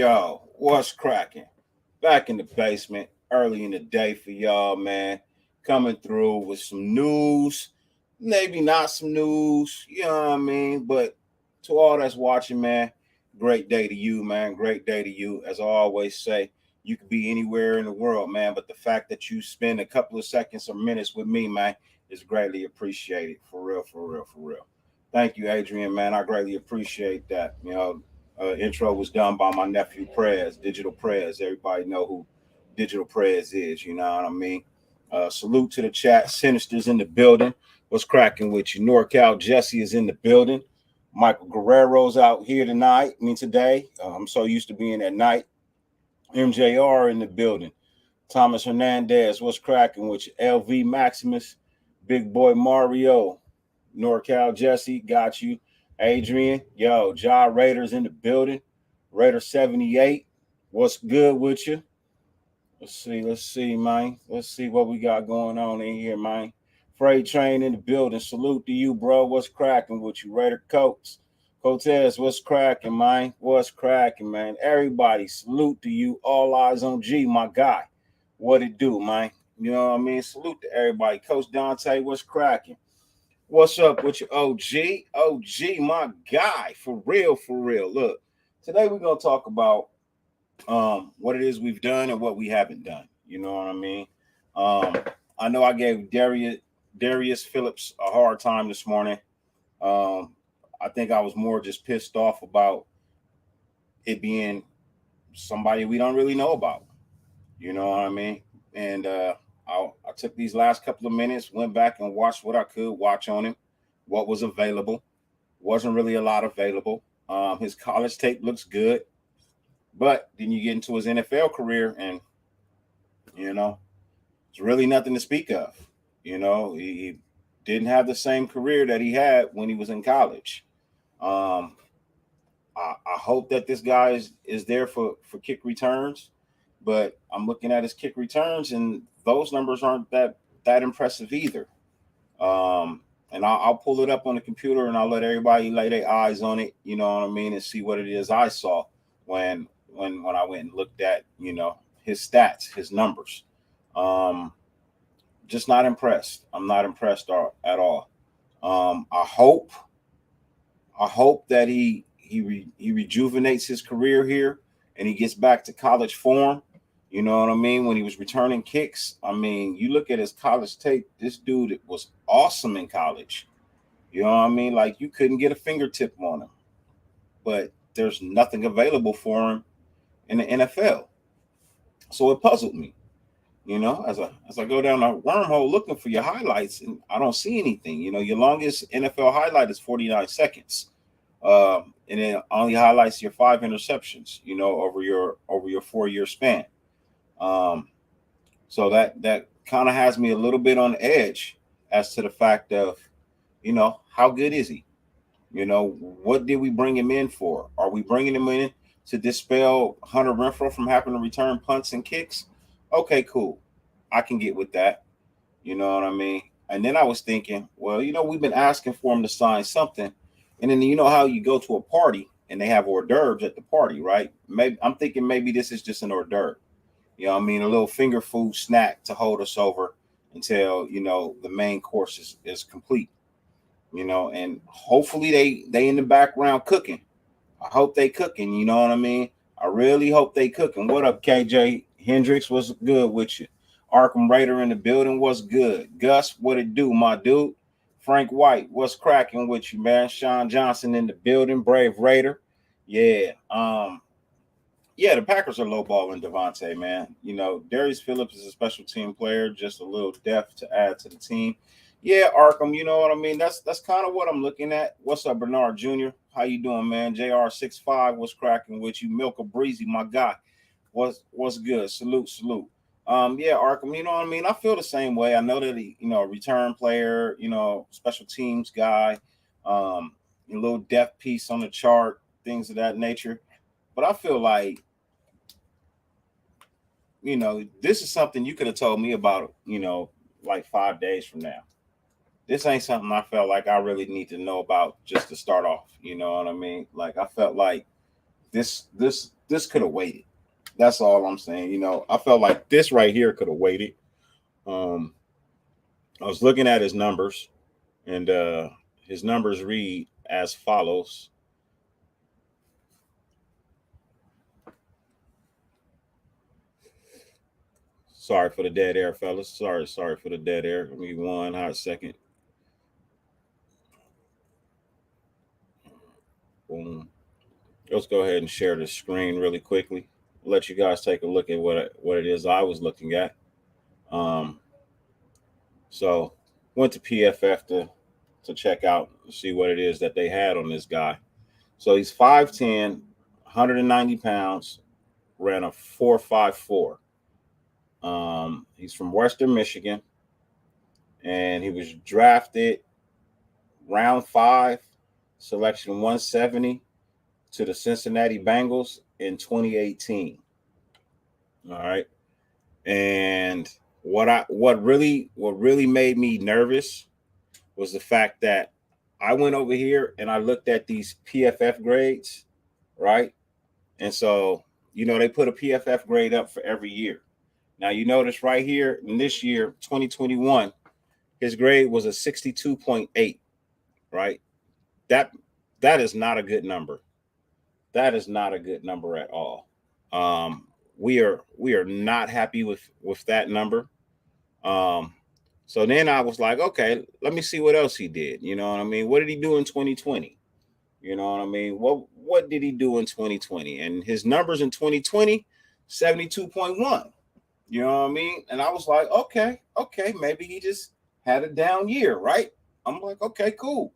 Yo, what's cracking? Back in the basement early in the day for y'all, man. Coming through with some news. Maybe not some news, you know what I mean? But to all that's watching, man, great day to you, man. Great day to you. As I always say, you could be anywhere in the world, man. But the fact that you spend a couple of seconds or minutes with me, man, is greatly appreciated. For real, for real, for real. Thank you, Adrian, man. I greatly appreciate that. Intro was done by my nephew Prez, Digital Prez. Everybody know who Digital Prez is, you know what I mean? Salute to the chat. Sinister's in the building. What's cracking with you? NorCal Jesse is in the building. Michael Guerrero's out here tonight. I mean, today. I'm so used to being at night. MJR in the building. Thomas Hernandez, what's cracking with you? LV Maximus, Big Boy Mario, NorCal Jesse, got you. Adrian, yo, Ja Raiders in the building. Raider 78, what's good with you? Let's see, man. Let's see what we got going on in here, man. Freight train in the building. Salute to you, bro. What's cracking with you? Raider Coates. Cortez, what's cracking, man? What's cracking, man? Everybody, salute to you. All eyes on G, my guy. What it do, man? You know what I mean? Salute to everybody. Coach Dante, what's cracking? What's up with your OG? OG, my guy. For real, for real. Look, today we're going to talk about what it is we've done and what we haven't done. You know what I mean? I know I gave Darius Phillips a hard time this morning. I think I was more just pissed off about it being somebody we don't really know about. You know what I mean? And I took these last couple of minutes, went back and watched what I could watch on him, what was available. Wasn't really a lot available. His college tape looks good. But then you get into his NFL career and, it's really nothing to speak of. He didn't have the same career that he had when he was in college. I hope that this guy is there for kick returns, but I'm looking at his kick returns and those numbers aren't that impressive either. And I'll pull it up on the computer and I'll let everybody lay their eyes on it, you know what I mean, and see what it is I saw when I went and looked at, his stats, his numbers. Just not impressed. I'm not impressed at all. I hope that he rejuvenates his career here and he gets back to college form. You know what I mean? When he was returning kicks, I mean, you look at his college tape, this dude was awesome in college. You know what I mean? Like you couldn't get a fingertip on him, but there's nothing available for him in the NFL. So it puzzled me, as I go down the wormhole looking for your highlights and I don't see anything. Your longest NFL highlight is 49 seconds. And it only highlights your 5 interceptions, over your 4-year span. So that kind of has me a little bit on edge as to the fact of, how good is he? What did we bring him in for? Are we bringing him in to dispel Hunter Renfrow from having to return punts and kicks? Okay, cool. I can get with that. You know what I mean? And then I was thinking, well, we've been asking for him to sign something. And then how you go to a party and they have hors d'oeuvres at the party, right? Maybe I'm thinking maybe this is just an hors d'oeuvre. You know what I mean? A little finger food snack to hold us over until, the main course is complete. And hopefully they in the background cooking. I hope they cooking, you know what I mean? I really hope they cooking. What up, KJ Hendricks? What's good with you? Arkham Raider in the building, what's good? Gus, what it do, my dude? Frank White, what's cracking with you, man? Sean Johnson in the building, Brave Raider. Yeah. The Packers are lowballing Devontae, man. Darius Phillips is a special team player, just a little depth to add to the team. Yeah, Arkham, you know what I mean? That's kind of what I'm looking at. What's up, Bernard Jr.? How you doing, man? JR65, what's cracking with you? Milka Breezy, my guy. What's good? Salute. Arkham, you know what I mean? I feel the same way. I know that he, return player, special teams guy, a little depth piece on the chart, things of that nature. But I feel like, this is something you could have told me about, like 5 days from now. This ain't something I felt like I really need to know about just to start off. You know what I mean? Like I felt like this could have waited. That's all I'm saying. I felt like this right here could have waited. Um, I was looking at his numbers, and his numbers read as follows. Sorry for the dead air, fellas. Sorry for the dead air. Give me one hot second. Boom. Let's go ahead and share the screen really quickly. Let you guys take a look at what it is I was looking at. So went to PFF to check out and see what it is that they had on this guy. So he's 5'10", 190 pounds, ran a 4.54. He's from Western Michigan, and he was drafted round 5, selection 170 to the Cincinnati Bengals in 2018. All right. And what really made me nervous was the fact that I went over here and I looked at these PFF grades, right? And so, they put a PFF grade up for every year. Now, you notice right here in this year, 2021, his grade was a 62.8, right? That is not a good number. That is not a good number at all. We are not happy with that number. So then I was like, okay, let me see what else he did. You know what I mean? What did he do in 2020? You know what I mean? What did he do in 2020? And his numbers in 2020, 72.1. You know what I mean? And I was like, okay, maybe he just had a down year, right? I'm like, okay, cool.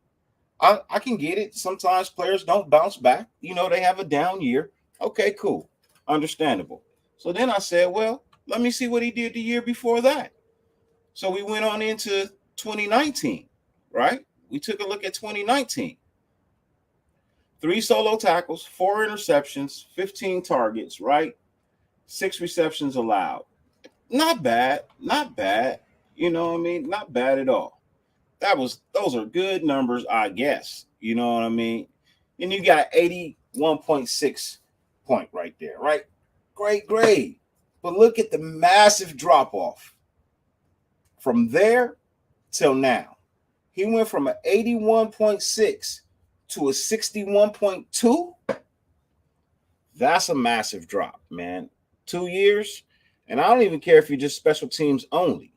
I can get it. Sometimes players don't bounce back. They have a down year. Okay, cool. Understandable. So then I said, well, let me see what he did the year before that. So we went on into 2019, right? We took a look at 2019. 3 solo tackles, 4 interceptions, 15 targets, right? 6 receptions allowed. Not bad. Not bad. You know what I mean? Not bad at all. Those are good numbers, I guess. You know what I mean? And you got 81.6 point right there, right? Great grade. But look at the massive drop off from there till now. He went from an 81.6 to a 61.2. That's a massive drop, man. 2 years. And I don't even care if you're just special teams only.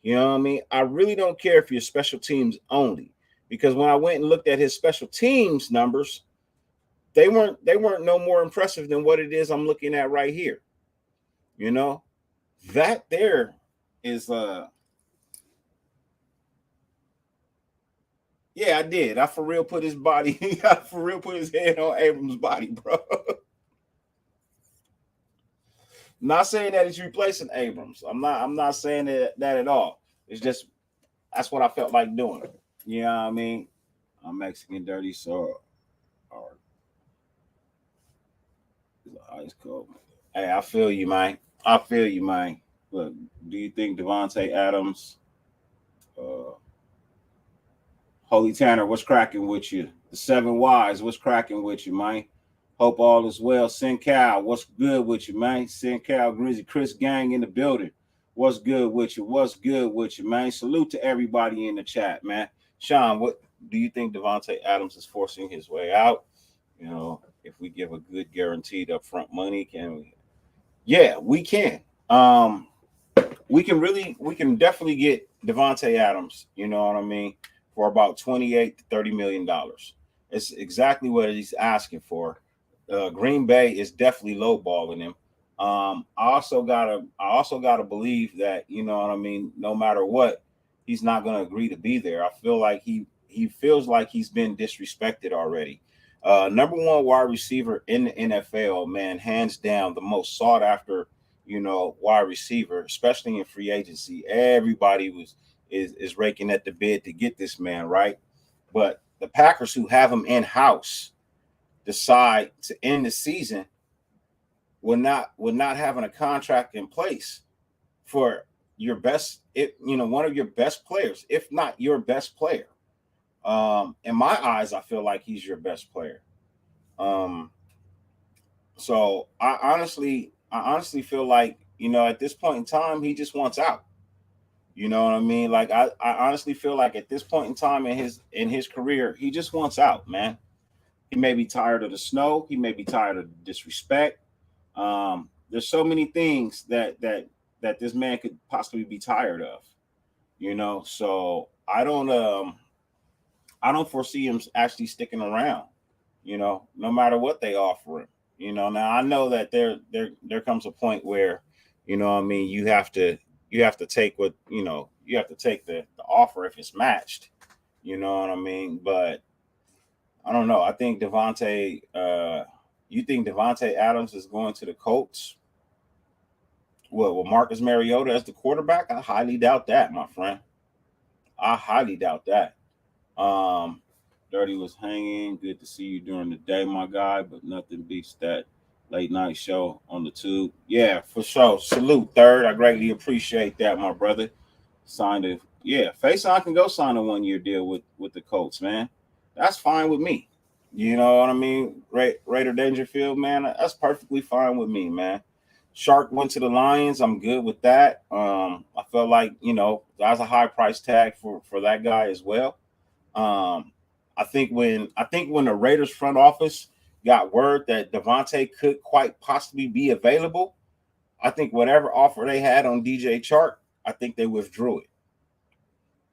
You know what I mean? I really don't care if you're special teams only, because when I went and looked at his special teams numbers, they weren't no more impressive than what it is I'm looking at right here. That there is yeah, I did. I for real put his body, I for real put his head on Abrams' body, bro. Not saying that he's replacing Abrams. I'm not saying that at all. It's just that's what I felt like doing. You know what I mean? I'm Mexican dirty, so or ice cold. Hey, I feel you, man. I feel you, man. Look, do you think Devontae Adams, Holy Tanner, what's cracking with you? The 7 Wise, what's cracking with you, man? Hope all is well. Sin Cal, what's good with you, man? Sin Cal, Grizzly, Chris Gang in the building. What's good with you? What's good with you, man? Salute to everybody in the chat, man. Sean, what do you think Devontae Adams is forcing his way out? If we give a good guaranteed upfront money, can we? Yeah, we can. We can definitely get Devontae Adams, you know what I mean, for about $28 to $30 million. It's exactly what he's asking for. Green Bay is definitely lowballing him. I also gotta believe that, you know what I mean, no matter what, he's not gonna agree to be there. I feel like he feels like he's been disrespected already. Number 1 wide receiver in the NFL, man, hands down, the most sought after, wide receiver, especially in free agency. Everybody is raking at the bid to get this man, right? But the Packers, who have him in house, decide to end the season with not having a contract in place for your best, one of your best players, if not your best player. In my eyes, I feel like he's your best player. So I honestly feel like, at this point in time, he just wants out. You know what I mean? Like I honestly feel like at this point in time in his career, he just wants out, man. He may be tired of the snow. He may be tired of the disrespect. There's so many things that this man could possibly be tired of. So I don't foresee him actually sticking around. No matter what they offer him. Now I know that there comes a point where, what I mean, you have to take the offer if it's matched. You know what I mean? But I don't know. I think you think Devontae Adams is going to the Colts? What, with Marcus Mariota as the quarterback? I highly doubt that, my friend. I highly doubt that. Um, Dirty was hanging. Good to see you during the day, my guy, but nothing beats that late night show on the tube. Yeah, for sure. Salute, Third. I greatly appreciate that, my brother. Signed a Faison can go sign a 1 year deal with the Colts, man. That's fine with me. You know what I mean? Raider Dangerfield, man. That's perfectly fine with me, man. Shark went to the Lions. I'm good with that. I felt like, that's a high price tag for that guy as well. Um, I think when the Raiders front office got word that Devontae could quite possibly be available, I think whatever offer they had on DJ Chark, I think they withdrew it.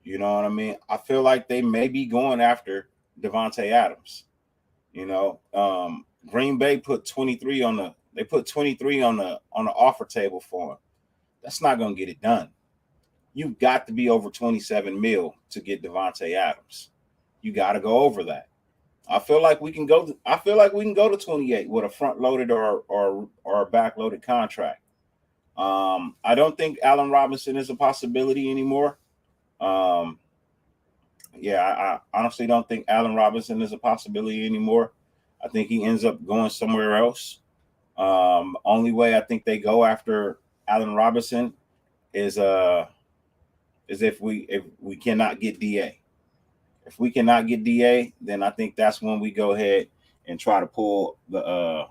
You know what I mean? I feel like they may be going after Devontae Adams. Green Bay put 23 on the offer table for him. That's not going to get it done. You've got to be over 27 mil to get Devontae Adams. You got to go over that. I feel like we can go. I feel like we can go to 28 with a front loaded or a back loaded contract. I don't think Allen Robinson is a possibility anymore. Um, yeah, I honestly don't think Allen Robinson is a possibility anymore. I think he ends up going somewhere else. Only way I think they go after Allen Robinson is if we cannot get DA. If we cannot get DA, then I think that's when we go ahead and try to pull the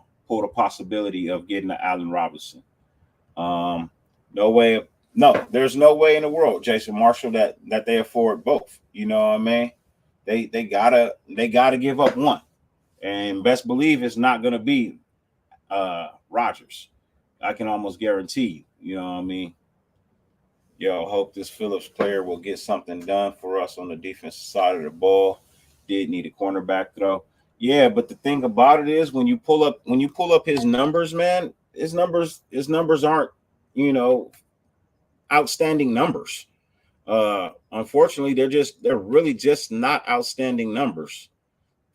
possibility of getting the Allen Robinson. Um, no way. No, there's no way in the world, Jason Marshall, that they afford both. You know what I mean? They gotta give up one, and best believe it's not gonna be Rodgers. I can almost guarantee you. You know what I mean? Yo, hope this Phillips player will get something done for us on the defensive side of the ball. Did need a cornerback throw. Yeah, but the thing about it is when you pull up his numbers, man, his numbers aren't, you know, outstanding numbers. Unfortunately, they're really just not outstanding numbers.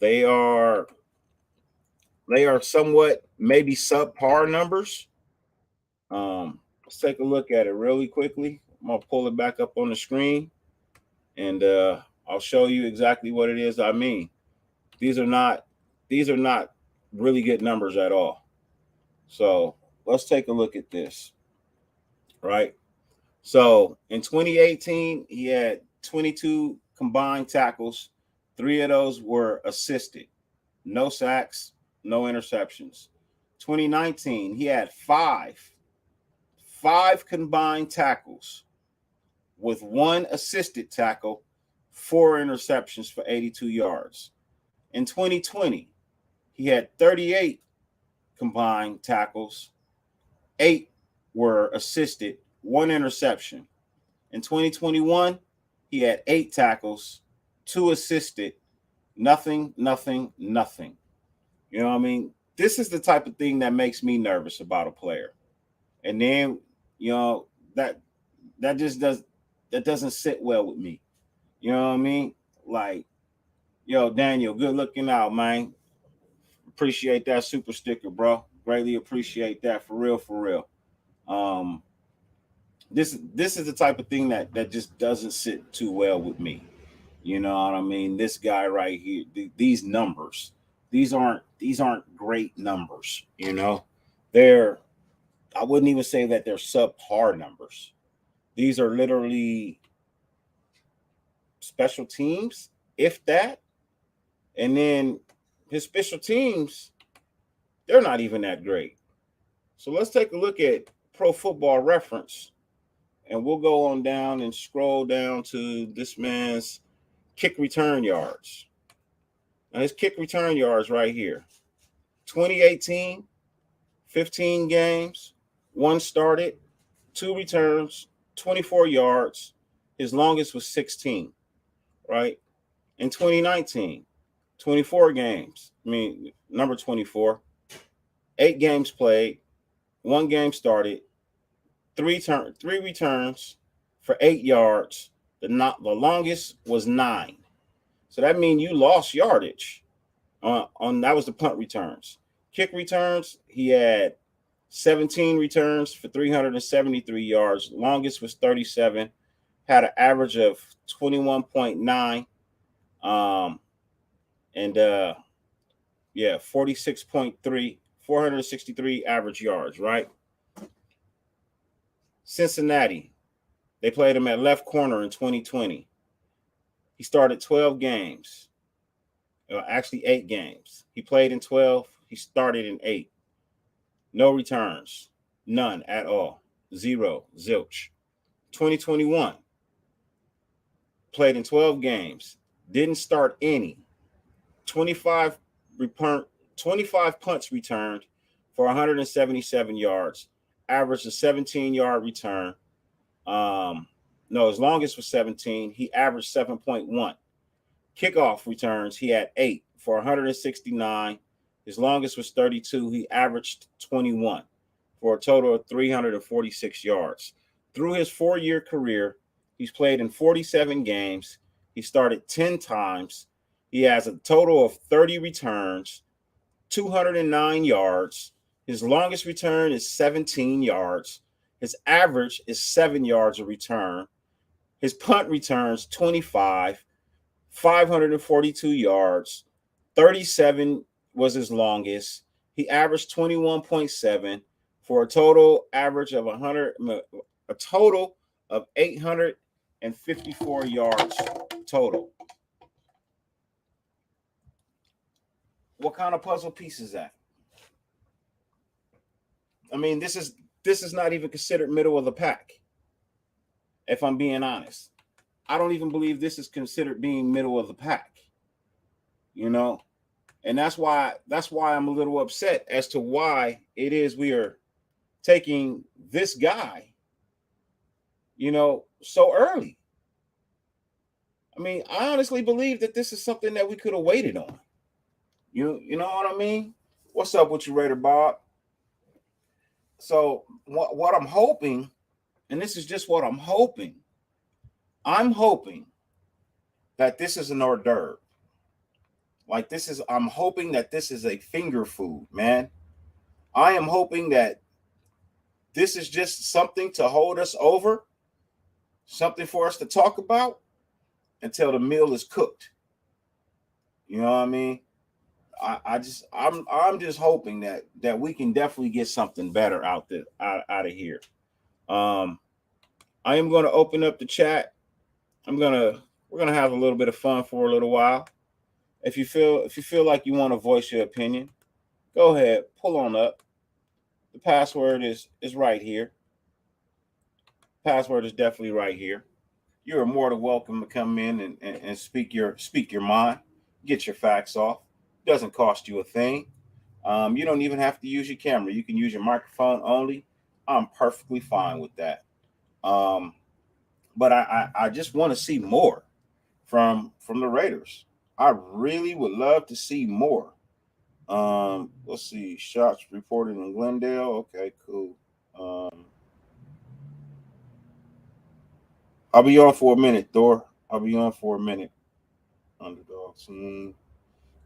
They are they are somewhat maybe subpar numbers. Let's take a look at it really quickly. I'm gonna pull it back up on the screen, and I'll show you exactly what it is I mean. These are not these are not really good numbers at all. So let's take a look at this, right? So in 2018, he had 22 combined tackles. Three of those were assisted, no sacks, no interceptions. 2019, he had five combined tackles with one assisted tackle, four interceptions for 82 yards. In 2020, he had 38 combined tackles, eight were assisted, one interception. In 2021, he had eight tackles, two assisted, nothing, nothing, nothing. You know what I mean? This is the type of thing that makes me nervous about a player. And then, you know, that that just does that doesn't sit well with me. You know what I mean? Like, yo, Daniel, good looking out, man. Appreciate that super sticker, bro. Greatly appreciate that, for real, for real. Um, this is the type of thing that just doesn't sit too well with me. You know what I mean? This guy right here, these numbers, these aren't great numbers. They're I wouldn't even say that they're subpar numbers. These are literally special teams, if that. And then his special teams, they're not even that great. So let's take a look at Pro Football Reference, and we'll go on down and scroll down to this man's kick return yards. Now, his kick return yards right here. 2018, 15 games, 1 started, 2 returns, 24 yards. His longest was 16, right? In 2019, 24 games. Number 24. 8 games played, 1 game started, 3 returns for 8 yards. The longest was 9. So that means you lost yardage on that was the punt returns. Kick returns, he had 17 returns for 373 yards. Longest was 37. Had an average of 21.9. And 46.3, 463 average yards, right? Cincinnati, they played him at left corner in 2020. He started 12 games. Actually 8 games. He played in 12. He started in 8. No returns. None at all. 0. Zilch. 2021. Played in 12 games. Didn't start any. 25 punts returned for 177 yards. Averaged a 17-yard return. His longest was 17. He averaged 7.1. Kickoff returns, he had 8 for 169. His longest was 32. He averaged 21 for a total of 346 yards. Through his 4-year career, he's played in 47 games. He started 10 times. He has a total of 30 returns, 209 yards. His longest return is 17 yards. His average is 7 yards a return. His punt returns 25, 542 yards. 37 was his longest. He averaged 21.7 for a total average of 854 yards total. What kind of puzzle piece is that? This is not even considered middle of the pack. If I'm being honest, I don't even believe this is considered being middle of the pack. And that's why I'm a little upset as to why it is we are taking this guy, so early. I honestly believe that this is something that we could have waited on. You know what I mean? What's up with you, Raider Bob? So what I'm hoping, and this is just what I'm hoping that this is an hors d'oeuvre. I'm hoping that this is a finger food, man. I am hoping that this is just something to hold us over, something for us to talk about until the meal is cooked. You know what I mean? I'm just hoping that we can definitely get something better out of here. I am going to open up the chat. We're gonna have a little bit of fun for a little while. If you feel like you want to voice your opinion, go ahead, pull on up. The password is right here. Password is definitely right here. You are more than welcome to come in and speak your mind, get your facts off. Doesn't cost you a thing. You don't even have to use your camera. You can use your microphone only. I'm perfectly fine with that. But I just want to see more from the Raiders. I really would love to see more. Let's see. Shots reported in Glendale. Okay, cool. I'll be on for a minute, Thor. I'll be on for a minute. Underdogs.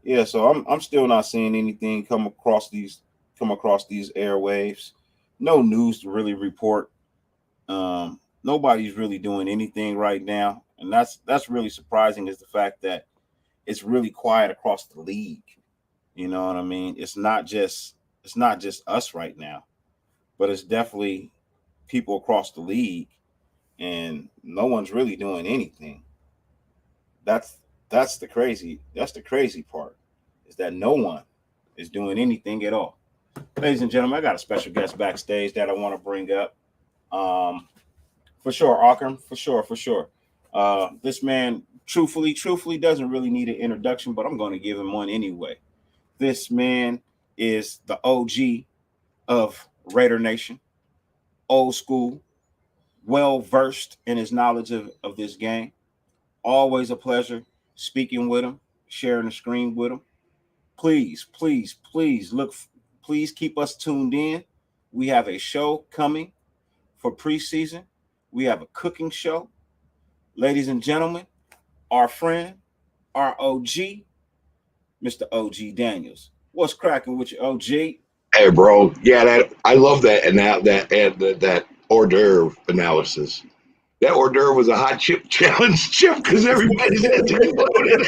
Yeah, so I'm still not seeing anything come across these airwaves. No news to really report. Nobody's really doing anything right now, and that's really surprising. Is the fact that it's really quiet across the league. You know what I mean? It's not just us right now, but it's definitely people across the league, and no one's really doing anything. That's the crazy part, is that no one is doing anything at all. Ladies and gentlemen, I got a special guest backstage that I want to bring up. For sure, Auckland, for sure. This man, truthfully, doesn't really need an introduction, but I'm going to give him one anyway. This man is the OG of Raider Nation, old school, well versed in his knowledge of this game. Always a pleasure speaking with him, sharing the screen with him. Please look. Please keep us tuned in. We have a show coming for preseason. We have a cooking show. Ladies and gentlemen, our friend, our OG, Mr. OG Daniels. What's cracking with you, OG? Hey, bro. Yeah, that I love that and that hors d'oeuvre analysis. That hors d'oeuvre was a hot chip challenge chip because everybody's loaded.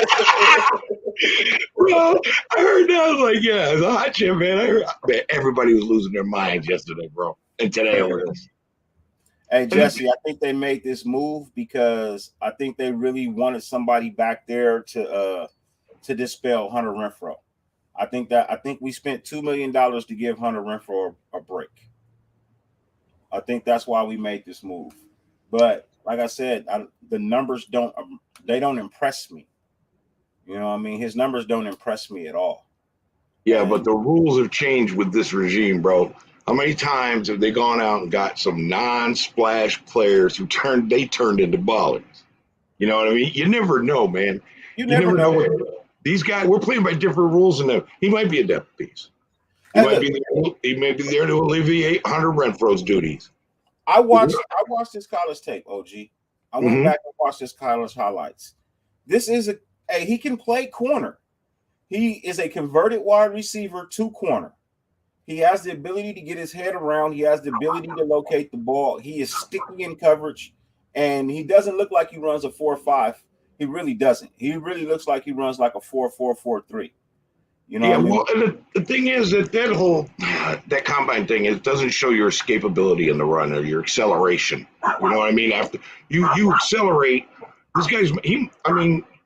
Bro, I heard that. I was like, yeah, it's a hot chip, man. Man, everybody was losing their minds yesterday, bro. And today it was. Hey, Jesse, I think they made this move because I think they really wanted somebody back there to dispel Hunter Renfrow. I think we spent $2 million to give Hunter Renfrow a break. I think that's why we made this move. But like I said, the numbers don't impress me. You know what I mean? His numbers don't impress me at all. Yeah, but the rules have changed with this regime, bro. How many times have they gone out and got some non-splash players who turned into ballers? You know what I mean? You never know, man. You never know. These guys, we're playing by different rules, and he might be a depth piece. He may be there to alleviate Hunter Renfro's duties. I watched this college tape, OG. I went back and watched this college highlights. He can play corner. He is a converted wide receiver to corner. He has the ability to get his head around. He has the ability to locate the ball. He is sticky in coverage, and he doesn't look like he runs a 4.5. He really doesn't. He really looks like he runs like a 4.4-4.3. You know what I mean? Well, and the thing is that combine thing, it doesn't show your escapability in the run or your acceleration. You know what I mean? After you accelerate, this guy's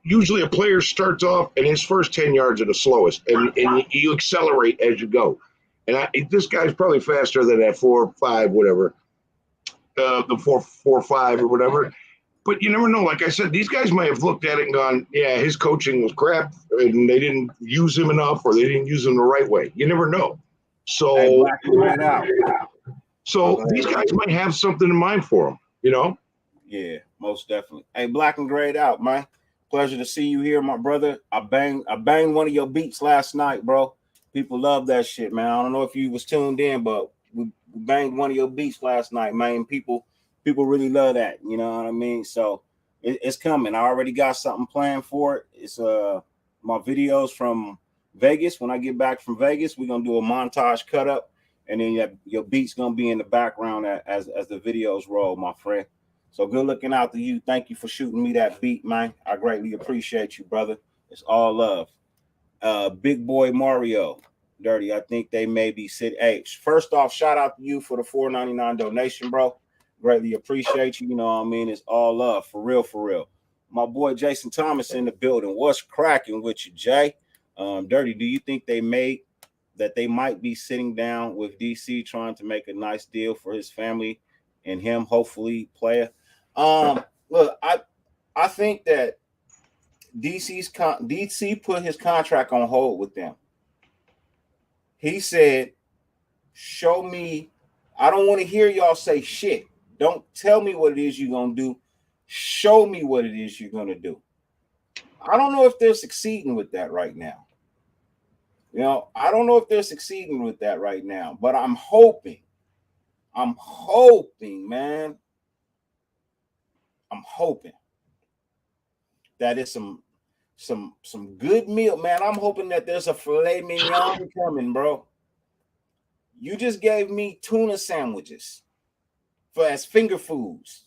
usually a player starts off and his first 10 yards are the slowest, and you accelerate as you go. And this guy's probably faster than that 4.5, whatever, the 4.45 or whatever. But you never know. Like I said, these guys might have looked at it and gone, yeah, his coaching was crap and they didn't use him enough or they didn't use him the right way. You never know. So, these guys might have something in mind for them, you know? Yeah, most definitely. Hey, black and grayed out, man. Pleasure to see you here, my brother. I banged one of your beats last night, bro. People love that shit, man. I don't know if you was tuned in, but we banged one of your beats last night, man. People really love that, you know what I mean? So it's coming. I already got something planned for it. It's my videos from Vegas. When I get back from Vegas, we're gonna do a montage cut up, and then your beat's gonna be in the background as the videos roll, my friend. So good looking out to you. Thank you for shooting me that beat, man. I greatly appreciate you, brother. It's all love. Big boy Mario, Dirty. I think they may be Hey, first off, shout out to you for the $4.99 donation, bro. Greatly appreciate you. You know what I mean? It's all love. For real. My boy Jason Thomas in the building. What's cracking with you, Jay? Dirty, do you think they might be sitting down with DC trying to make a nice deal for his family and him, hopefully, player? Look, I think that DC put his contract on hold with them. He said, show me. I don't want to hear y'all say shit. Don't tell me what it is you're going to do. Show me what it is you're going to do. I don't know if they're succeeding with that right now. You know, I don't know if they're succeeding with that right now, but I'm hoping, man. I'm hoping that it's some good meal, man. I'm hoping that there's a filet mignon coming, bro. You just gave me tuna sandwiches as finger foods.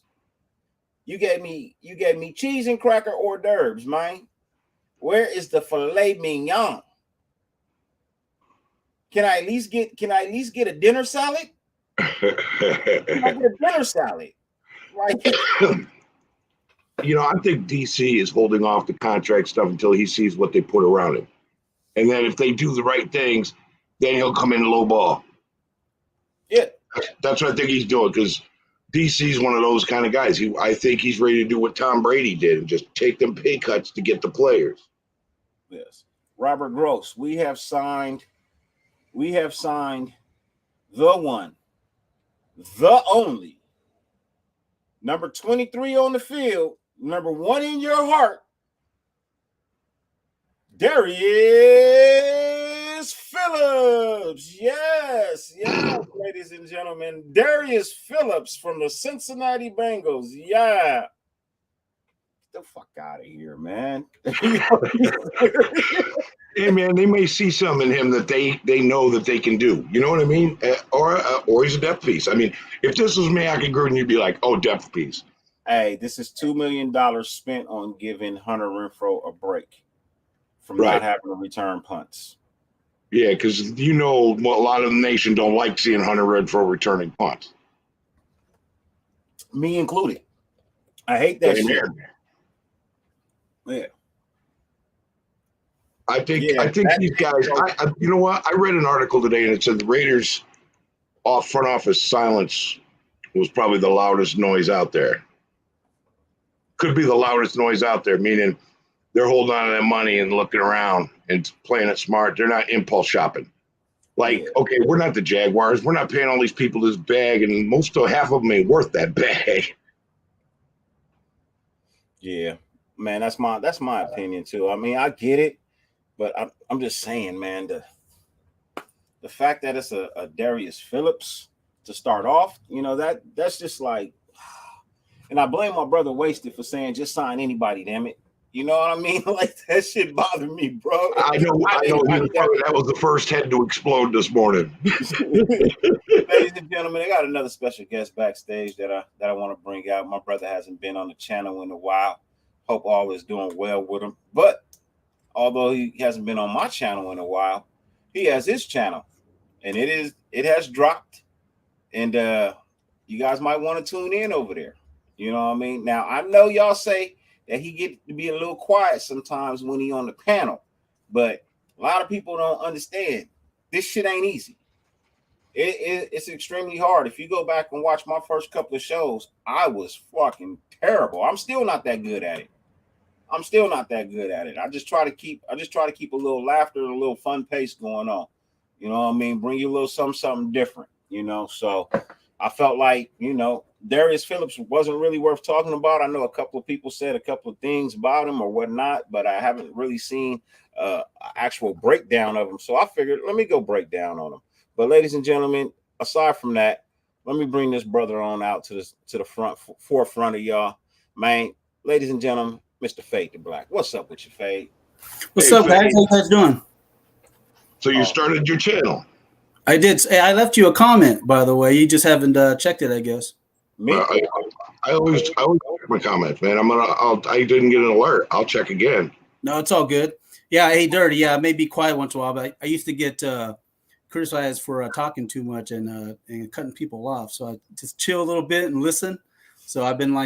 You gave me cheese and cracker hors d'oeuvres, man. Where is the filet mignon? Can I at least get a dinner salad? Can I get a dinner salad? Like, you know, I think DC is holding off the contract stuff until he sees what they put around him. And then if they do the right things, then he'll come in low ball. Yeah. That's what I think he's doing, because DC's one of those kind of guys. I think he's ready to do what Tom Brady did and just take them pay cuts to get the players. Yes. Robert Gross, we have signed the one, the only, number 23 on the field, number 1 in your heart, Darius Phillips. Yes, ladies and gentlemen, Darius Phillips from the Cincinnati Bengals. Yeah. Get the fuck out of here, man. Hey, man, they may see something in him that they know that they can do. You know what I mean? Or he's a depth piece. I mean, if this was Mayock and Gruden, you'd be like, oh, depth piece. Hey, this is $2 million spent on giving Hunter Renfrow a break from not having to return punts. Yeah, because a lot of the nation don't like seeing Hunter Renfrow returning punts. Me included. I hate that shit. Yeah. I think these guys. You know what? I read an article today, and it said the Raiders' front office silence was probably the loudest noise out there. Could be the loudest noise out there, meaning they're holding on to their money and looking around and playing it smart. They're not impulse shopping. Okay, we're not the Jaguars. We're not paying all these people this bag, and half of them ain't worth that bag. Yeah, man, that's my opinion too. I mean, I get it. But I'm just saying, man, the fact that it's a Darius Phillips to start off, that's just like, and I blame my brother Wasted for saying just sign anybody, damn it. You know what I mean? Like, that shit bothered me, bro. I know. That was the first head to explode this morning. Ladies and gentlemen, I got another special guest backstage that I want to bring out. My brother hasn't been on the channel in a while. Hope all is doing well with him. But although he hasn't been on my channel in a while, he has his channel, and it has dropped, and you guys might want to tune in over there. You know what I mean? Now, I know y'all say that he get to be a little quiet sometimes when he on the panel, but a lot of people don't understand. This shit ain't easy. It's extremely hard. If you go back and watch my first couple of shows, I was fucking terrible. I'm still not that good at it. I just try to keep a little laughter and a little fun pace going on. You know what I mean? Bring you a little something different, So I felt like, Darius Phillips wasn't really worth talking about. I know a couple of people said a couple of things about him or whatnot, but I haven't really seen an actual breakdown of him. So I figured, let me go break down on him. But ladies and gentlemen, aside from that, let me bring this brother on out to the forefront of y'all. Man, ladies and gentlemen, Mr. Fade the Black. What's up with you, Fade? What's up, guys? How you guys doing? So you started your channel. I did. I left you a comment, by the way. You just haven't checked it, I guess. I always check my comments, man. I didn't get an alert. I'll check again. No, it's all good. Yeah, hey, Dirty. Yeah, I may be quiet once in a while, but I used to get criticized for talking too much and cutting people off. So I just chill a little bit and listen. So I've been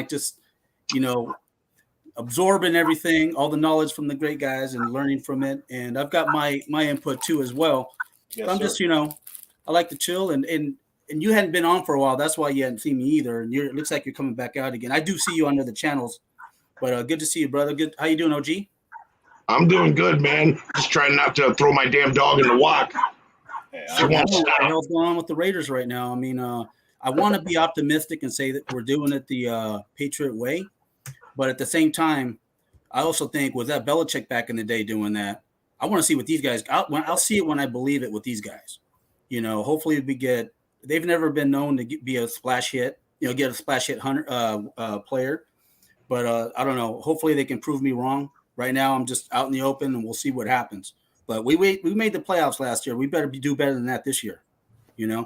absorbing everything, all the knowledge from the great guys and learning from it. And I've got my input too as well. Yes, I'm just, I like to chill and you hadn't been on for a while. That's why you hadn't seen me either. And it looks like you're coming back out again. I do see you on other channels, but good to see you, brother. Good. How you doing, OG? I'm doing good, man. Just trying not to throw my damn dog in the walk. I don't know what the hell's going on with the Raiders right now. I mean, I want to be optimistic and say that we're doing it the Patriot way. But at the same time, I also think with that Belichick back in the day doing that, I want to see what these guys. I'll see it when I believe it with these guys. Hopefully they've never been known to be a splash hit. Get a splash hit player. But I don't know. Hopefully they can prove me wrong. Right now I'm just out in the open, and we'll see what happens. But we made the playoffs last year. We better do better than that this year. Yeah.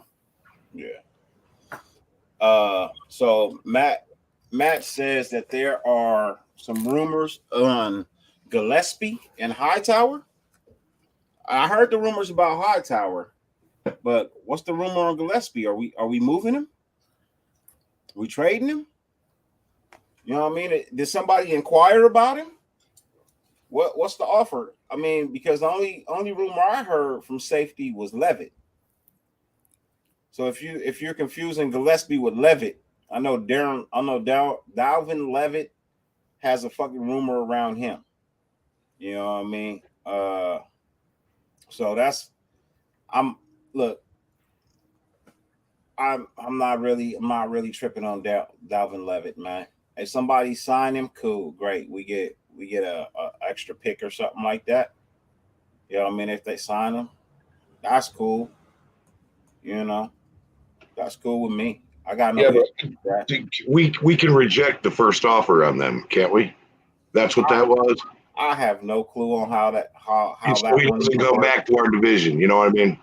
So Matt says that there are some rumors on Gillespie and Hightower. I heard the rumors about Hightower, but what's the rumor on Gillespie? Are we moving him? Are we trading him? You know what I mean? Did somebody inquire about him? What's the offer? I mean, because the only rumor I heard from safety was Levitt. So if you're confusing Gillespie with Levitt, I know Dalvin Levitt has a fucking rumor around him. You know what I mean? So that's I'm not really tripping on Dalvin Levitt, man. If somebody sign him, cool, great. We get a extra pick or something like that. You know what I mean? If they sign him, that's cool. You know, that's cool with me. I got no issue with that. We can reject the first offer on them, can't we? That's what that was. I have no clue on how that So he doesn't go back to our division. You know what I mean?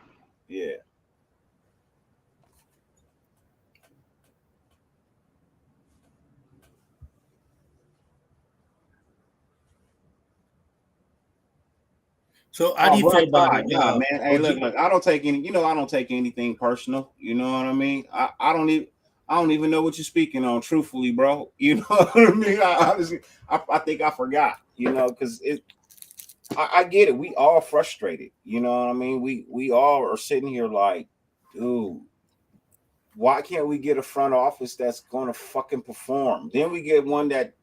Yeah. So how do you feel about it? Nah, man. Hey, look, I don't take anything personal. You know what I mean? I don't even know what you're speaking on, truthfully, bro. You know what I mean? I think I forgot, you know, because I get it. We all frustrated. You know what I mean? We all are sitting here like, dude, why can't we get a front office that's gonna fucking perform? Then we get one that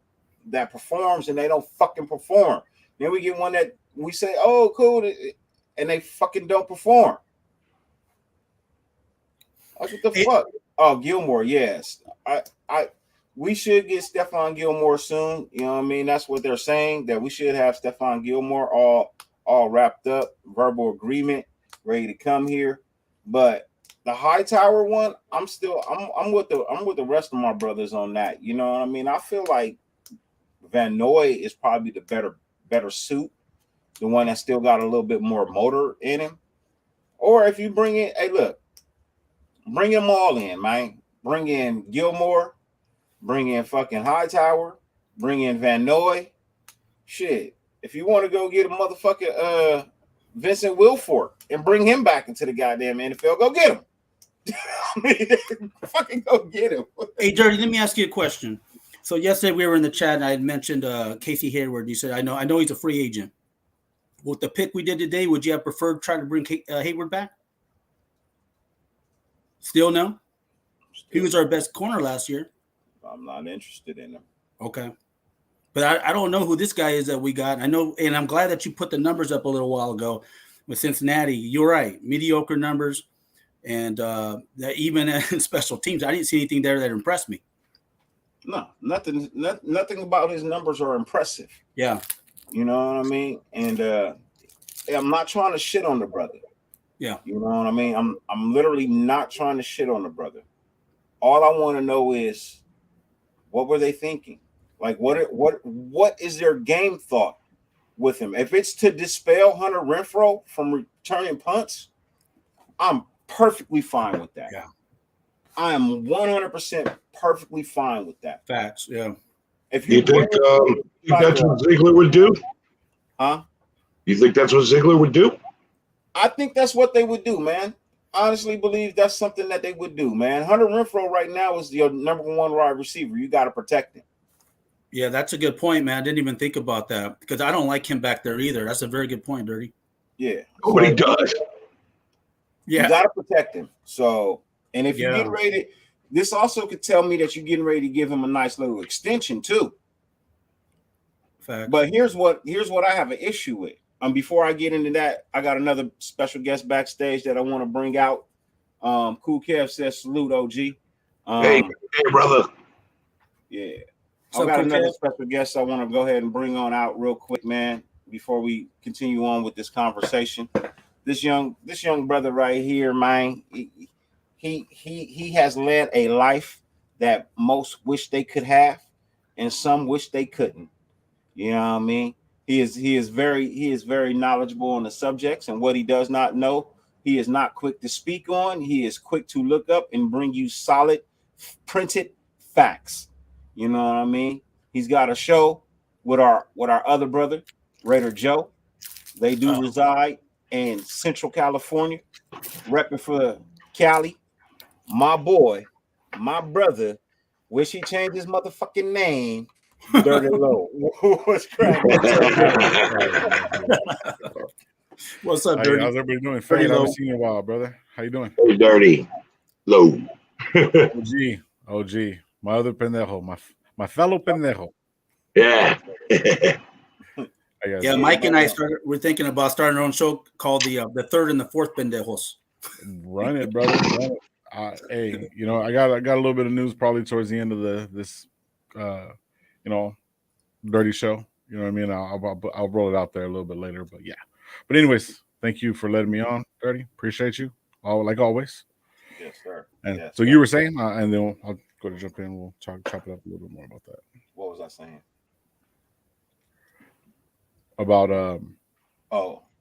performs and they don't fucking perform. Then we get one that we say, oh, cool, and they fucking don't perform. Like, what the fuck? Oh, Gilmore, yes. We should get Stefan Gilmour soon. You know what I mean? That's what they're saying, that we should have Stefan Gilmour all wrapped up, verbal agreement, ready to come here. But the Hightower one, I'm with the rest of my brothers on that. You know what I mean? I feel like Van Noy is probably the better suit, the one that still got a little bit more motor in him. Or if you bring in, hey, look, bring them all in, man. Bring in Gilmore, bring in fucking Hightower, bring in Van Noy. Shit, if you want to go get a motherfucking Vincent Wilfork and bring him back into the goddamn NFL, go get him. I mean, fucking go get him. Hey, Dirty, let me ask you a question. So yesterday we were in the chat and I had mentioned Casey Hayward. You said, I know he's a free agent. With the pick we did today, would you have preferred trying to bring Hayward back? Still no? He was our best corner last year. I'm not interested in him. Okay. But I don't know who this guy is that we got. I know, and I'm glad that you put the numbers up a little while ago with Cincinnati. You're right. Mediocre numbers. And that even in special teams, I didn't see anything there that impressed me. No, nothing about his numbers are impressive. Yeah. You know what I mean? And I'm not trying to shit on the brother. Yeah. You know what I mean? I'm literally not trying to shit on the brother. All I want to know is, what were they thinking? Like, what is their game thought with him? If it's to dispel Hunter Renfrow from returning punts, I'm perfectly fine with that. Yeah. I am 100% perfectly fine with that. Facts, yeah. If you think that's what Ziegler would do? Huh? You think that's what Ziegler would do? I think that's what they would do, man. Honestly believe that's something that they would do, man. Hunter Renfrow right now is your number one wide receiver. You got to protect him. Yeah, that's a good point, man. I didn't even think about that because I don't like him back there either. That's a very good point, Dirty. Yeah. Nobody does. Yeah. You got to protect him. So, and if you get ready, this also could tell me that you're getting ready to give him a nice little extension too. Fact. But here's what I have an issue with. Before I get into that, I got another special guest backstage that I want to bring out. Cool Kev says salute, OG. Hey, brother. Yeah. I got another special guest I want to go ahead and bring on out real quick, man, before we continue on with this conversation. This young brother right here, man, he has led a life that most wish they could have, and some wish they couldn't. You know what I mean? He is very knowledgeable on the subjects, and what he does not know, he is not quick to speak on. He is quick to look up and bring you solid printed facts. You know what I mean? He's got a show with our other brother, Raider Joe. They do reside in Central California, repping for Cali. My boy, my brother, wish he changed his motherfucking name, Dirty Low. What's cracking? What's up, Hey, Dirty? how's everybody doing? Dirty Fade, I haven't Low. seen you in a while, brother. How you doing? Hey, Dirty Low. OG, my other pendejo, my fellow pendejo. Yeah. Yeah, Mike and I we're thinking about starting our own show called the third and the fourth pendejos. Run it, brother. Run it. Hey, you know, I got a little bit of news probably towards the end of this dirty show. You know what I mean? I'll roll it out there a little bit later, but yeah. But anyways, thank you for letting me on, Dirty. Appreciate you, like always. Yes, sir. And yes, so sir. you were saying, and then I'll go to jump in. We'll chop it up a little bit more about that. What was I saying? About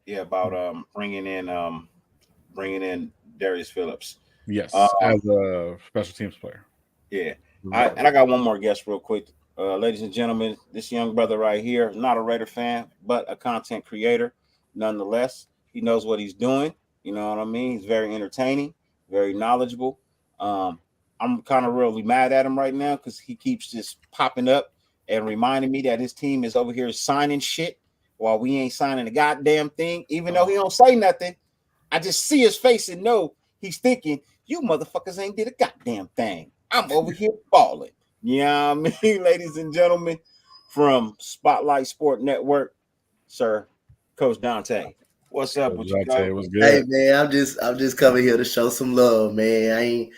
about bringing in Darius Phillips. yes, as a special teams player. Yeah, I got one more guest real quick, ladies and gentlemen. This young brother right here, not a Raider fan, but a content creator. Nonetheless, he knows what he's doing. You know what I mean? He's very entertaining, very knowledgeable. I'm kind of really mad at him right now because he keeps just popping up and reminding me that his team is over here signing shit while we ain't signing a goddamn thing. Even though he don't say nothing, I just see his face and know he's thinking, you motherfuckers ain't did a goddamn thing. I'm over here balling. You know what I mean, ladies and gentlemen, from Spotlight Sport Network, sir, Coach Dante. What's up with you, Dante? It was good. Hey man, I'm just coming here to show some love, man. I ain't,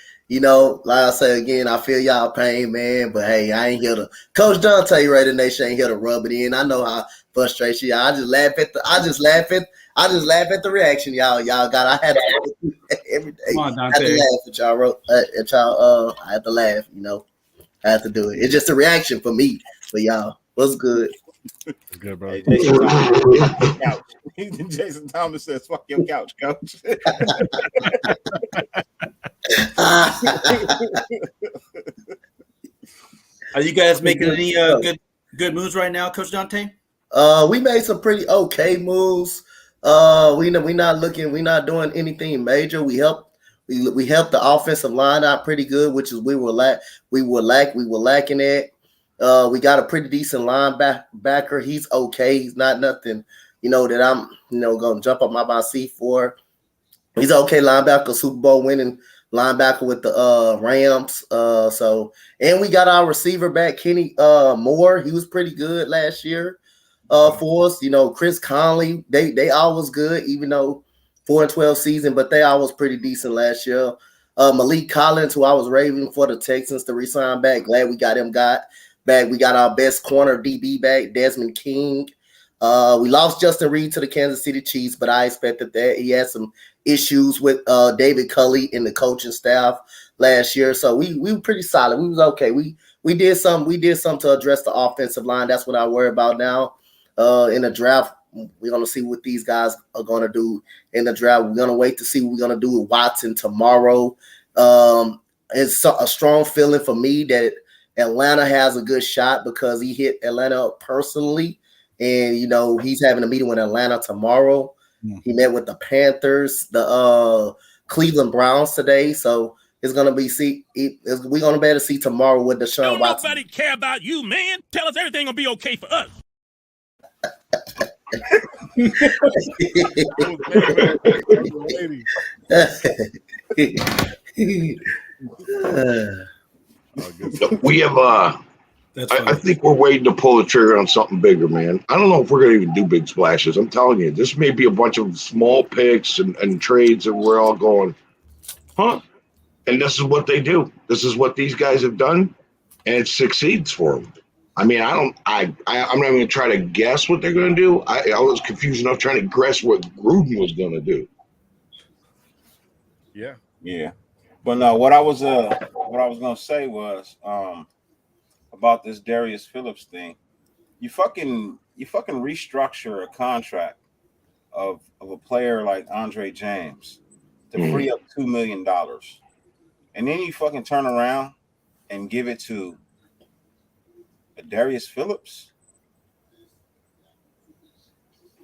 like I say again, I feel y'all pain, man. But hey, I ain't here to Coach Dante Raider Nation ain't here to rub it in. I know how frustrated you. I just laugh at the reaction y'all got. I had to every day. Come on, I had to Dante. laugh at y'all. I had to laugh. I have to do it. It's just a reaction for me, for y'all. What's good? It's good, bro. Hey, Jason Thomas says, "Fuck your couch, coach." Are you guys making any good moves right now, Coach Dante? We made some pretty okay moves. We not doing anything major. We helped the offensive line out pretty good, which is we were lacking at. We got a pretty decent linebacker. He's okay. He's not nothing, that I'm gonna jump up my seat for. He's okay linebacker, Super Bowl winning linebacker with the Rams. And we got our receiver back, Kenny Moore. He was pretty good last year for us. Chris Conley, they always good, even though 4-12 season, but they always pretty decent last year. Malik Collins, who I was raving for the Texans to re-sign back. Glad we got him back. We got our best corner DB back, Desmond King. We lost Justin Reed to the Kansas City Chiefs, but I expected that. He had some issues with David Culley and the coaching staff last year, so we were pretty solid. We was okay. We did something to address the offensive line. That's what I worry about now. In the draft, we're gonna see what these guys are gonna do in the draft. We're gonna wait to see what we're gonna do with Watson tomorrow. It's a strong feeling for me that Atlanta has a good shot because he hit Atlanta up personally. And, he's having a meeting with Atlanta tomorrow. He met with the Panthers, the Cleveland Browns today. So it's going to be we're going to be able to see tomorrow with Deshaun Watson. Nobody care about you, man. Tell us everything going to be okay for us. We have I think we're waiting to pull the trigger on something bigger, man. I don't know if we're going to even do big splashes. I'm telling you, this may be a bunch of small picks and trades that we're all going, huh? And this is what they do. This is what these guys have done, and it succeeds for them. I mean, I'm not even going to try to guess what they're going to do. I was confused enough trying to guess what Gruden was going to do. Yeah. But no, what I was going to say was about this Darius Phillips thing. You fucking restructure a contract of a player like Andre James to free up $2 million, and then you fucking turn around and give it to Darius Phillips.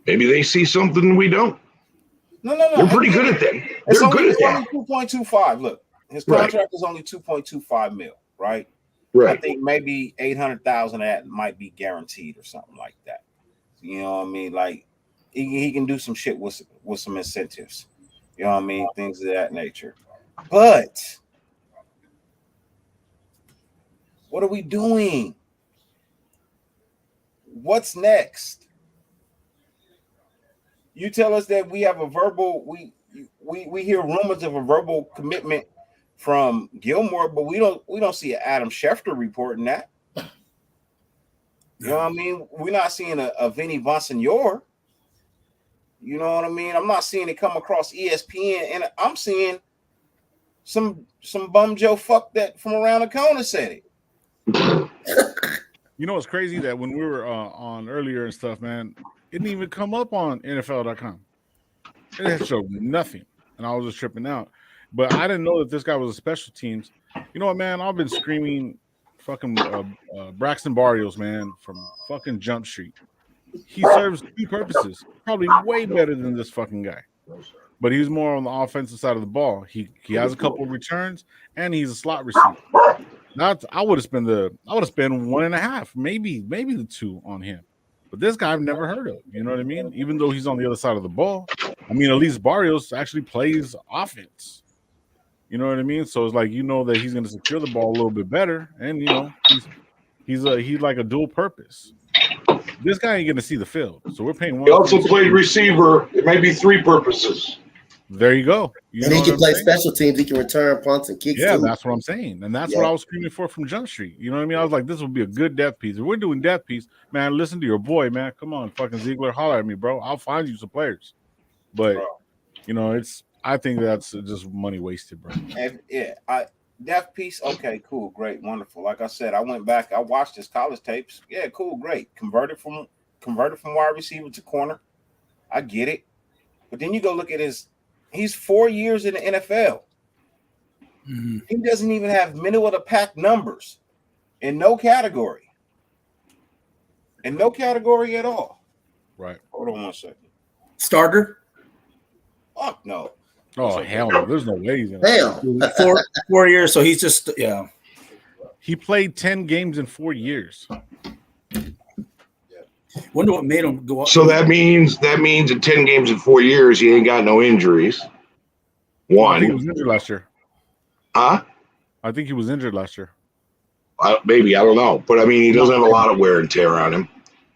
Maybe they see something we don't. No. They're pretty good at that. It's only 2.25. Look, his contract is only 2.25 mil, right? Right. I think maybe 800,000 of that might be guaranteed or something like that. You know what I mean? Like he can do some shit with some incentives. You know what I mean? Things of that nature. But what are we doing? What's next? You tell us that we have a verbal, we hear rumors of a verbal commitment from Gilmore, but we don't see an Adam Schefter reporting that. You know what I mean? We're not seeing a Vinny Bonsignore. You know what I mean? I'm not seeing it come across ESPN, and I'm seeing some bum Joe fuck that from around the corner said it. You know, it's crazy that when we were on earlier and stuff, man, it didn't even come up on NFL.com. It showed nothing, and I was just tripping out. But I didn't know that this guy was a special teams. You know what, man? I've been screaming fucking Braxton Barrios, man, from fucking Jump Street. He serves two purposes, probably way better than this fucking guy. But he's more on the offensive side of the ball. He has a couple of returns, and he's a slot receiver. I would have spent 1.5, maybe the 2 on him. But this guy I've never heard of. You know what I mean? Even though he's on the other side of the ball, I mean, at least Barrios actually plays offense. You know what I mean? So it's like you know that he's going to secure the ball a little bit better, and you know he's like a dual purpose. This guy ain't going to see the field, so we're paying. He also played receiver. It may be 3 purposes. There you go. And he can play special teams. He can return punts and kicks. Yeah, too. that's what I'm saying. And that's what I was screaming for from Jump Street. You know what I mean? I was like, this would be a good depth piece. If we're doing depth piece, man, listen to your boy, man. Come on, fucking Ziegler, holler at me, bro. I'll find you some players. But, you know, I think that's just money wasted, bro. Depth piece, okay, cool, great, wonderful. Like I said, I went back, I watched his college tapes. Yeah, cool, great. Converted from wide receiver to corner. I get it. But then you go look at he's 4 years in the NFL. Mm-hmm. He doesn't even have middle of the pack numbers in no category. In no category at all. Right. Hold on one second. Starter? Fuck no. Oh, hell no. There's no way he's going to. Hell. 4 years, so he's just, yeah. He played 10 games in 4 years. Wonder what made him go up. So that means in 10 games in 4 years, he ain't got no injuries. I think he was injured last year. Huh? I think he was injured last year. Maybe, I don't know. But, I mean, he doesn't have a lot of wear and tear on him.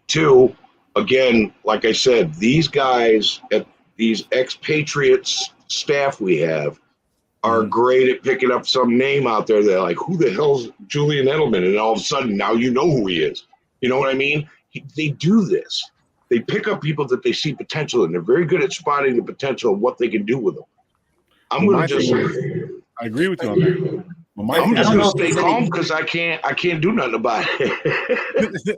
2, again, like I said, these guys at these expatriates staff we have are great at picking up some name out there. They're like, who the hell's Julian Edelman? And all of a sudden, now you know who he is. You know what I mean? They do this. They pick up people that they see potential in. They're very good at spotting the potential of what they can do with them. I agree with you on that. I'm just going to stay calm because I can't do nothing about it.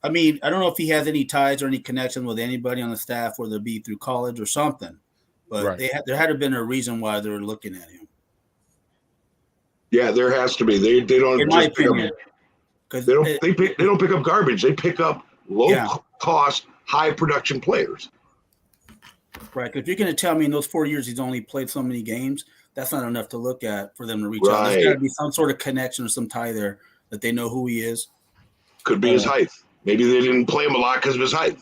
I mean, I don't know if he has any ties or any connection with anybody on the staff, whether it be through college or something. But there had to have been a reason why they were looking at him. Yeah, there has to be. They don't. In my opinion. They don't pick up garbage. They pick up low cost, high production players. Right. Because you're going to tell me in those 4 years he's only played so many games, that's not enough to look at for them to reach out. There's got to be some sort of connection or some tie there that they know who he is. Could be his height. Maybe they didn't play him a lot because of his height.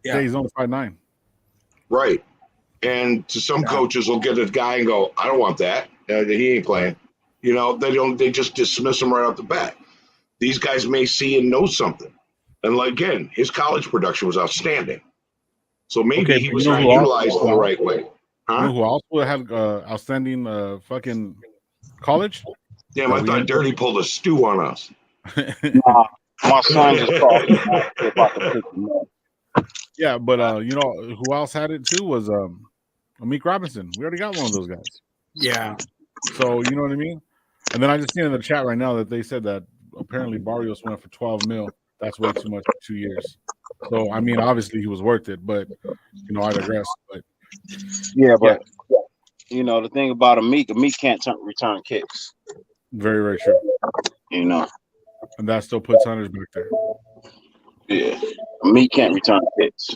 Yeah, he's only 5'9". Right. And to some coaches will get a guy and go, I don't want that. He ain't playing. You know, they just dismiss him right off the bat. These guys may see and know something. And again, his college production was outstanding. So maybe he was not utilized in the right way. Huh? You know who also had outstanding fucking college? Damn, I thought Dirty pulled a stew on us. Nah, my son just called me about to pick him up. Yeah, but you know who else had it too was Amik Robinson. We already got one of those guys. Yeah. So you know what I mean? And then I just seen in the chat right now that they said that apparently Barrios went for 12 mil. That's way too much for 2 years. So I mean, obviously he was worth it, but you know, I digress. But you know, the thing about Amik can't return kicks. Very, very true. You know. And that still puts Hunters back there. Yeah. Amik can't return kicks.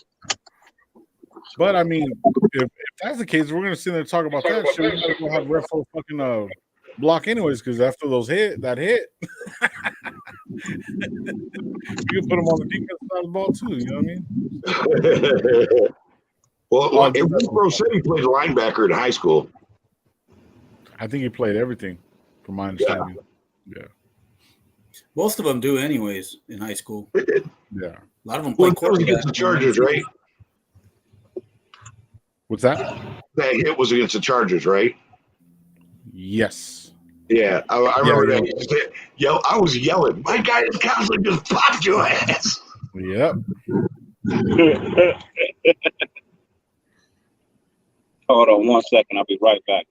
But I mean, if that's the case, we're gonna sit there and talk about that shit. We're gonna go have Refo fucking block anyways, because after that hit, You can put him on the defense side of the ball too. You know what I mean? Well, Pro City played linebacker in high school. I think he played everything, from my understanding. Yeah. Most of them do, anyways, in high school. Yeah. A lot of them play quarterback. Against the Chargers, right? What's that? That hit was against the Chargers, right? Yes. Yeah, I remember that. I was yelling. My guidance counselor just popped your ass. Yep. Hold on 1 second. I'll be right back.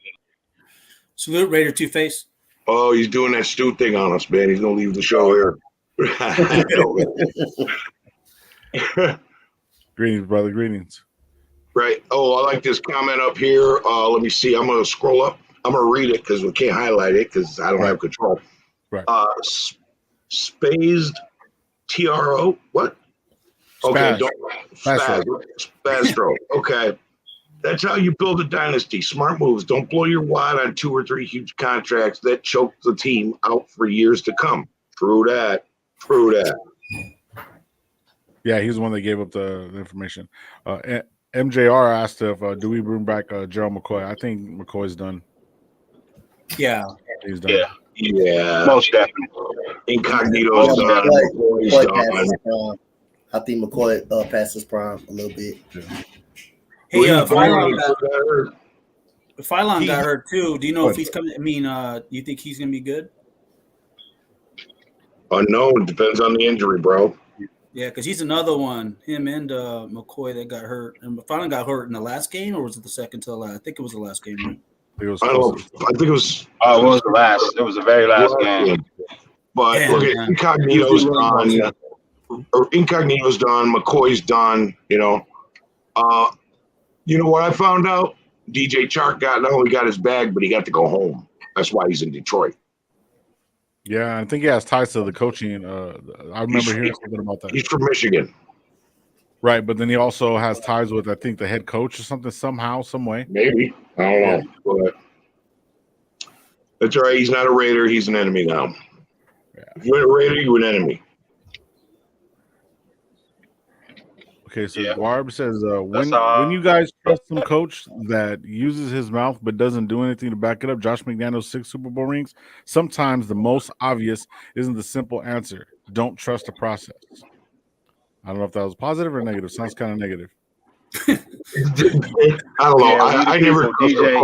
Salute, Raider Two-Face. Oh, he's doing that Stu thing on us, man. He's gonna leave the show here. Greetings, brother. Greetings. Right. Oh, I like this comment up here. Let me see. I'm gonna scroll up. I'm gonna read it because we can't highlight it because I don't have control. Right. Spazed TRO. What? Okay. Spastro. Okay. That's how you build a dynasty. Smart moves. Don't blow your wad on 2 or 3 huge contracts that choke the team out for years to come. True that. Yeah, he's the one that gave up the information. MJR asked if do we bring back Gerald McCoy? I think McCoy's done. Yeah. He's done. Yeah. Most definitely. Incognito's done. McCoy, I think McCoy passed his prime a little bit. Yeah. Hey, Phylon got hurt too. Do you know if he's coming? I mean, you think he's gonna be good? Unknown. Depends on the injury, bro. Yeah, because he's another one. Him and McCoy that got hurt. And Phylon got hurt in the last game, or was it the second to the last? I think it was the last game. Right? I don't know. I think it was. Oh, it was the last. It was the very last game. But look at Incognito's done. Incognito's done. McCoy's done. You know what I found out? DJ Chark not only got his bag, but he got to go home. That's why he's in Detroit. Yeah, I think he has ties to the coaching. I remember hearing something about that. He's from Michigan. Right, but then he also has ties with, I think, the head coach or something, somehow, some way. Maybe. I don't know. But that's all right. He's not a Raider. He's an enemy now. Yeah. If you're a Raider, you're an enemy. Okay, so Warb says, when you guys trust some coach that uses his mouth but doesn't do anything to back it up, Josh McDaniels 6 Super Bowl rings, sometimes the most obvious isn't the simple answer. Don't trust the process. I don't know if that was positive or negative. Sounds kind of negative. I don't know. I never DJ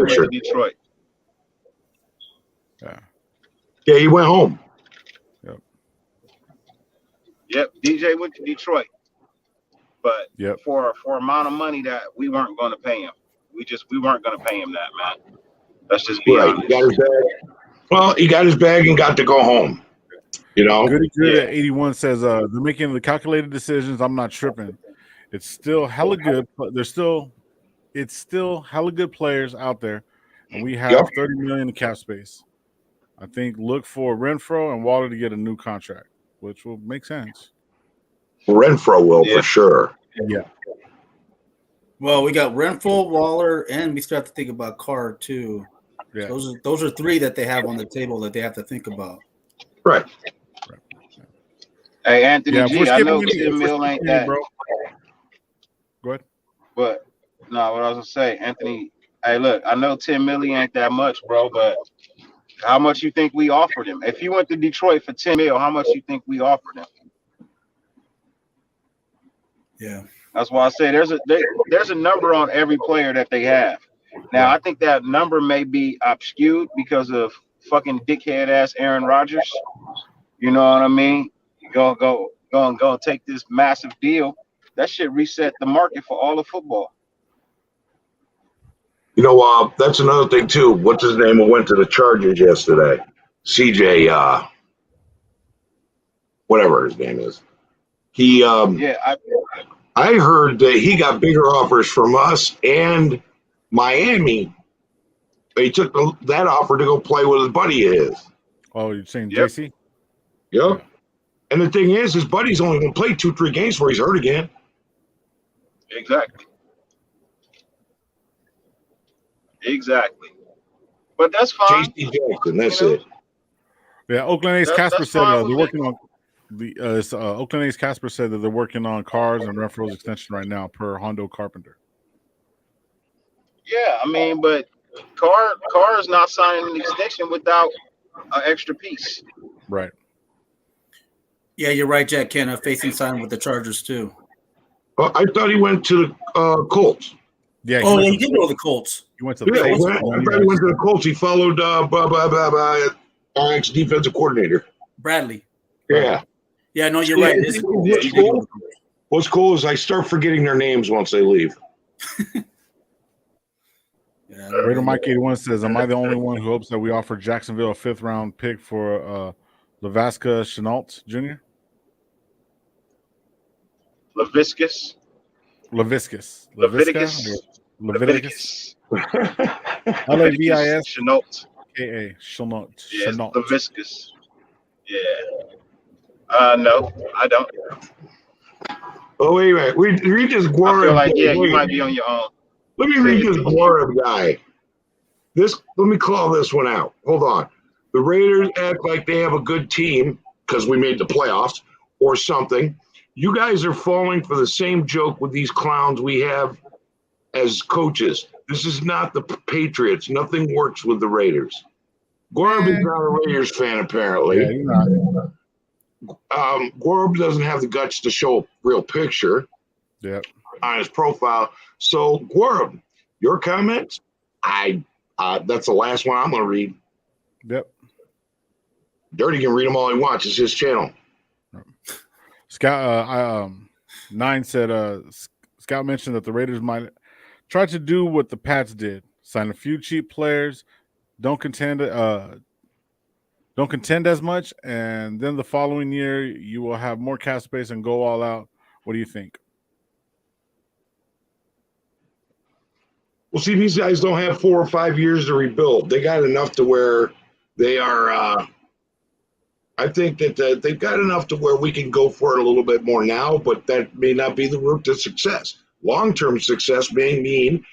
went to Detroit. Yeah, he went home. Yep, DJ went to Detroit. But for amount of money that we weren't going to pay him. We weren't going to pay him that, man. Let's just be honest. He got his bag. Well, he got his bag and got to go home. You know? Good at 81 says they're making the calculated decisions. I'm not tripping. It's still hella good. It's still hella good players out there. And we have 30 million in cap space. I think look for Renfro and Waller to get a new contract, which will make sense. Renfro will for sure. Yeah. Well, we got Renfro, Waller, and we still have to think about Carr too. Yeah. Those are 3 that they have on the table that they have to think about. Right. Hey, Anthony G, I know 10 mil ain't that. Bro. Go ahead. But no, what I was gonna say, Anthony. Hey, look, I know 10 million ain't that much, bro. But how much you think we offered him? If he went to Detroit for 10 mil, how much you think we offered him? Yeah, that's why I say there's a number on every player that they have. Now I think that number may be obscured because of fucking dickhead ass Aaron Rodgers. You know what I mean? Go take this massive deal. That shit reset the market for all of football. You know, that's another thing too. What's his name? Who went to the Chargers yesterday? CJ, whatever his name is. He I heard that he got bigger offers from us and Miami. He took that offer to go play with his buddy of his. Oh, you're saying JC? Yep. Yeah. And the thing is, his buddy's only going to play 2-3 games before he's hurt again. Exactly. But that's fine. JC Jackson, that's it. Yeah, Oakland A's Casper that's said fine they're with me. working on the Oakland A's Casper said that they're working on cars and Renfro's extension right now per Hondo Carpenter. Yeah, I mean, but Carr is not signing an extension without an extra piece. Right. Yeah, you're right, Jack Kenna facing sign with the Chargers too. I thought he went to the Colts. Yeah. He did go to the Colts. He went to the Yeah, Colts. I thought he went to the Colts. He followed our ex-defensive coordinator. Bradley. Yeah. Yeah, no, you're right. This is cool. What's cool? What's cool is I start forgetting their names once they leave. Yeah, Raider Mike 81 says, "Am I the only one who hopes that we offer Jacksonville a 5th round pick for Lavasca Chenault Jr.?" Leviticus. Leviticus. L-A-V-I-S. Chenault. K-A. Chenault. Yeah, Chenault. Leviticus. Yeah. No, I don't. Oh, wait a minute. Read this I Guarab. feel like, yeah, you might be on your own. Let me read this Guarab guy. Let me call this one out. Hold on. The Raiders act like they have a good team because we made the playoffs or something. You guys are falling for the same joke with these clowns we have as coaches. This is not the Patriots. Nothing works with the Raiders. Guarab is not a Raiders fan, apparently. Yeah, you're not. Guarab doesn't have the guts to show a real picture on his profile. So, Guarab, your comments, that's the last one I'm going to read. Yep. Dirty can read them all he wants. It's his channel. Scout 9 said Scout mentioned that the Raiders might try to do what the Pats did, sign a few cheap players, don't contend as much, and then the following year you will have more cap space and go all out. What do you think? Well, see, these guys don't have 4 or 5 years to rebuild. They got enough to where they are. I think that they've got enough to where we can go for it a little bit more now, but that may not be the route to success. Long-term success may mean,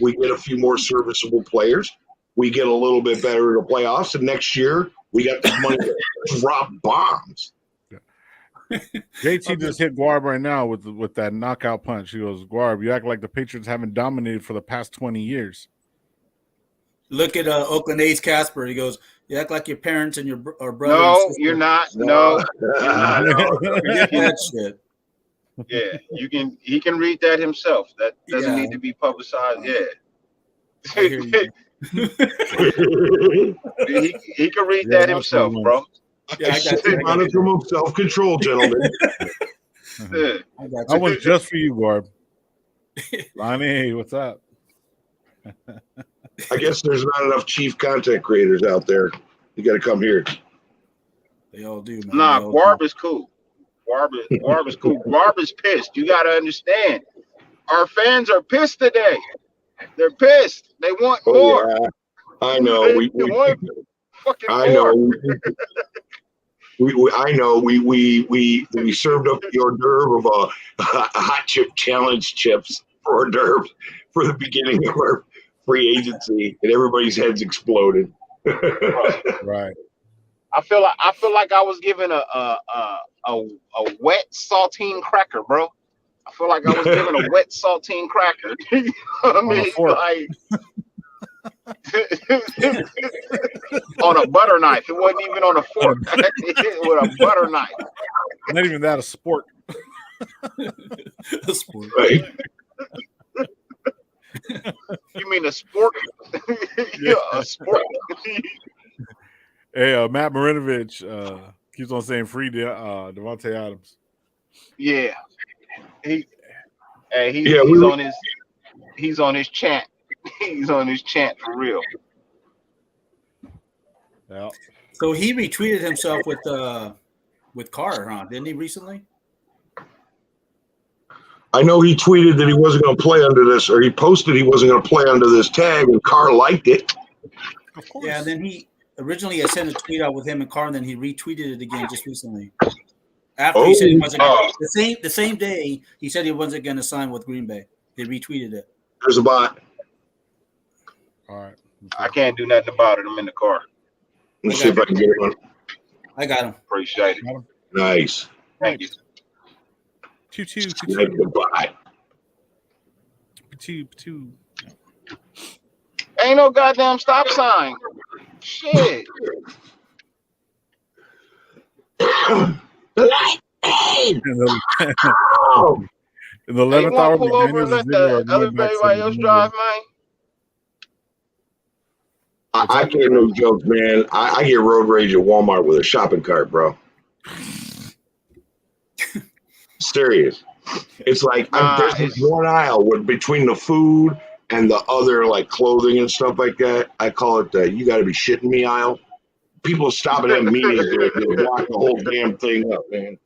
we get a few more serviceable players. We get a little bit better in the playoffs, and next year we got the money to drop bombs. JT just hit Guarab right now with that knockout punch. He goes, "Guarab, you act like the Patriots haven't dominated for the past 20 years." Look at Oakland A's Casper. He goes, "You act like your parents and your brother." No, you're not. No. Forget that shit. Yeah, he can read that himself. That doesn't need to be publicized. Yeah. I hear you. he can read that himself, bro. Yeah, I got you. Monitor of self-control, gentlemen. Yeah. That one's just for you, Guarab. Lonnie, what's up? I guess there's not enough chief content creators out there. You got to come here. They all do, man. Nah, Guarab is cool. Guarab is cool. Guarab is pissed. You got to understand. Our fans are pissed today. They're pissed. They want more. Yeah. I know. They want fucking I more. know. I know. We served up the hors d'oeuvre of a hot chip challenge chips for hors d'oeuvre for the beginning of our free agency, and everybody's heads exploded. Right. I feel like I was given a wet saltine cracker, bro. I feel like I was given a wet saltine cracker. You know what I mean? Like on a butter knife. It wasn't even on a fork. With a butter knife. Not even that, a sport. A sport. Right. You mean a sport? Yeah, a sport. Hey, Matt Marinovich keeps on saying free Devontae Adams. Yeah. He's on his chant. He's on his chant for real. Yeah. So he retweeted himself with Carr, huh? Didn't he recently? I know he tweeted that he wasn't going to play under this, or he posted he wasn't going to play under this tag, and Carr liked it. Of course. Yeah, and then he originally I sent a tweet out with him and Carr, and then he retweeted it again just recently. After he said he wasn't the same day he said he wasn't going to sign with Green Bay. He retweeted it. There's a bot. All right. I can't do nothing about it. I'm in the car. Let's see if I can get one. I got him. Appreciate it. Nice. Thank you. Like the bot. Two. Ain't no goddamn stop sign. Shit. Hey! In the Hey, 11th you hour, want to pull over and let the everybody else drive, man? I can't no jokes, man. I get road rage at Walmart with a shopping cart, bro. Serious. It's like there's this one aisle between the food and the other like clothing and stuff like that. I call it the "you got to be shitting me" aisle. People stopping at meetings to walk the whole damn thing up, man.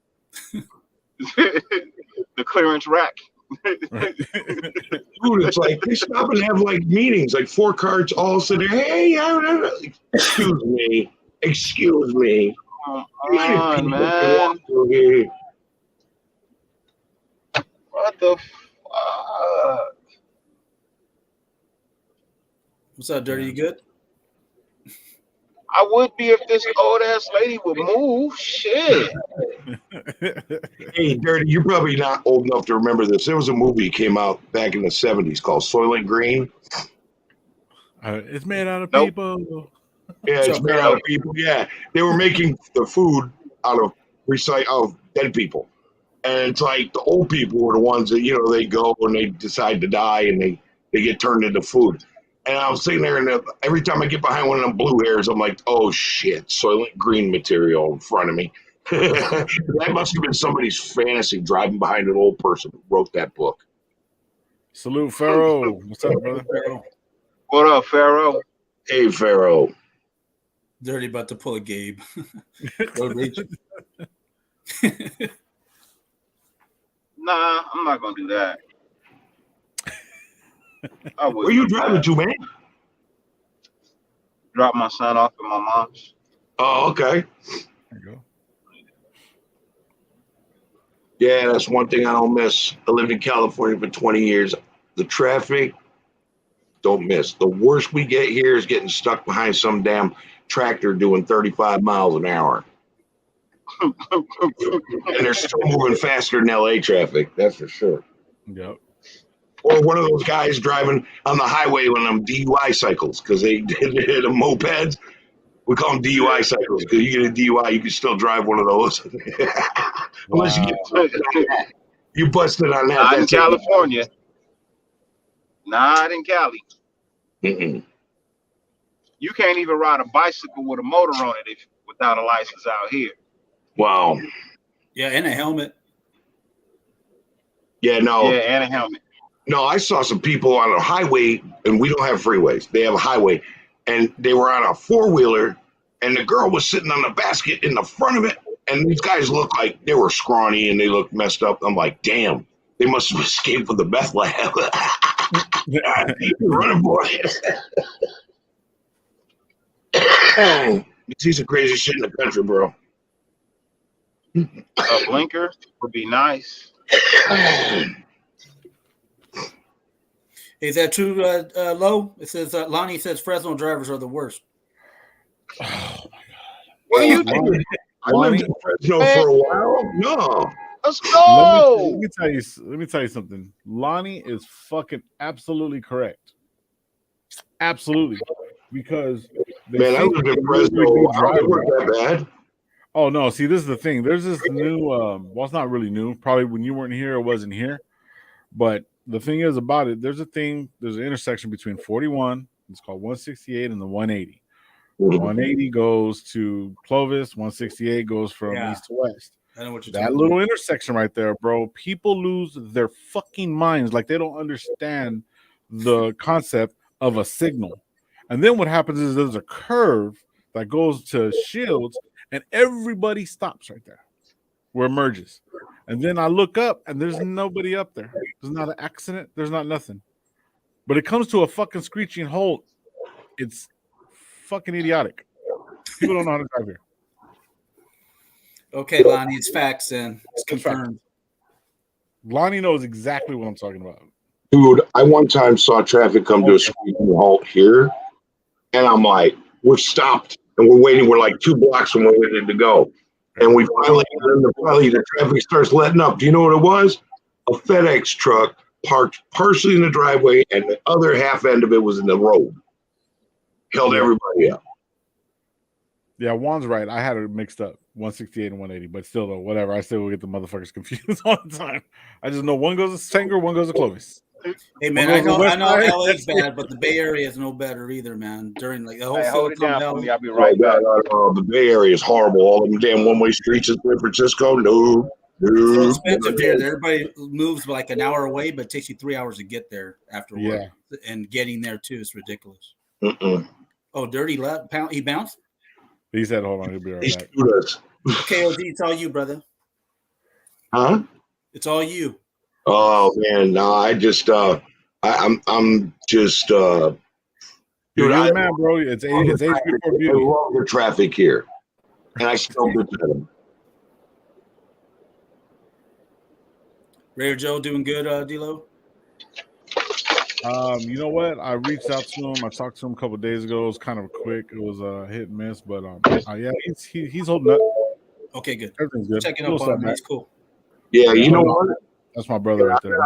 The clearance rack. Dude, it's like they stop and have like meetings, like 4 carts all sitting there. Hey, excuse me. Come on, man. What the fuck? What's up, Dirty? You good? I would be if this old ass lady would move. Shit. Hey, Dirty, you're probably not old enough to remember this. There was a movie that came out back in the 70s called Soylent Green. It's made out of people. Yeah, it's made out of people. Yeah, they were making the food out of dead people, and it's like the old people were the ones that they go and they decide to die and they get turned into food. And I was sitting there, and every time I get behind one of them blue hairs, I'm like, oh shit, Soylent Green material in front of me. That must have been somebody's fantasy driving behind an old person who wrote that book. Salute, Pharaoh. What's up, brother? What up, Pharaoh? Hey, Pharaoh. Dirty about to pull a Gabe. Nah, I'm not gonna do that. Where you driving to, man? Drop my son off at my mom's. Oh, okay. There you go. Yeah, that's one thing I don't miss. I lived in California for 20 years. The traffic, don't miss. The worst we get here is getting stuck behind some damn tractor doing 35 miles an hour. And they're still moving faster than LA traffic, that's for sure. Yep. Or one of those guys driving on the highway on them DUI cycles because they did the mopeds. We call them DUI cycles because you get a DUI, you can still drive one of those. Unless you busted on that. Not in California. Not in Cali. Mm-mm. You can't even ride a bicycle with a motor on it without a license out here. Wow. Yeah, and a helmet. Yeah, no. Yeah, and a helmet. No, I saw some people on a highway, and we don't have freeways. They have a highway, and they were on a 4-wheeler, and the girl was sitting on the basket in the front of it, and these guys looked like they were scrawny, and they looked messed up. I'm like, damn, they must have escaped from the Bethlehem. Running boy. You see some crazy shit in the country, bro. A blinker would be nice. Is that true, Lo? It says Lonnie says Fresno drivers are the worst. Oh my God. What are you doing? I lived in Fresno for a while. No. Let's go. Let me tell you something. Lonnie is fucking absolutely correct. Absolutely. Because man, I lived in Fresno. I don't work that bad. Oh no, see, this is the thing. There's this new well, it's not really new. Probably when you weren't here, it wasn't here. But the thing is about it, there's an intersection between 41, it's called 168, and the 180. 180 goes to Clovis, 168 goes from east to west. I know what you're that little intersection right there, bro. People lose their fucking minds. Like they don't understand the concept of a signal. And then what happens is there's a curve that goes to Shields, and everybody stops right there where it merges. And then I look up, and there's nobody up there. There's not an accident. There's not nothing. But it comes to a fucking screeching halt. It's fucking idiotic. People don't know how to drive here. Okay, Lonnie, it's facts, and it's confirmed. Lonnie knows exactly what I'm talking about. Dude, I one time saw traffic come to a screeching halt here, and I'm like, we're stopped. and we're waiting. We're like 2 blocks from where we need to go, and we finally the traffic starts letting up. Do you know what it was? A FedEx truck parked partially in the driveway, and the other half end of it was in the road. Held everybody up. Yeah, Juan's right. I had it mixed up, 168 and 180, but still, though, whatever. I still will get the motherfuckers confused all the time. I just know one goes to Sanger, one goes to Clovis. Hey man, I know LA's bad, but the Bay Area is no better either, man. During like the whole hold it down for me. I'll be Right right back. the Bay Area is horrible. All them damn one-way streets in San Francisco. No. It's so expensive here. Everybody moves like an hour away, but it takes you 3 hours to get there after work. Yeah. And getting there too is ridiculous. Oh, Dirty left. He bounced? He said, hold on, he'll be right back. KOD, it's all you, brother. Huh? It's all you. Oh man, no, I just I'm just dude, I'm mad, bro. It's age before beauty. The traffic here. And I still do them. Rare Joe doing good, D-Lo? You know what? I reached out to him. I talked to him a couple of days ago. It was kind of quick. It was a hit and miss, but yeah, he's holding up. Okay, good. Everything's good. Checking up on him. He's cool. Yeah, you know what? That's my brother right there.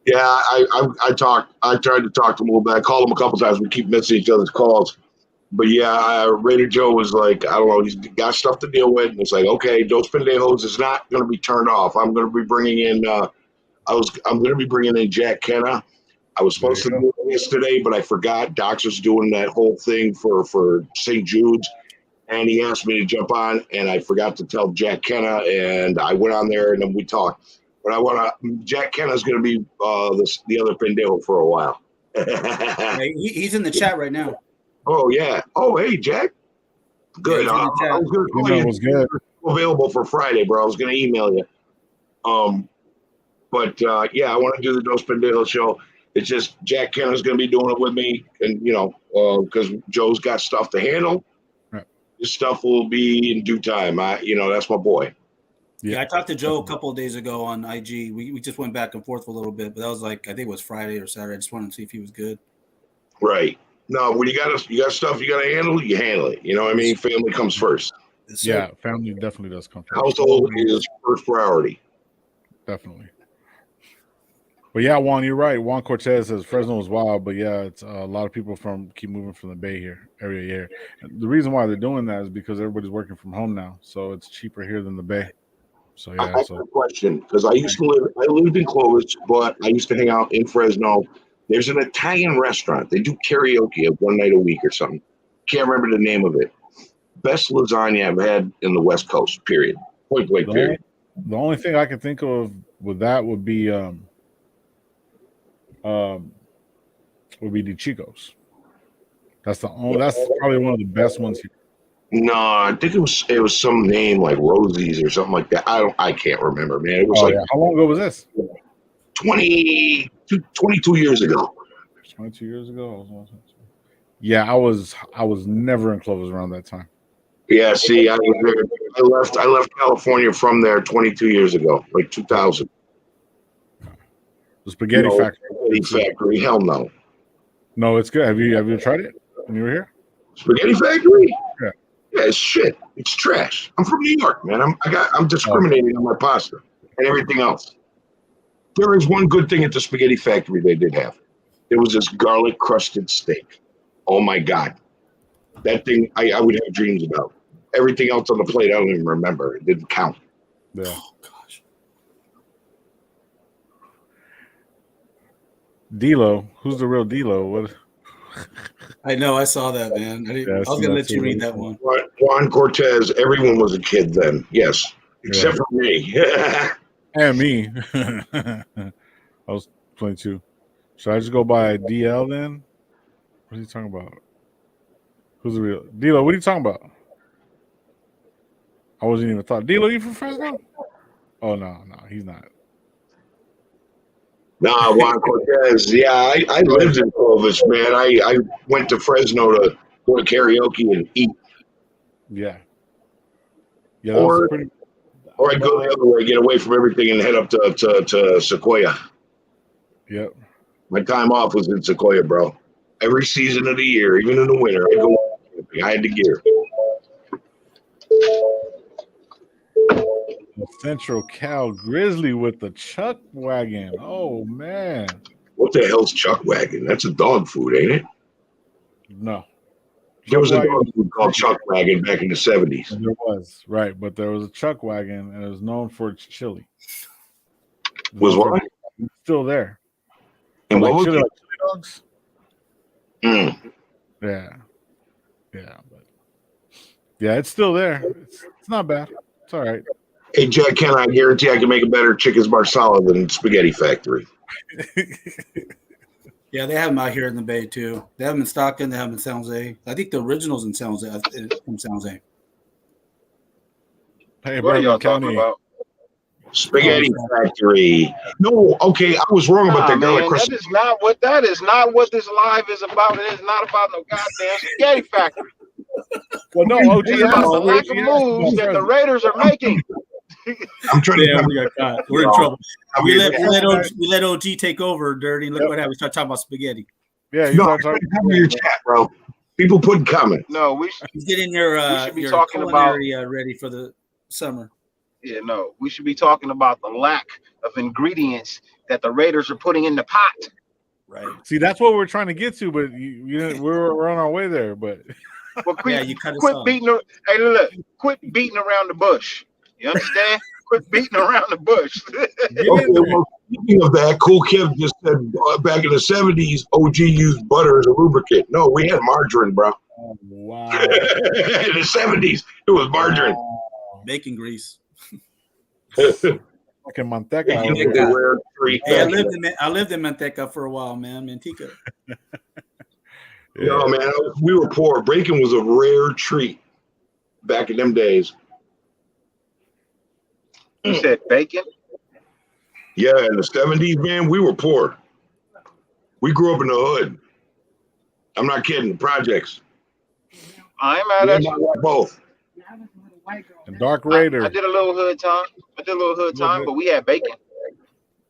Yeah, I tried to talk to him a little bit. I called him a couple times. We keep missing each other's calls. But yeah, Raider Joe was like, I don't know, he's got stuff to deal with. And it's like, okay, Dos Pendejos is not going to be turned off. I'm going to be bringing in I'm going to be bringing in Jack Kenna. I was supposed to do it yesterday, but I forgot. Docs was doing that whole thing for St. Jude's, and he asked me to jump on, and I forgot to tell Jack Kenna, and I went on there, and then we talked. But Jack Kenna's going to be the other pendejo for a while. He's in the chat right now. Oh, yeah. Oh, hey, Jack. Good. Yeah, I was going to call you. Was good. Available for Friday, bro. I was going to email you. But yeah, I want to do the Dos Pendejos show. It's just Jack Kenna's going to be doing it with me, and because Joe's got stuff to handle. Right. This stuff will be in due time. That's my boy. Yeah, I talked to Joe a couple of days ago on IG. We just went back and forth for a little bit, but that was like, I think it was Friday or Saturday. I just wanted to see if he was good. Right. No, when you got stuff you got to handle, you handle it. You know what I mean? Family comes first. Yeah, family definitely does come first. Household is first priority. Definitely. But yeah, Juan, you're right. Juan Cortez says Fresno is wild, but yeah, it's a lot of people keep moving from the Bay area here. And the reason why they're doing that is because everybody's working from home now, so it's cheaper here than the Bay. So yeah. I have a question, because I lived in Clovis, but I used to hang out in Fresno. There's an Italian restaurant. They do karaoke one night a week or something. Can't remember the name of it. Best lasagna I've had in the West Coast. Period. Point blank. Period. The only thing I can think of with that would be the Chicos. That's probably one of the best ones here. No, I think it was some name like Rosie's or something like that. I can't remember, man. It was how long ago was this? 22 years ago. 22 years ago. Yeah, I was never in Clovis around that time. Yeah, see, I left California from there 22 years ago, like 2000. The Spaghetti Factory. Hell no. No, it's good. Have you tried it when you were here? Spaghetti Factory? Yeah. Yeah, it's shit. It's trash. I'm from New York, man. I'm discriminating on my pasta and everything else. There is one good thing at the Spaghetti Factory they did have. There was this garlic crusted steak. Oh my God. That thing I would have dreams about. Everything else on the plate I don't even remember. It didn't count. Yeah. Oh gosh. D-Lo, who's the real D-Lo? What? I know, I saw that, man. I was going to let you read that one. Juan Cortez, everyone was a kid then, yes. Except for me. And me. I was 22. Should I just go by DL then? What are you talking about? Who's the real D-Lo? What are you talking about? I wasn't even thought. D-Lo, you from Fresno? Oh no, he's not. Nah, Juan Cortez. Yeah, I lived in Clovis, man. I went to Fresno to go to karaoke and eat. Yeah. Or I'd go the other way, get away from everything, and head up to Sequoia. Yep. My time off was in Sequoia, bro. Every season of the year, even in the winter, I'd go I had the gear. The Central Cal Grizzly with the Chuck Wagon. Oh man. What the hell's Chuck Wagon? That's a dog food, ain't it? No. There was a Wagon. dog food called Chuck Wagon back in the 70s. There was, right, but there was a Chuck Wagon and it was known for its chili. Was what? It's still there. And like what chili, was like chili dogs? Yeah. Yeah, but yeah, it's still there. It's not bad. It's all right. Hey, Jack, can I guarantee I can make a better chicken marsala than Spaghetti Factory? Yeah, they have them out here in the Bay too. They have them in Stockton. They have them in San Jose. I think the original's in San Jose. From San Jose. Hey, What are y'all County. talking about? Spaghetti Factory. No, okay, I was wrong about that girl. Man, that is not what this live is about. It is not about no goddamn Spaghetti Factory. Well, no, OG, It's about the lack of moves that the Raiders are making. I'm trying to. Damn, we got caught. We're in trouble. We let OG take over, Dirty. Look what happened. We start talking about spaghetti. Yeah, you No, start talking have your chat, bro. People put comments. No, we He's getting your should be your talking about- culinary ready for the summer. Yeah, no, we should be talking about the lack of ingredients that the Raiders are putting in the pot. Right. See, that's what we're trying to get to, but we're on our way there. But Well, quit, You cut us quit off. beating. Hey, look, quit beating around the bush. You understand? Quit beating around the bush. Okay, well, speaking of that, Cool Kev just said back in the 70s, OG used butter as a lubricant. No, we had margarine, bro. oh, wow, In the 70s, it was margarine. Bacon grease. fucking manteca. You think they wear three Hey, facts? I lived in Manteca for a while, man. Manteca. No, man, we were poor. Bacon was a rare treat back in them days. You said bacon? Yeah, in the 70s, man, we were poor. We grew up in the hood. I'm not kidding. The projects. I ain't mad at you. Both. And Dark Raider. I did a little hood time. But we had bacon.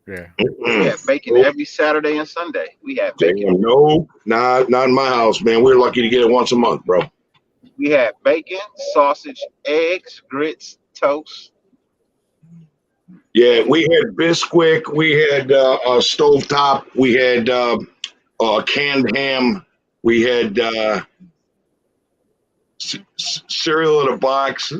Yeah. We had bacon every Saturday and Sunday. We had bacon. Damn, no, not in my house, man. We're lucky to get it once a month, bro. We had bacon, sausage, eggs, grits, toast. Yeah, we had Bisquick, we had stovetop, we had canned ham, we had cereal in a box.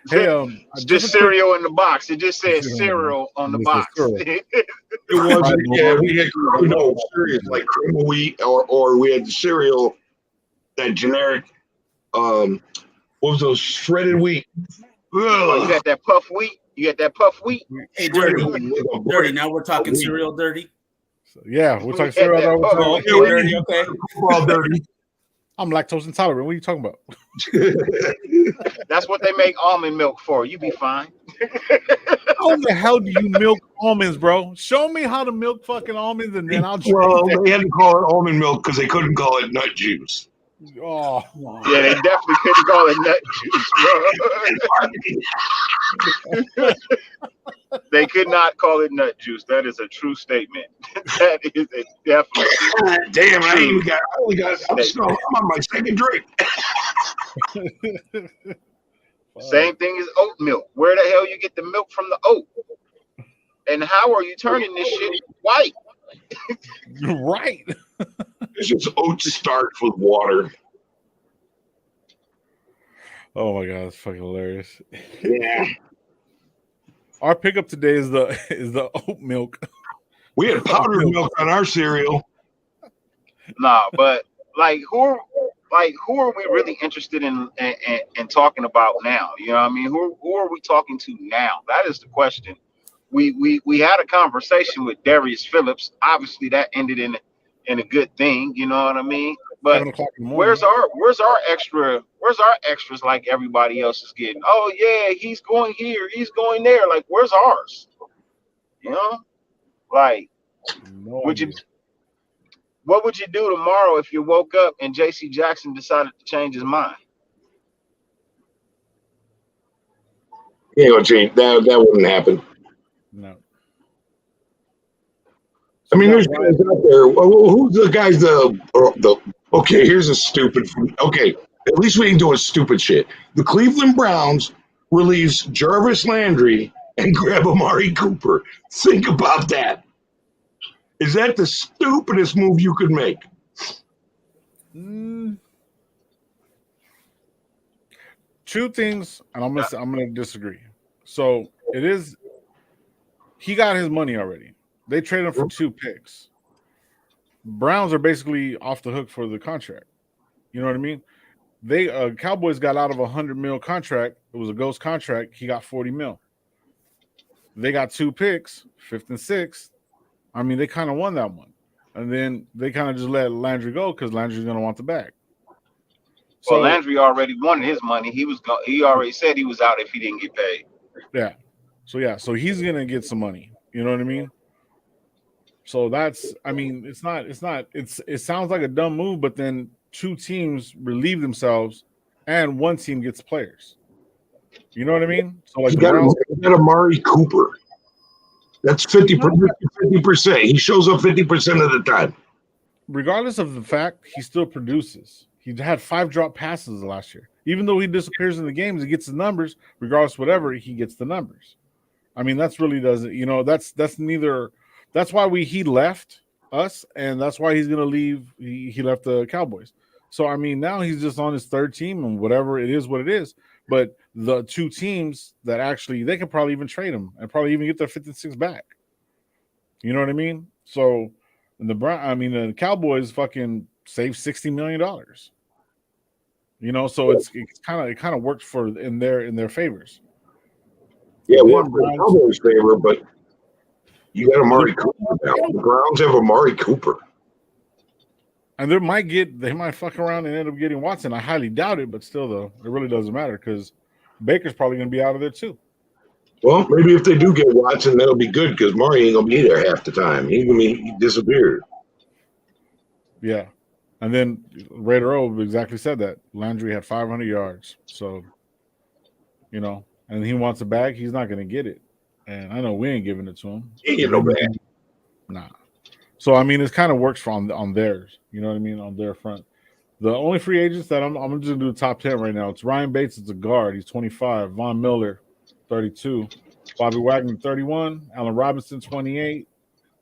Hey, Just cereal in the box. It just said cereal on the box. It wasn't. Yeah, we had cereal like cream of wheat, or we had the cereal, that generic. What was those shredded wheat? Oh, you got that puff wheat. You got that puff wheat. Hey, Dirty. Dirty. Now we're talking cereal, Dirty. yeah, we're talking cereal. Oh, okay, Dirty. Okay. Well, dirty. I'm lactose intolerant. What are you talking about? That's what they make almond milk for. You be fine. How the hell do you milk almonds, bro? Show me how to milk fucking almonds, and then I'll try. Well, they had to call it almond milk because they couldn't call it nut juice. Oh, Yeah, they definitely couldn't call it nut juice, bro. They could not call it nut juice. That is a true statement. That is a definitely. Damn, I'm on my second drink. Same thing as oat milk. Where the hell you get the milk from the oat? And how are you turning this shit white? right. It's just oat starch with water. Oh my god, that's fucking hilarious. Yeah. Our pickup today is the oat milk. We had powdered milk on our cereal. Nah, but who are we really interested in talking about now? You know what I mean? Who are we talking to now? That is the question. We had a conversation with Darius Phillips. Obviously, that ended in a good thing. You know what I mean? But where's our extras like everybody else is getting? Oh yeah, he's going here, he's going there. Like, where's ours? You know, like, what would you do tomorrow if you woke up and J.C. Jackson decided to change his mind? Yeah, gonna change that. That wouldn't happen. No. I mean, there's guys out there. Who's the guys? The Okay, here's a stupid. Okay, at least we ain't doing stupid shit. The Cleveland Browns release Jarvis Landry and grab Amari Cooper. Think about that. Is that the stupidest move you could make? Two things, and I'm gonna disagree. So it is. He got his money already. They traded him for 2 picks. Browns are basically off the hook for the contract. You know what I mean? They Cowboys got out of a $100 million contract. It was a ghost contract. He got $40 million. They got 2 picks, 5th and 6th. I mean, they kind of won that one, and then they kind of just let Landry go because Landry's going to want the bag. So Landry already won his money. He already said he was out if he didn't get paid. Yeah. So he's going to get some money. You know what I mean? So that's. I mean, it sounds like a dumb move, but then 2 teams relieve themselves, and 1 team gets players. You know what I mean? So like you got Amari Cooper. That's 50%. He shows up 50% of the time. Regardless of the fact, he still produces. He had 5 drop passes last year. Even though he disappears in the games, he gets the numbers. Regardless of whatever, he gets the numbers. I mean, that's really doesn't. You know, that's neither. That's why he left us, and that's why he's gonna leave. He left the Cowboys. So I mean, now he's just on his 3rd team, and whatever it is, what it is. But the 2 teams that actually they could probably even trade him and probably even get their 56 back. You know what I mean? So the Cowboys fucking saved $60 million. You know, so it kind of worked in their favors. Yeah, it worked for the Cowboys' favor, but you got Amari Cooper now. The Browns have Amari Cooper. And they might fuck around and end up getting Watson. I highly doubt it, but still, though, it really doesn't matter because Baker's probably going to be out of there too. Well, maybe if they do get Watson, that'll be good because Murray ain't going to be there half the time. He disappeared. Yeah. And then Raider O exactly said that. Landry had 500 yards. So, you know, and he wants a bag. He's not going to get it. And I know we ain't giving it to him. He ain't get no bag. Nah. So, I mean, it kind of works on theirs. You know what I mean? On their front. The only free agents that I'm just going to do the top 10 right now. It's Ryan Bates. It's a guard. He's 25. Von Miller, 32. Bobby Wagner, 31. Allen Robinson, 28.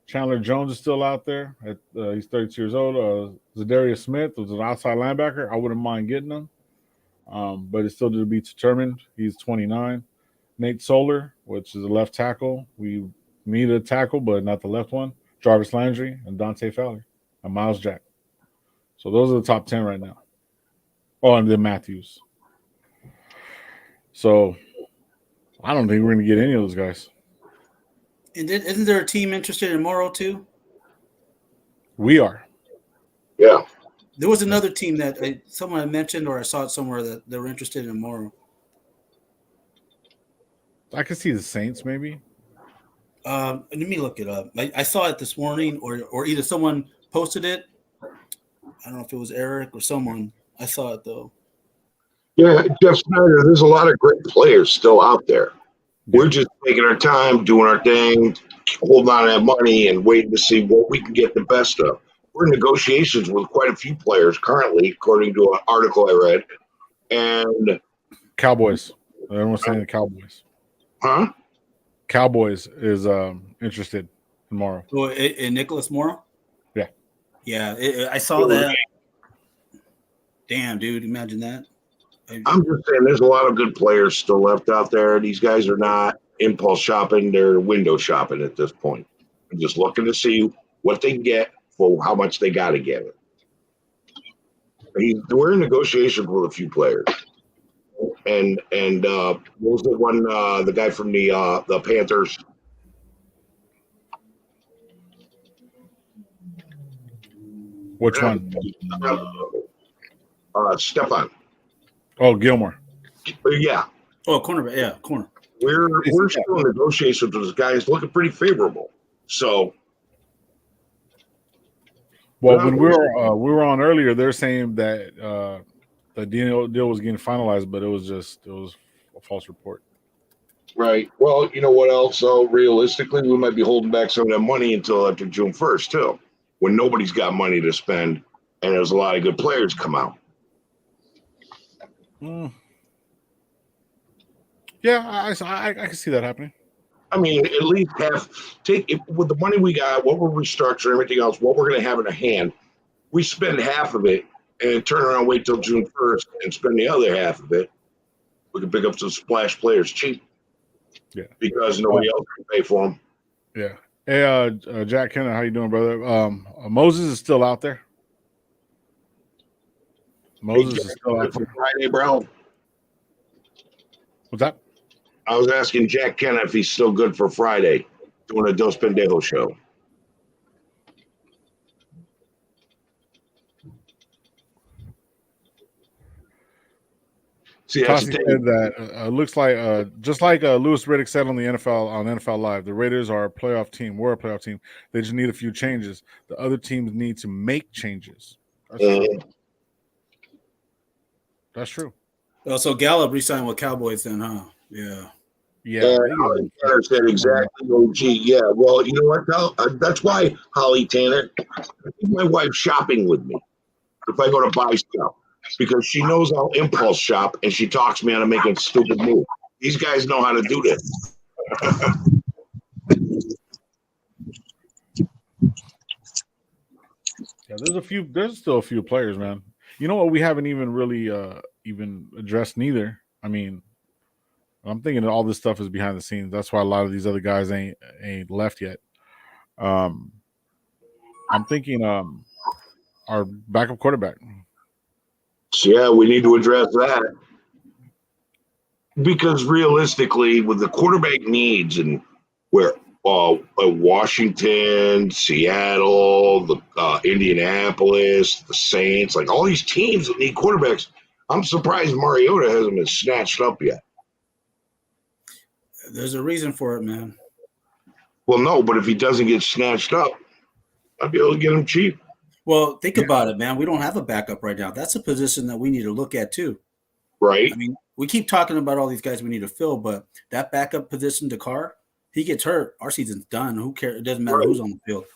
Chandler Jones is still out there. He's 32 years old. Darius Smith was an outside linebacker. I wouldn't mind getting him. But it's still to be determined. He's 29. Nate Soler, which is a left tackle. We need a tackle, but not the left one. Jarvis Landry and Dante Fowler and Miles Jack. So those are the top 10 right now. Oh, and then Matthews. So I don't think we're going to get any of those guys. And isn't there a team interested in Morrow too? We are. Yeah. There was another team that someone had mentioned, or I saw it somewhere that they were interested in Morrow. I could see the Saints maybe. Let me look it up. I saw it this morning, or either someone posted it. I don't know if it was Eric or someone. I saw it though. Yeah, Jeff Snyder, there's a lot of great players still out there. We're just taking our time, doing our thing, holding on to that money and waiting to see what we can get the best of. We're in negotiations with quite a few players currently, according to an article I read. And Cowboys. Everyone's saying the Cowboys. Huh? Cowboys is interested in Morrow. Oh, in Nicholas Morrow? Yeah. Yeah, I saw that. Damn, dude, imagine that. I'm just saying there's a lot of good players still left out there. These guys are not impulse shopping. They're window shopping at this point. They're just looking to see what they get for how much they got to get it. We're in negotiations with a few players. And what was the one, the guy from the Panthers? Which one? Stefan. Oh, Gilmore. Yeah. Oh, cornerback. Yeah, corner. We're still in negotiations with those guys, looking pretty favorable. So, well, when we were on earlier, they're saying that the deal was getting finalized, but it was a false report. Right. Well, you know what else? So realistically, we might be holding back some of that money until after June 1st, too, when nobody's got money to spend and there's a lot of good players come out. Yeah, I can see that happening. I mean, at least with the money we got, what we're restructuring, everything else, what we're going to have in a hand, we spend half of it and turn around, wait till June 1st and spend the other half of it. We can pick up some splash players cheap. Yeah. Because nobody else can pay for them. Yeah. Hey, Jack Kenner, how you doing, brother? Moses is still out there. Moses is still out there. Friday, bro. What's that? I was asking Jack Kenner if he's still good for Friday, doing a Dos Pendejos show. See, Tossie said that looks like just like Louis Riddick said on NFL Live, the Raiders are a playoff team. We're a playoff team. They just need a few changes. The other teams need to make changes. That's true. That's true. Oh, so Gallup re-signed with Cowboys then, huh? Yeah. Yeah. Holly Tanner said exactly. OG. Yeah. Well, you know what? That's why Holly Tanner. I think my wife's shopping with me if I go to buy stuff. Because she knows I'll impulse shop and she talks me into making stupid moves. These guys know how to do this. Yeah, there's still a few players, man. You know what we haven't even really even addressed neither. I mean, I'm thinking that all this stuff is behind the scenes. That's why a lot of these other guys ain't left yet. I'm thinking our backup quarterback. So yeah, we need to address that. Because realistically, with the quarterback needs and where Washington, Seattle, the Indianapolis, the Saints, like all these teams that need quarterbacks, I'm surprised Mariota hasn't been snatched up yet. There's a reason for it, man. Well, no, but if he doesn't get snatched up, I'd be able to get him cheap. Well, think about it, man. We don't have a backup right now. That's a position that we need to look at too. Right. I mean, we keep talking about all these guys we need to fill, but that backup position, Dakar, he gets hurt, our season's done. Who cares? It doesn't matter who's on the field.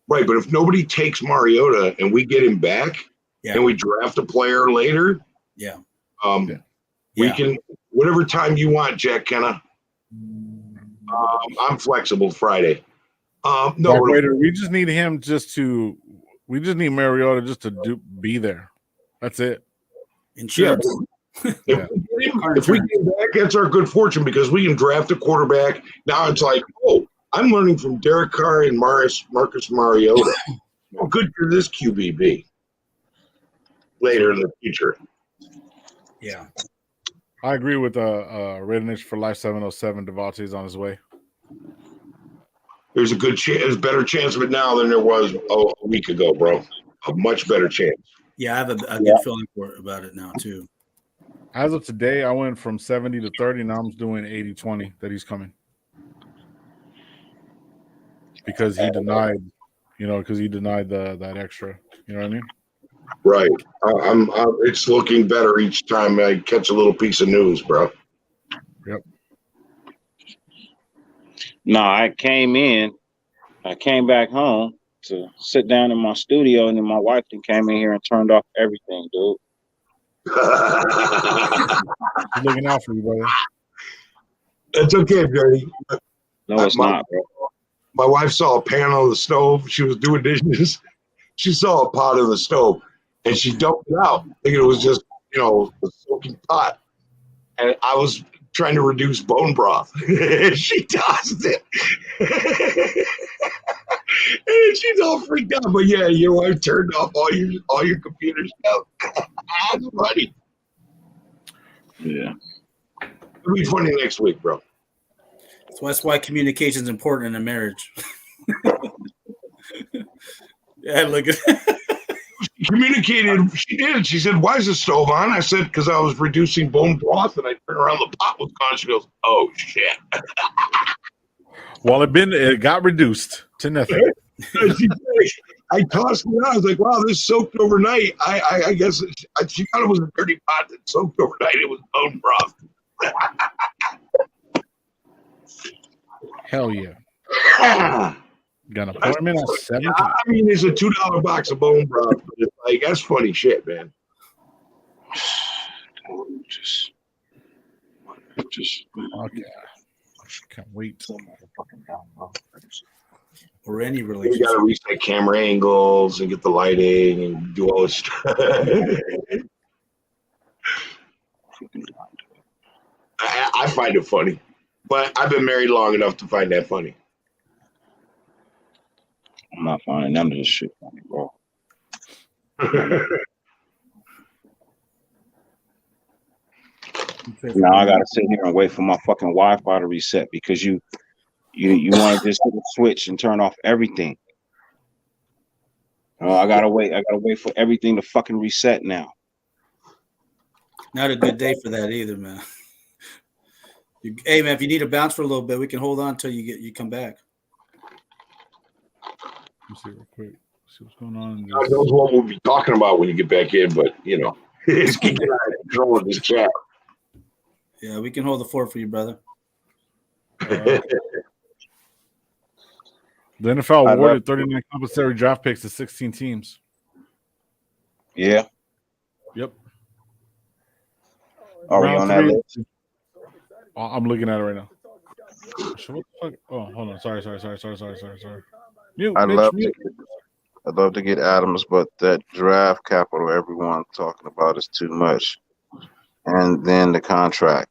Right, but if nobody takes Mariota and we get him back and we draft a player later, we can whatever time you want, Jack Kenna. I'm flexible Friday. No, Raider, we just need him we just need Mariota just to be there. That's it. Insurance. If we get back, that's our good fortune because we can draft a quarterback. Now it's like, I'm learning from Derek Carr and Marcus Mariota. Well, good for this QBB later in the future. Yeah. I agree with Rednich for Life 707. Devontae's on his way. There's a good chance, better chance of it now than there was a week ago, bro. A much better chance. Yeah, I have a good feeling about it now, too. As of today, I went from 70 to 30. Now I'm doing 80-20 that he's coming. Because he denied, that extra. You know what I mean? Right. It's looking better each time I catch a little piece of news, bro. Yep. No, I came back home to sit down in my studio, and then my wife came in here and turned off everything, dude. He's looking out for you, brother. It's okay, Dirty. No, it's not, bro. My wife saw a pan on the stove. She was doing dishes. She saw a pot on the stove, and she dumped it out, thinking it was just, a soaking pot. And I was trying to reduce bone broth. She tossed it. And she's all freaked out. But yeah, your wife turned off all your computer stuff. That's funny. Yeah. It'll be funny next week, bro. So that's why communication is important in a marriage. Yeah, look at She communicated. She did. She said, "Why is the stove on?" I said, "Because I was reducing bone broth, and I turned around, the pot was gone." She goes, "Oh shit!" Well, it got reduced to nothing. I tossed it out. I was like, "Wow, this soaked overnight." I guess she thought it was a dirty pot that soaked overnight. It was bone broth. Hell yeah! Got an appointment at 7. I mean, it's a $2 box of bone broth. But Like that's funny shit, man. Just Okay. Can't wait. Or any you relationship. gotta reset camera angles and get the lighting and do all this stuff. I find it funny, but I've been married long enough to find that funny. I'm not finding none of this shit funny, bro. Now I gotta sit here and wait for my fucking Wi-Fi to reset because you want to just hit a switch and turn off everything. I gotta wait. I gotta wait for everything to fucking reset now. Not a good day for that either, man. Hey, man, if you need a bounce for a little bit, we can hold on until you come back. Let me see real quick. See what's going on. God knows what we'll be talking about when you get back in, but it's getting out of control of this chat. Yeah, we can hold the fort for you, brother. The NFL awarded 39 compensatory draft picks to 16 teams. Yeah. Yep. Are we on that list? I'm looking at it right now. What the fuck? Oh, hold on. Sorry. I'd love to get Adams, but that draft capital everyone's talking about is too much. And then the contract.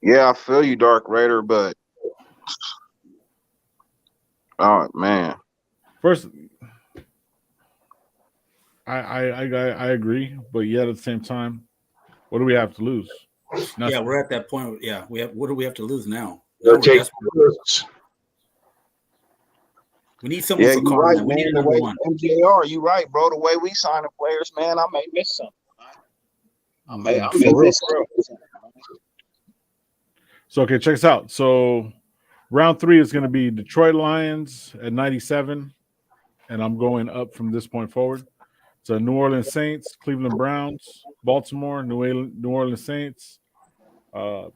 Yeah, I feel you, Dark Raider, but oh man. First, I agree, but yet at the same time, what do we have to lose? Nothing. Yeah, we're at that point. Yeah, what do we have to lose now? Take risks. We need someone for you're Carl. right, We need man. number one. MJR, you right, bro. The way we sign the players, man, I may miss something. I may miss something. So, okay, check this out. So, round 3 is going to be Detroit Lions at 97, and I'm going up from this point forward. So, New Orleans Saints, Cleveland Browns, Baltimore, New Orleans Saints, San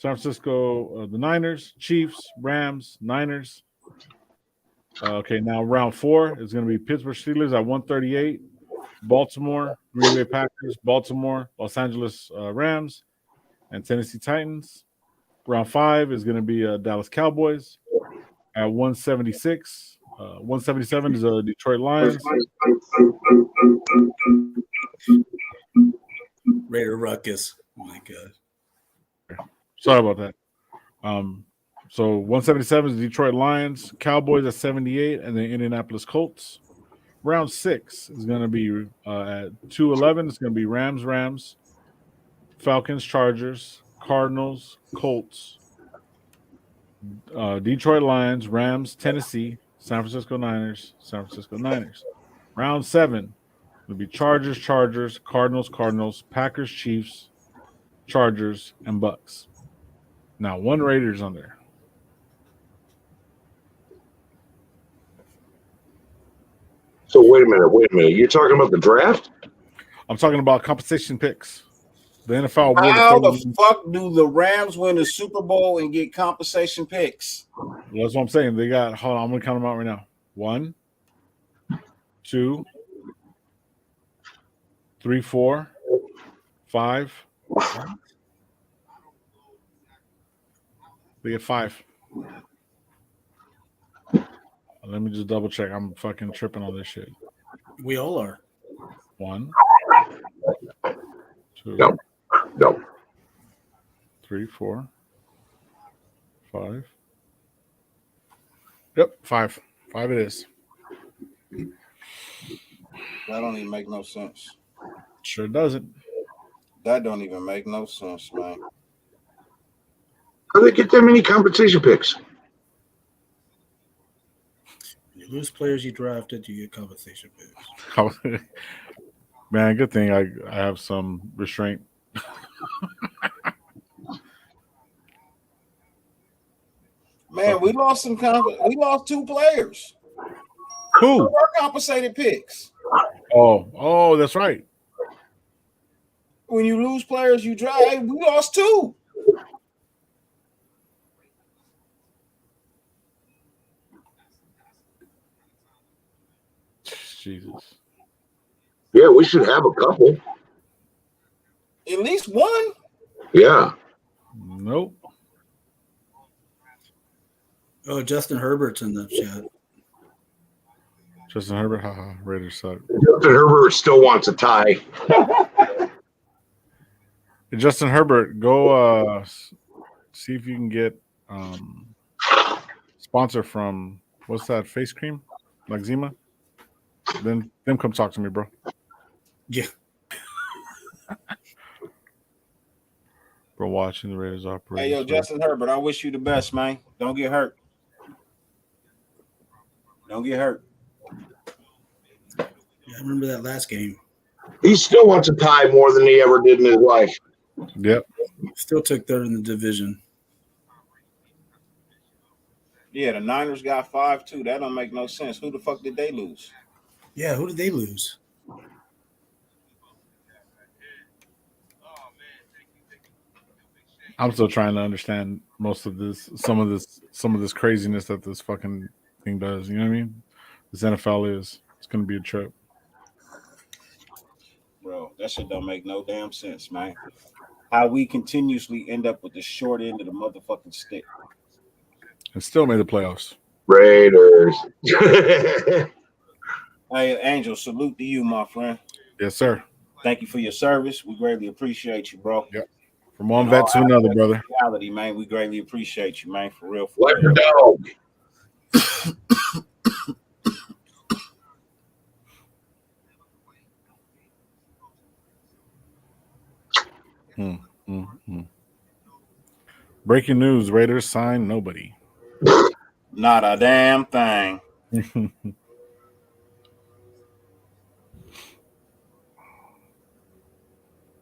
Francisco, the Niners, Chiefs, Rams, Niners. Okay, now round 4 is going to be Pittsburgh Steelers at 138, Baltimore, Green Bay Packers, Baltimore, Los Angeles Rams, and Tennessee Titans. Round 5 is going to be Dallas Cowboys at 176. 177 is Detroit Lions. Raider Ruckus. Oh my God. Sorry about that. So 177 is Detroit Lions, Cowboys at 78, and then Indianapolis Colts. Round 6 is going to be at 211. It's going to be Rams, Falcons, Chargers, Cardinals, Colts, Detroit Lions, Rams, Tennessee, San Francisco Niners. Round 7 will be Chargers, Cardinals, Packers, Chiefs, Chargers, and Bucks. Now, one Raiders on there. So wait a minute. You're talking about the draft? I'm talking about compensation picks. The NFL awarded. How the fuck do the Rams win the Super Bowl and get compensation picks? Well, that's what I'm saying. They got. Hold on, I'm gonna count them out right now. 1, 2, 3, 4, 5. They get 5. Let me just double check. I'm fucking tripping on this shit. We all are. 1, 2, No. 3, 4, 5. Yep, 5. 5 it is. That don't even make no sense. Sure doesn't. That don't even make no sense, man. How do they get that many compensation picks? You lose players you drafted, you get compensation picks. Man, good thing I have some restraint. Man, we lost some. We lost 2 players. Who? Our compensated picks. Oh, that's right. When you lose players, you drive. We lost 2. Jesus. Yeah, Yeah, we should have a couple. At least one. Yeah. Nope. Oh, Justin Herbert's in the chat. Justin Herbert, haha, Raiders suck. Justin Herbert still wants a tie. Hey, Justin Herbert, go see if you can get sponsor from what's that face cream? Like Zima? Then come talk to me, bro. Yeah. Bro, watching the Raiders operate. Hey, yo, Justin Herbert, I wish you the best, man. Don't get hurt. Don't get hurt. Yeah, I remember that last game. He still wants a tie more than he ever did in his life. Yep. Still took third in the division. Yeah, the Niners got 5 too. That don't make no sense. Who the fuck did they lose? Yeah, who did they lose? I'm still trying to understand some of this craziness that this fucking thing does. You know what I mean? This NFL it's gonna be a trip. Bro, that shit don't make no damn sense, man. How we continuously end up with the short end of the motherfucking stick. And still made the playoffs. Raiders. Hey, Angel, salute to you, my friend. Yes, sir. Thank you for your service. We greatly appreciate you, bro. Yep. From one vet to another, brother. Reality, man. We greatly appreciate you, man. For real. Like a dog. Breaking news: Raiders sign nobody. Not a damn thing.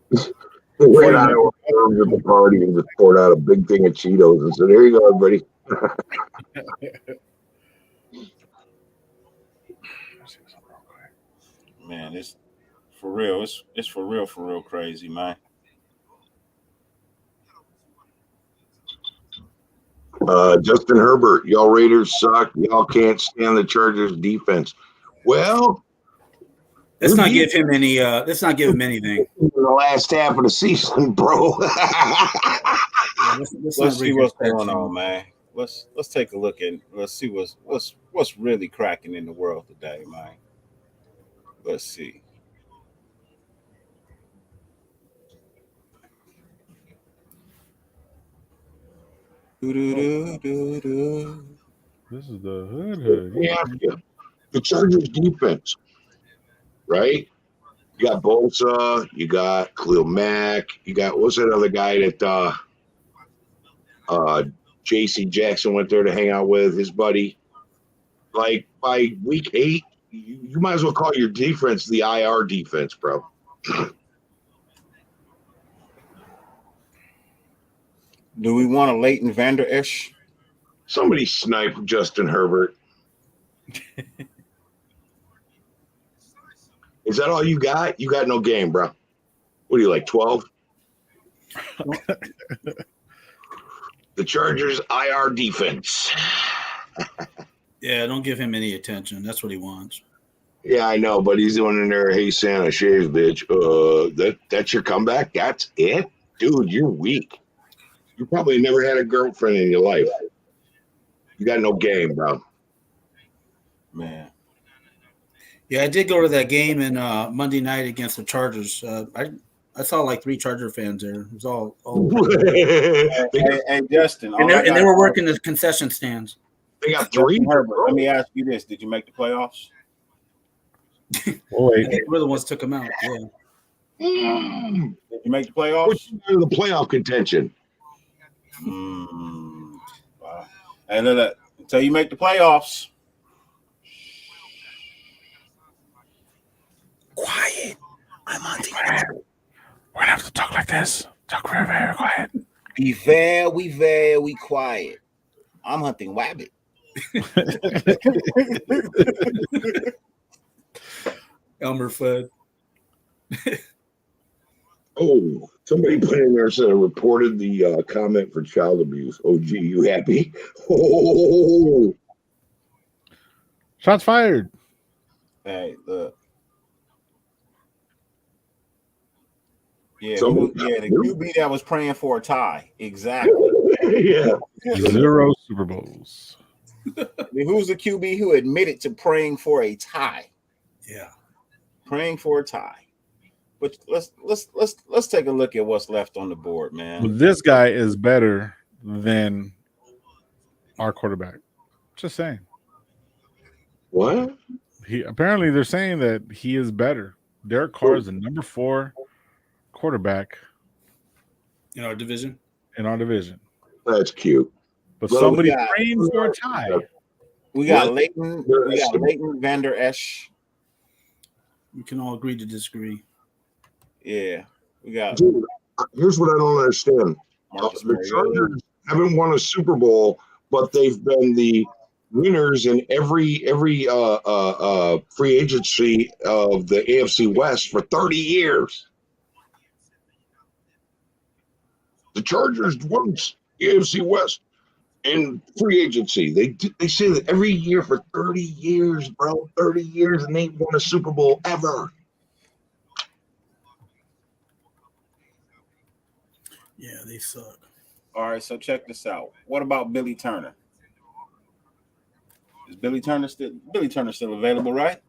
He went out at the party and just poured out a big thing of Cheetos and said, "Here you go, everybody." Man, it's for real. It's for real crazy, man. Justin Herbert, y'all Raiders suck. Y'all can't stand the Chargers defense. Well, Let's not give him any. Let's not give him anything. in the last half of the season, bro. Yeah, Let's see what's going on, man. Let's take a look and let's see what's really cracking in the world today, man. Let's see. This is the hood. Yeah, the Chargers defense, right? You got Bosa, you got Khalil Mack, you got what's that other guy that J.C. Jackson went there to hang out with, his buddy. Like by week 8, you might as well call your defense the IR defense, bro. Do we want a Leighton Vander Esch? Somebody snipe Justin Herbert. Is that all you got? You got no game, bro. What are you, like 12? The Chargers IR defense. Yeah, don't give him any attention. That's what he wants. Yeah, I know, but he's doing in there, "Hey Santa, shave, bitch." That's your comeback? That's it? Dude, you're weak. You probably never had a girlfriend in your life. You got no game, bro. Man. Yeah, I did go to that game in Monday night against the Chargers. I saw like 3 Charger fans there. It was all Hey, Justin. and they were working the concession stands. They got 3. Herbert, let me ask you this: did you make the playoffs? Oh, wait. I think we're the ones took them out. Yeah. Did Did you make the playoffs? Put you into the playoff contention. Wow. Hey, look, until you make the playoffs. Quiet. I'm on the We're gonna have to talk like this. Talk very, very quiet. Be very quiet. I'm hunting wabbit. Elmer Fudd. Oh, somebody put in there said I reported the comment for child abuse. Oh, gee, you happy? Oh, Shots fired. Hey, look. Yeah, So, the QB that was praying for a tie. Exactly. yeah. 0 Super Bowls. Who's the QB who admitted to praying for a tie? Yeah. Praying for a tie. But let's take a look at what's left on the board, man. But this guy is better than our quarterback. Just saying. What? Apparently they're saying that he is better. Derek Carr is the number 4 quarterback In our division. That's cute. But Well, somebody praying for a tie. We got Leighton Vander Esch. We can all agree to disagree. Yeah, we got. Dude, here's what I don't understand. Marcus The Mariota. Chargers haven't won a Super Bowl, but they've been the winners in every free agency of the AFC West for 30 years. The Chargers won the AFC West in free agency. They say that every year for 30 years, bro. 30 years, and they ain't won a Super Bowl ever. Yeah, they suck. All right, so check this out. What about Billy Turner? Is Billy Turner still available, right?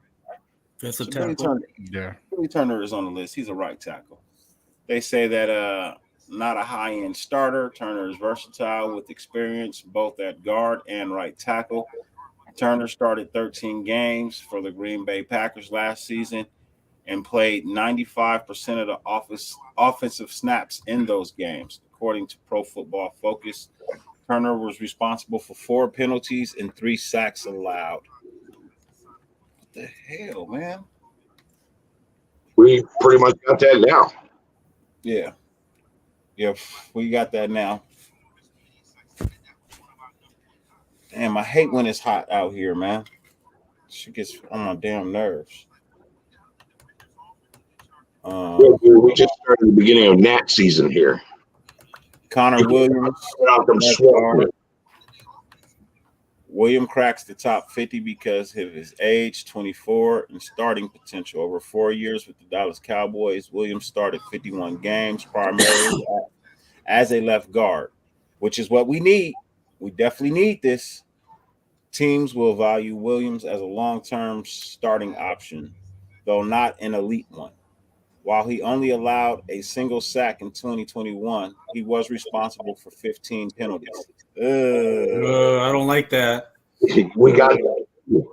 That's a Billy tackle. Turner is on the list. He's a right tackle. They say that not a high-end starter. Turner is versatile with experience both at guard and right tackle. Turner started 13 games for the Green Bay Packers last season and played 95% of the offensive snaps in those games. According to Pro Football Focus, Turner was responsible for 4 penalties and 3 sacks allowed. What the hell, man? We pretty much got that now. Yeah. Yep, we got that now. Damn, I hate when it's hot out here, man. Shit gets on my damn nerves. We just started the beginning of gnat season here. Connor Williams. William cracks the top 50 because of his age, 24, and starting potential. Over 4 years with the Dallas Cowboys, Williams started 51 games, primarily as a left guard, which is what we need. We definitely need this. Teams will value Williams as a long-term starting option, though not an elite one. While he only allowed a single sack in 2021, he was responsible for 15 penalties. I don't like that. We got no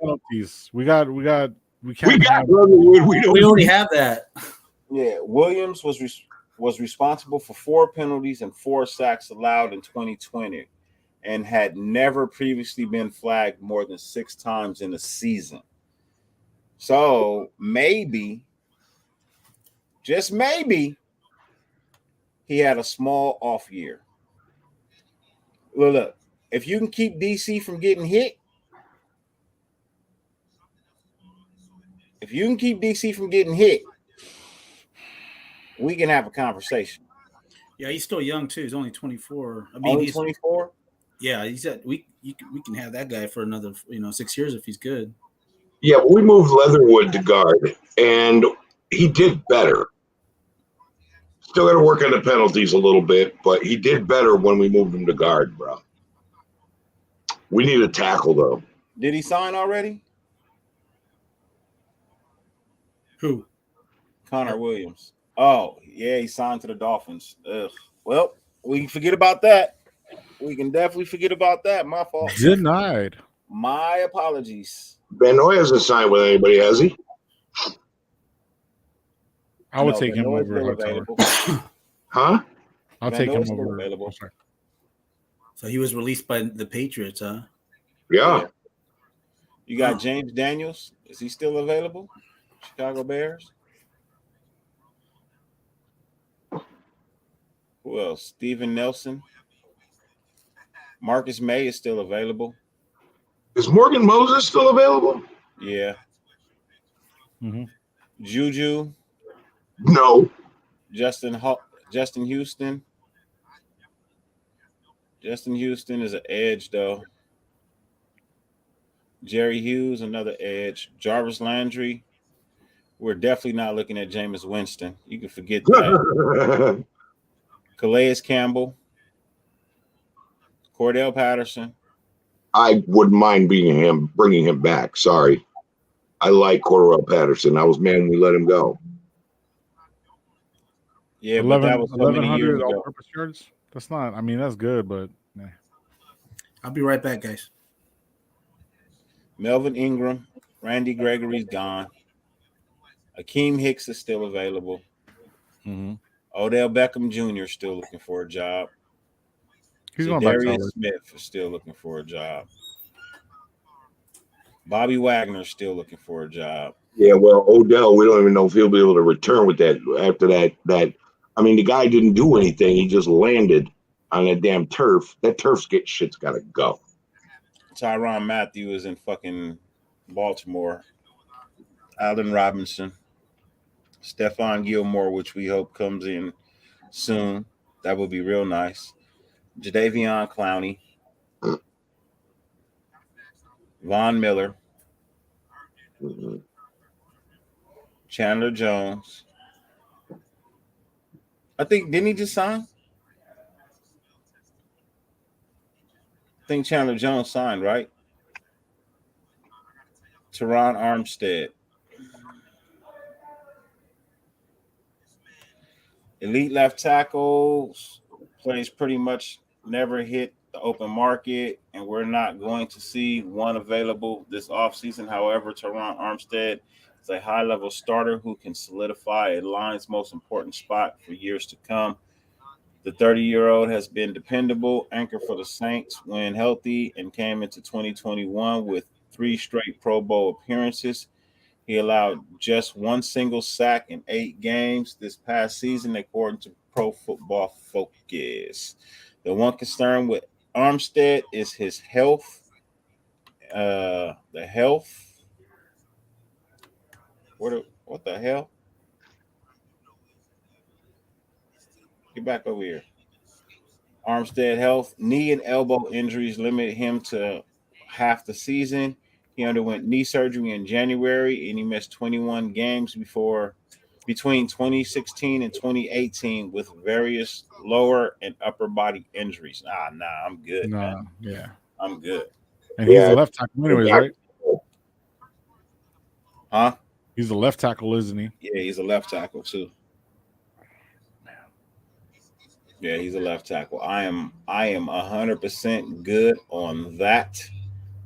penalties. We can't. We already have that. Yeah, Williams was responsible for 4 penalties and 4 sacks allowed in 2020, and had never previously been flagged more than 6 times in a season. So maybe, just maybe, he had a small off year. Look, if you can keep DC from getting hit, we can have a conversation. Yeah, he's still young too. He's only 24. I mean, Only he's 24. Yeah, he's at we can have that guy for another 6 years if he's good. Yeah, we moved Leatherwood to guard, and he did better. Still got to work on the penalties a little bit, but he did better when we moved him to guard, bro. We need a tackle, though. Did he sign already? Who? Connor Williams. Oh, yeah, he signed to the Dolphins. Ugh. Well, we can forget about that. We can definitely forget about that. My fault. Denied. My apologies. Van Noy hasn't signed with anybody, has he? I would take him over Hightower. Huh? I'll take him over. Available. So he was released by the Patriots, huh? Yeah. You got James Daniels. Is he still available? Chicago Bears. Who else? Steven Nelson. Marcus May is still available. Is Morgan Moses still available? Yeah. Mm-hmm. Juju. No. Justin Houston. Justin Houston is an edge, though. Jerry Hughes, another edge. Jarvis Landry. We're definitely not looking at Jameis Winston. You can forget that. Calais Campbell, Cordell Patterson. I wouldn't mind bringing him back. Sorry. I like Cordell Patterson. I was mad when we let him go. Yeah, but that was so many years ago. All-purpose yards. That's not. I mean, that's good, but nah. I'll be right back, guys. Melvin Ingram, Randy Gregory's gone. Akeem Hicks is still available. Mm-hmm. Odell Beckham Jr. is still looking for a job. He's going back to Darius Smith is still looking for a job. Bobby Wagner is still looking for a job. Yeah, well, Odell, we don't even know if he'll be able to return with that after that. I mean, the guy didn't do anything. He just landed on that damn turf. That shit's got to go. Tyrann Mathieu is in fucking Baltimore. Alden Robinson. Stefan Gilmour, which we hope comes in soon. That would be real nice. Jadeveon Clowney. Von Miller. Mm-hmm. Chandler Jones. I think, didn't he just sign? I think Chandler Jones signed, right? Teron Armstead. Elite left tackles plays pretty much never hit the open market, and we're not going to see one available this offseason. However, Teron Armstead is a high-level starter who can solidify a line's most important spot for years to come. The 30-year-old has been dependable anchor for the Saints when healthy and came into 2021 with 3 straight Pro Bowl appearances. He allowed just 1 single sack in 8 games this past season, according to Pro Football Focus. The one concern with Armstead is his health. The health. What the hell? Get back over here. Armstead health. Knee and elbow injuries limited him to half the season. He underwent knee surgery in January, and he missed 21 games between 2016 and 2018 with various lower and upper body injuries. I'm good, man. Yeah. I'm good. And he's a left tackle anyways, right? Huh? He's a left tackle, isn't he? Yeah, he's a left tackle too. Yeah, he's a left tackle. I am 100% good on that.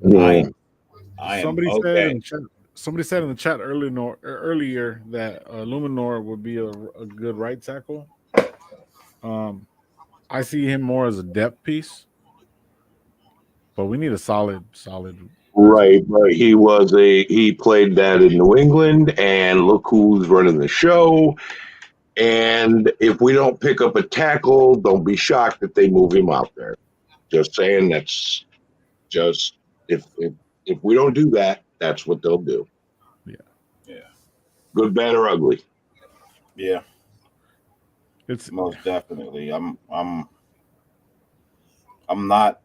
Yeah. I am Somebody okay. said in the chat earlier that Luminor would be a good right tackle. I see him more as a depth piece, but we need a solid. Right. He played that in New England, and look who's running the show. And if we don't pick up a tackle, don't be shocked that they move him out there. Just saying, that's just if we don't do that, that's what they'll do. Yeah. Good, bad, or ugly. Yeah. It's most definitely. I'm not.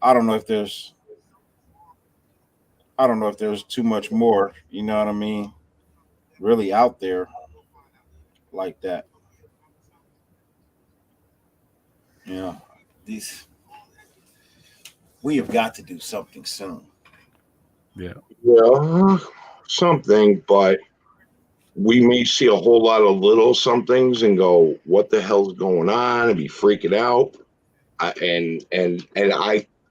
I don't know if there's too much more. You know what I mean? Really out there like that. Yeah. We have got to do something soon. Yeah, something, but we may see a whole lot of little somethings and go, "What the hell's going on?" and be freaking out.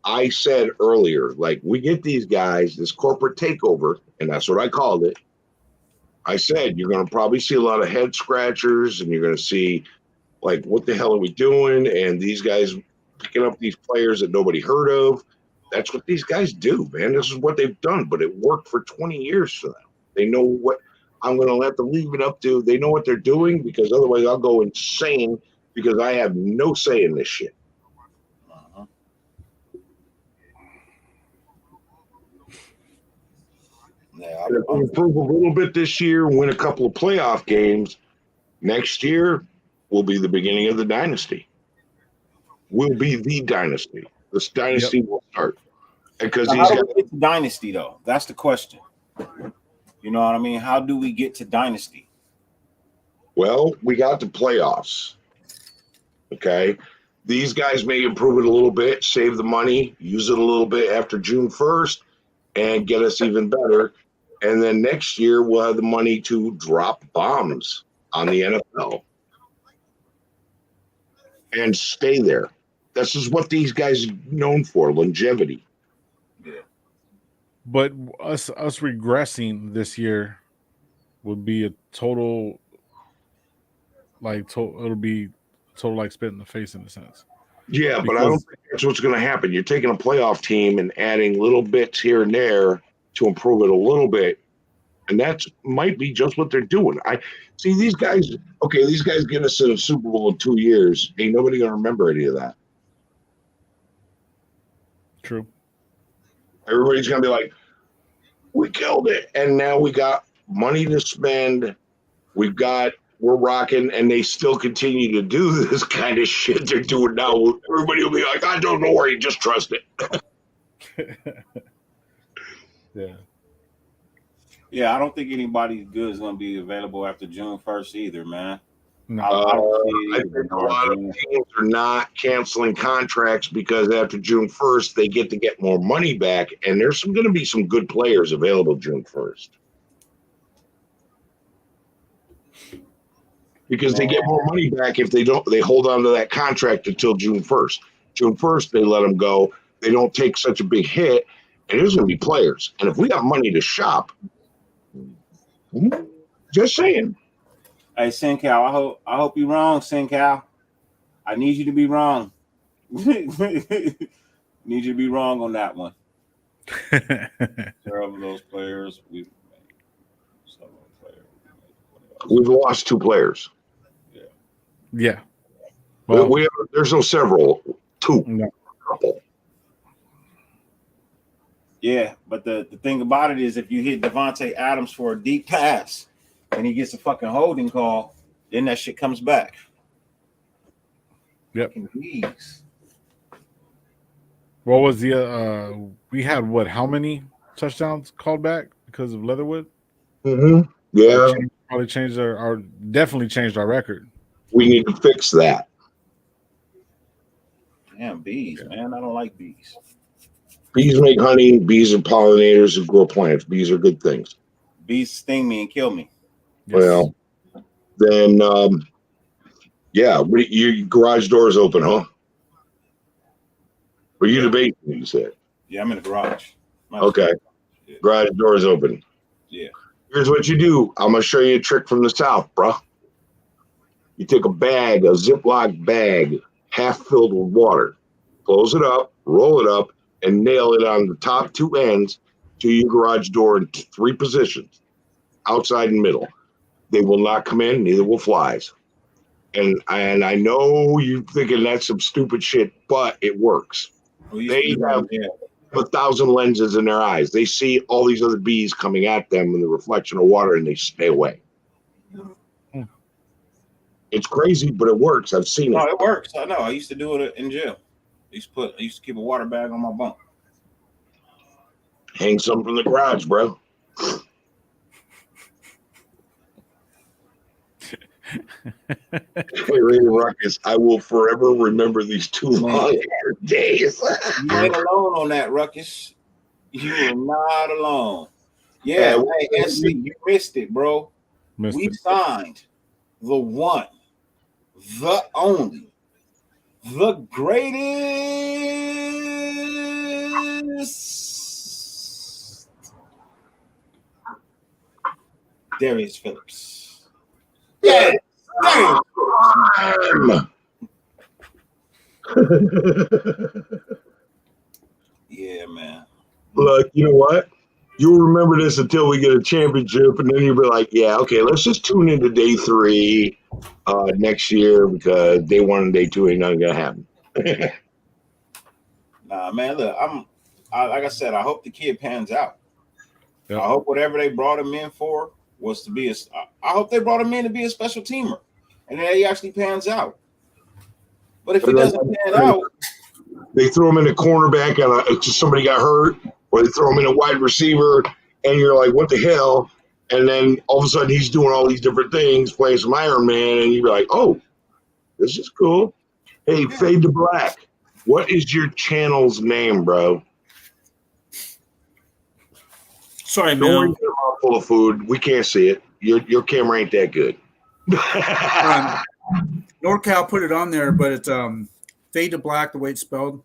I said earlier, like, we get these guys, this corporate takeover, and that's what I called it. I said you're going to probably see a lot of head scratchers, and you're going to see, like, what the hell are we doing? And these guys picking up these players that nobody heard of. That's what these guys do, man. This is what they've done, but it worked for 20 years for them. They know what I'm going to have to leave it up to. They know what they're doing, because otherwise I'll go insane because I have no say in this shit. Yeah, if we improve a little bit this year, win a couple of playoff games, next year will be the beginning of the dynasty. Will be the dynasty. This dynasty will start. Because how do we get to dynasty, though? That's the question. You know what I mean? How do we get to dynasty? Well, we got the playoffs. Okay. These guys may improve it a little bit, save the money, use it a little bit after June 1st, and get us even better. And then next year, we'll have the money to drop bombs on the NFL and stay there. This is what these guys are known for, longevity. But us regressing this year would be a total, it'll be total like spit in the face in a sense. Yeah, but I don't think that's what's going to happen. You're taking a playoff team and adding little bits here and there to improve it a little bit, and that might be just what they're doing. I see these guys. Okay, these guys get us in a Super Bowl in 2 years. Ain't nobody going to remember any of that. True. Everybody's going to be like, we killed it. And now we got money to spend. We're rocking, and they still continue to do this kind of shit they're doing now. Everybody will be like, I don't know where you just trust it. Yeah. Yeah, I don't think anybody good is going to be available after June 1st either, man. No. I think a lot of teams are not canceling contracts because after June 1st, they get more money back, and there's going to be some good players available June 1st. Because they get more money back if they hold on to that contract until June 1st. June 1st, they let them go. They don't take such a big hit, and there's going to be players. And if we got money to shop, just saying. Hey, Sincal, I hope you're wrong, Sincal. I need you to be wrong. Need you to be wrong on that one. Several of those players we've lost 2 players. Yeah. Well, there's no several. 2. No. Couple. Yeah, but the thing about it is if you hit Devontae Adams for a deep pass and he gets a fucking holding call, then that shit comes back. Yep. Please. What was the we had how many touchdowns called back because of Leatherwood? Mm-hmm. Yeah. Probably changed definitely changed our record. We need to fix that. Damn, bees, man. I don't like bees. Bees make honey. Bees are pollinators and grow plants. Bees are good things. Bees sting me and kill me. Yes. Well, then, your garage door is open, huh? Or you debating, you said? Yeah, I'm in the garage. Okay. Yeah. Garage door is open. Yeah. Here's what you do. I'm going to show you a trick from the South, bro. You take a Ziploc bag, half filled with water, close it up, roll it up, and nail it on the top 2 ends to your garage door in 3 positions, outside and middle. They will not come in, neither will flies. And I know you're thinking that's some stupid shit, but it works. They have 1,000 lenses in their eyes. They see all these other bees coming at them in the reflection of water, and they stay away. It's crazy, but it works. I've seen it. No, it works. I know. I used to do it in jail. I used to keep a water bag on my bunk. Hang some from the garage, bro. Hey, Raven Ruckus, I will forever remember these 2 long days. You ain't alone on that, Ruckus. You are not alone. Yeah, hey, SC, you missed it, bro. We signed the one, the only, the greatest Darius Phillips. Yeah. Yeah, man. Look, you know what? You'll remember this until we get a championship, and then you'll be like, yeah, okay, let's just tune into day 3 next year because day 1 and day 2 ain't nothing gonna happen. Nah, man, look, like I said, I hope the kid pans out. Yep. I hope whatever they brought him in for was to be I hope they brought him in to be a special teamer, and then he actually pans out. But if he doesn't pan out, they throw him in a cornerback and somebody got hurt, or they throw him in a wide receiver, and you're like, what the hell? And then all of a sudden he's doing all these different things, playing some Iron Man, and you're like, oh, this is cool. Hey, Fade to Black, what is your channel's name, bro? Sorry, Don't worry, man. you're a mouthful of food. We can't see it. Your camera ain't that good. NorCal put it on there, but it's Fade to Black, the way it's spelled,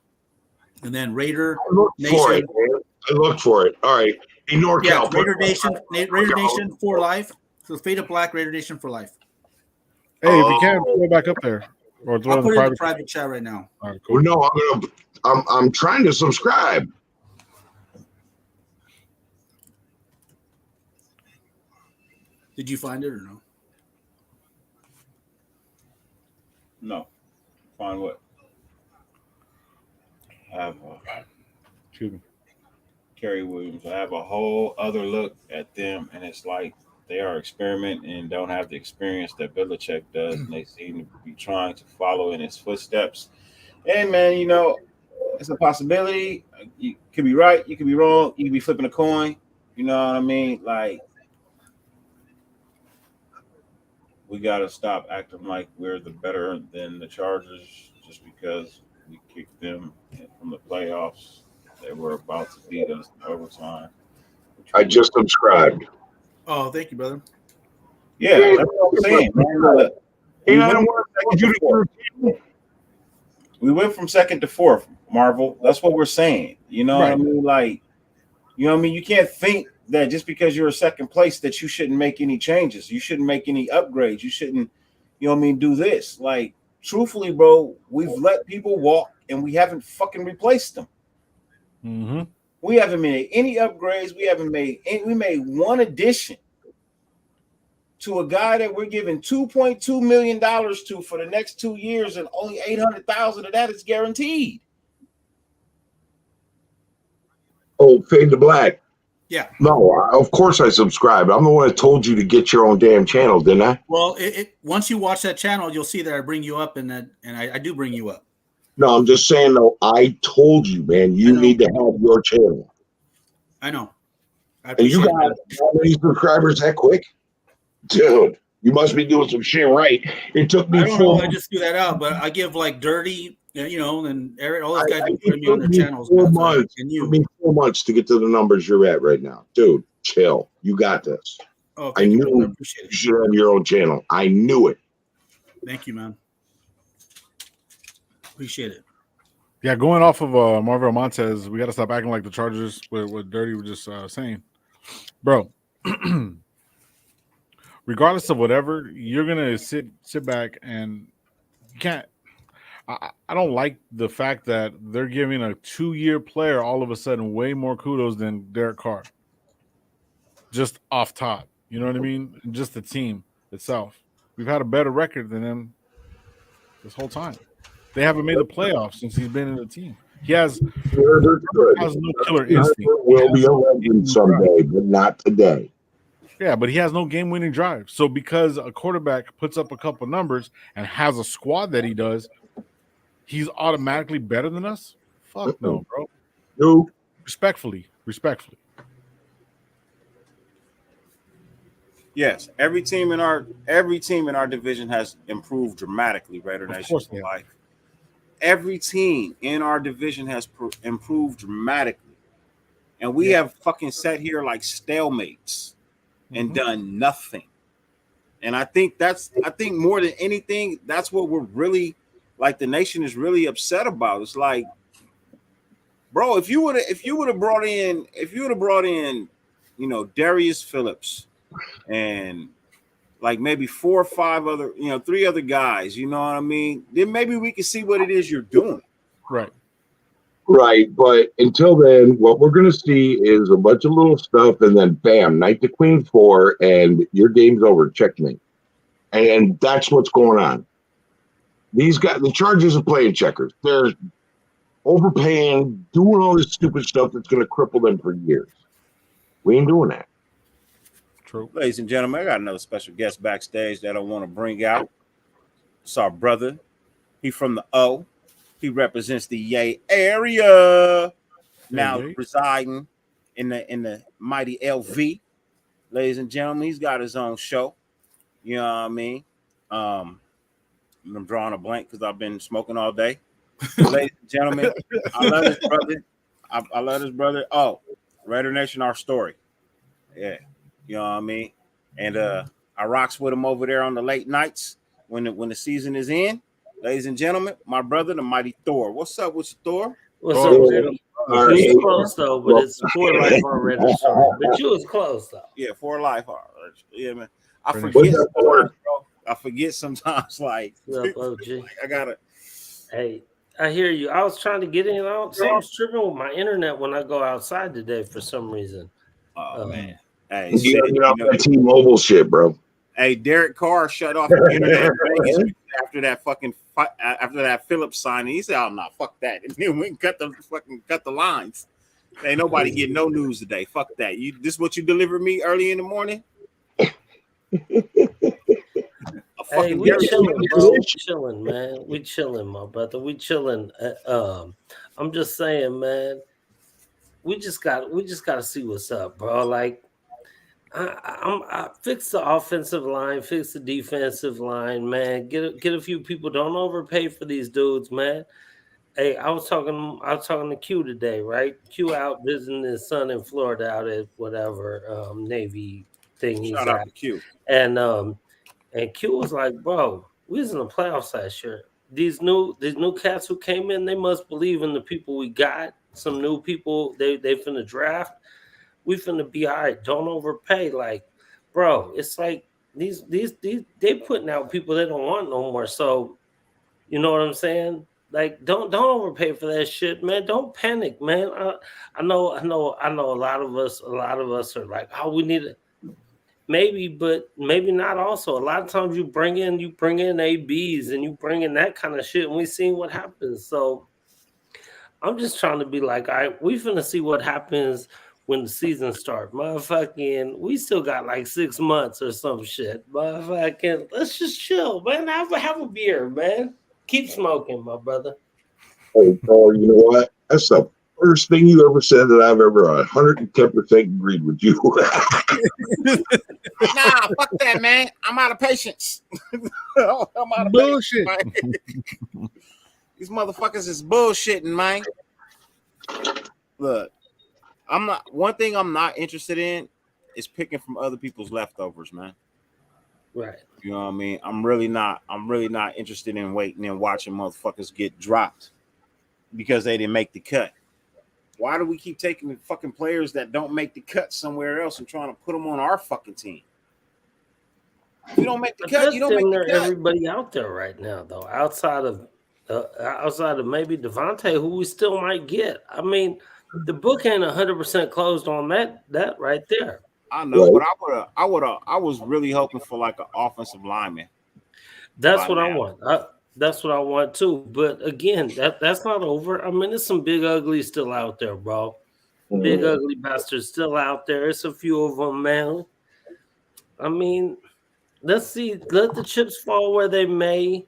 and then Raider I looked Nation. for it, man. I looked for it. All right. Hey, NorCal. Yeah, it's Raider Nation for life. So Fade to Black, Raider Nation for life. Hey, if you can, throw it back up there. Or throw I'll it put it in the in private chat right now. All right, cool. Well, no, I'm trying to subscribe. Did you find it or no? No. Find what? I have Excuse me. Kerry Williams. I have a whole other look at them, and it's like they are experimenting and don't have the experience that Belichick does, and they seem to be trying to follow in his footsteps. Hey, man, you know, it's a possibility. You could be right, you could be wrong, you could be flipping a coin. You know what I mean? Like, we got to stop acting like we're the better than the Chargers just because we kicked them from the playoffs. They were about to beat us in overtime. I just subscribed. Oh, thank you, brother. Yeah, that's what I'm saying, man. Look, we went from second to fourth, Marvel. That's what we're saying. You know what I mean? Like, you know what I mean? You can't think that just because you're a second place that you shouldn't make any changes. You shouldn't make any upgrades. You shouldn't, you know what I mean, do this. Like, truthfully, bro, we've let people walk and we haven't fucking replaced them. Mm-hmm. We haven't made any upgrades. We made one addition to a guy that we're giving $2.2 million to for the next 2 years, and only $800,000 of that is guaranteed. Oh, Fade to Black. Yeah. No, of course I subscribed. I'm the one that told you to get your own damn channel, didn't I? Well, once you watch that channel, you'll see that I bring you up, and I do bring you up. No, I'm just saying, though, I told you, man, you need to have your channel. I know. And you got how many subscribers that quick? Dude, you must be doing some shit right. It took me I don't know. I just threw that out, but I give like Dirty, you know, and Eric, all those guys put me on their channels. 4 months. It took me 4 months to get to the numbers you're at right now. Dude, chill. You got this. Oh, I knew you. I appreciate it. You should have your own channel. I knew it. Thank you, man. Appreciate it. Yeah, going off of Marvel Montez, we got to stop acting like the Chargers. What Dirty was just saying, bro. Regardless of whatever, you're gonna sit back and you can't. I don't like the fact that they're giving a 2-year player all of a sudden way more kudos than Derek Carr. Just off top, you know what I mean? Just the team itself. We've had a better record than them this whole time. They haven't made the playoffs since he's been in the team. He has no killer instinct. Will be a legend someday, but not today. Yeah, but he has no game-winning drive. So because a quarterback puts up a couple numbers and has a squad that he does, he's automatically better than us? Fuck no, bro. No. Respectfully. Yes, every team in our division has improved dramatically. Raider Nation for life. Every team in our division has improved dramatically, and we have fucking sat here like stalemates and done nothing. And I think more than anything, that's what we're really like. The nation is really upset about. It's like, bro, if you would have brought in, you know, Darius Phillips and like maybe 4 or 5 other, you know, 3 other guys, you know what I mean? Then maybe we can see what it is you're doing. Right. Right, but until then, what we're going to see is a bunch of little stuff, and then bam, knight to queen 4, and your game's over, checkmate. And that's what's going on. These guys, the Chargers are playing checkers. They're overpaying, doing all this stupid stuff that's going to cripple them for years. We ain't doing that. True. Ladies and gentlemen, I got another special guest backstage that I want to bring out. It's our brother. He from the O. He represents the Yay area. Now residing in the mighty LV. ladies and gentlemen, he's got his own show. You know what I mean? I'm drawing a blank because I've been smoking all day. Ladies and gentlemen, I love this brother. I love this brother. Oh, Raider Nation, our story. Yeah, you know what I mean? And I rocks with him over there on the late nights when the season is in. Ladies and gentlemen, my brother, the mighty Thor. What's up with you, Thor? What's up, man? You was close though, but it's for life already. But you was close though. Yeah, for life. Yeah, man. I forget sometimes, bro. I forget sometimes. Like, What's up, OG? I gotta. Hey, I hear you. I was trying to get in. Something's tripping with my internet when I go outside today for some reason. Oh man. Hey, you know that T-Mobile shit, bro. Hey, Derek Carr shut off the internet after that Phillips signing. He said, "Oh no, fuck that." And then we cut the lines. Ain't nobody getting no news today. Fuck that. This what you delivered me early in the morning? Hey, we chilling, bro. We chilling, man. We chilling, my brother. We chilling. I'm just saying, man. We just got to see what's up, bro. Like, I fix the offensive line, fix the defensive line, man. Get a few people. Don't overpay for these dudes, man. Hey, I was talking to Q today, right? Q out visiting his son in Florida out at whatever Navy thing he's Shout out to Q. And Q was like, bro, we was in the playoffs last year. These new cats who came in, they must believe in the people we got. Some new people they finna draft. We finna be all right. Don't overpay. Like, bro, it's like these they putting out people they don't want no more. So, you know what I'm saying? Like, don't overpay for that shit, man. Don't panic, man. I know a lot of us are like, oh, we need it. Maybe, but maybe not also. A lot of times you bring in ABs and you bring in that kind of shit, and we seen what happens. So I'm just trying to be like, all right, we finna see what happens when the season starts. Motherfucking, we still got like 6 months or some shit. Motherfucking, let's just chill, man. Have a beer, man. Keep smoking, my brother. Hey, Paul, you know what? That's the first thing you ever said that I've ever 110% agreed with you. Nah, fuck that, man. I'm out of patience. I'm out of bullshit. Patience, these motherfuckers is bullshitting, man. Look, one thing I'm not interested in is picking from other people's leftovers, man. Right. You know what I mean? I'm really not interested in waiting and watching motherfuckers get dropped because they didn't make the cut. Why do we keep taking the fucking players that don't make the cut somewhere else and trying to put them on our fucking team? If you don't make the cut, you don't make the cut. Everybody out there right now, though, outside of maybe Devontae, who we still might get. I mean, the book ain't 100% closed on that right there. I know, but I was really hoping for like an offensive lineman. That's what I want. That's what I want too. But again, that's not over. I mean, there's some big uglies still out there, bro. Big ugly bastards still out there. It's a few of them, man. I mean, let's see. Let the chips fall where they may.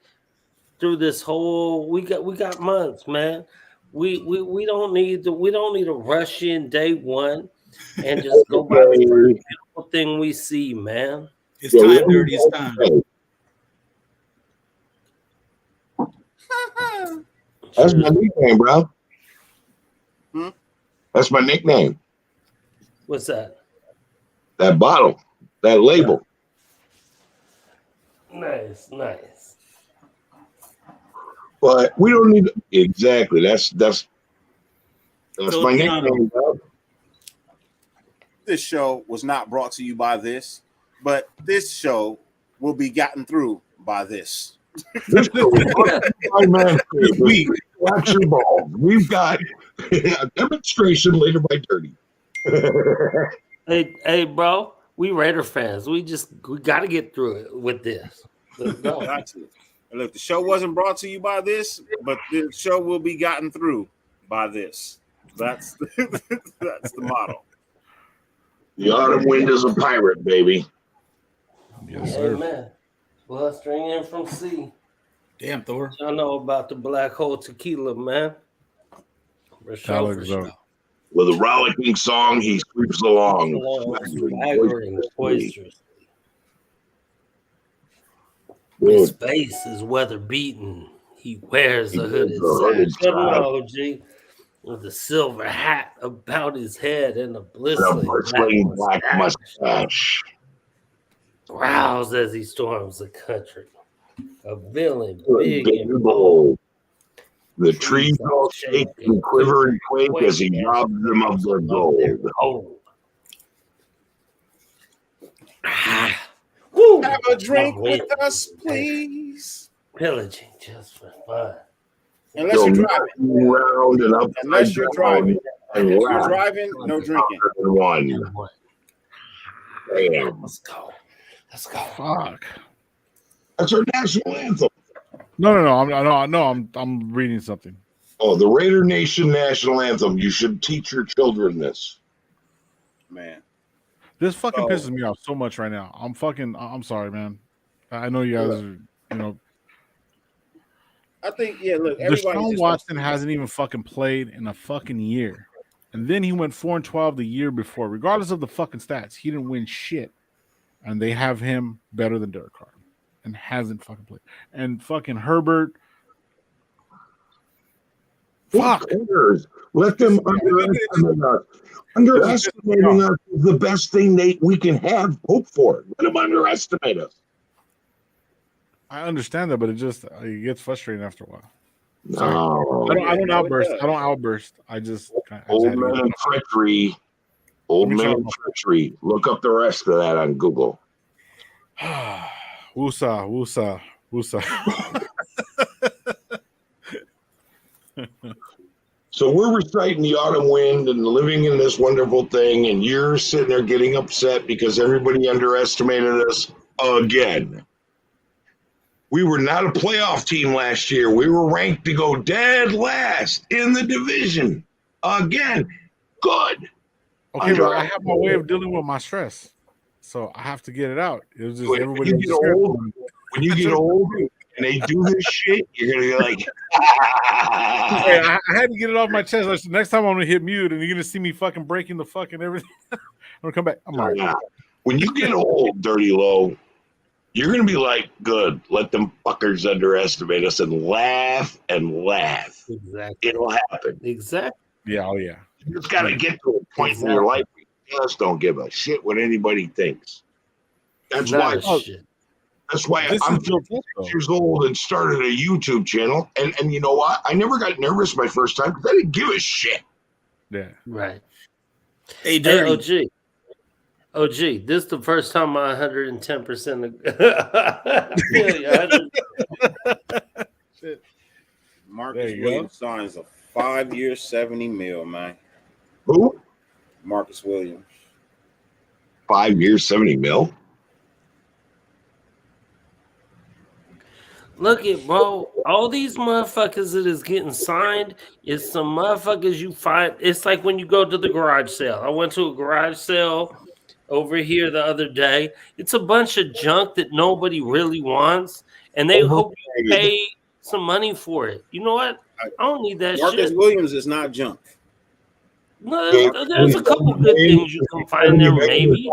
Through this whole, we got months, man. We don't need to rush in day one and just go by the first beautiful thing we see, man. It's time, Dirty. It's time. That's my nickname, bro. That's my nickname. What's that? That bottle, that label. Nice. But we don't need exactly. That's my nickname, bro. This show was not brought to you by this, but this show will be gotten through by this. This show was brought to you by Manscaped. We watch your balls. We've got a demonstration later by Dirty. Hey, bro, we Raider fans. We got to get through it with this. Let's go. Look, the show wasn't brought to you by this, but the show will be gotten through by this. That's the motto. The autumn wind is a pirate, baby. Yes, sir. Amen. Blustering in from sea. Damn, Thor. Y'all know about the black hole tequila, man. For sure. With a rollicking song, he sweeps along, swaggering boisterously. His face is weather beaten. He wears a hooded sash. OG, with a silver hat about his head and a blistering black mustache. Growls as he storms the country. A villain, big and bold. The trees all shake and quiver and quake as he robs them of their gold. Have a drink with us, please. Pillaging just for fun. Unless you're driving. Round and up. Unless you're driving. If you're driving, no drinking. Damn. Let's go. Fuck. That's our national anthem. No. I'm reading something. Oh, the Raider Nation national anthem. You should teach your children this. Man. This fucking pisses me off so much right now. I'm sorry, man. I know you guys are, I think, look, Deshaun Watson hasn't even fucking played in a fucking year. And then he went 4-12 the year before. Regardless of the fucking stats, he didn't win shit. And they have him better than Derek Carr. And hasn't fucking played. And fucking Herbert. Fuck. Let them underestimate us. Underestimating us is the best thing we can have hope for. Let them underestimate us. I understand that, but it gets frustrating after a while. No. I don't outburst. I just old man and treachery. Old man and treachery. Look up the rest of that on Google. Woosah. So we're reciting the autumn wind and living in this wonderful thing, and you're sitting there getting upset because everybody underestimated us again. We were not a playoff team last year. We were ranked to go dead last in the division. Again, good. Okay, but I have my way of dealing with my stress. So I have to get it out. It was just everybody. When you get old and they do this shit, you're going to be like, hey, I had to get it off my chest. Like, next time I'm going to hit mute and you're going to see me fucking breaking the fucking everything. I'm going to come back. I'm all right. When you get old, Dirty Low, you're going to be like, good, let them fuckers underestimate us and laugh and laugh. Exactly. It'll happen. Exactly. Yeah, oh yeah. You just got to get to a point in your life where you just don't give a shit what anybody thinks. That's why I'm 56 years old and started a YouTube channel. And you know what? I never got nervous my first time because I didn't give a shit. Yeah. Right. Hey, Dirty. OG, this is the first time I 110%. Shit. Marcus Williams signs a 5-year, $70 million, man. Who? Marcus Williams. 5 years, $70 million. Look at, bro, all these motherfuckers that is getting signed is some motherfuckers you find. It's like when you go to the garage sale. I went to a garage sale over here the other day. It's a bunch of junk that nobody really wants, and they hope you pay some money for it. You know what? I don't need that shit. Marcus Williams is not junk. No, there's a couple good things you can find there, maybe.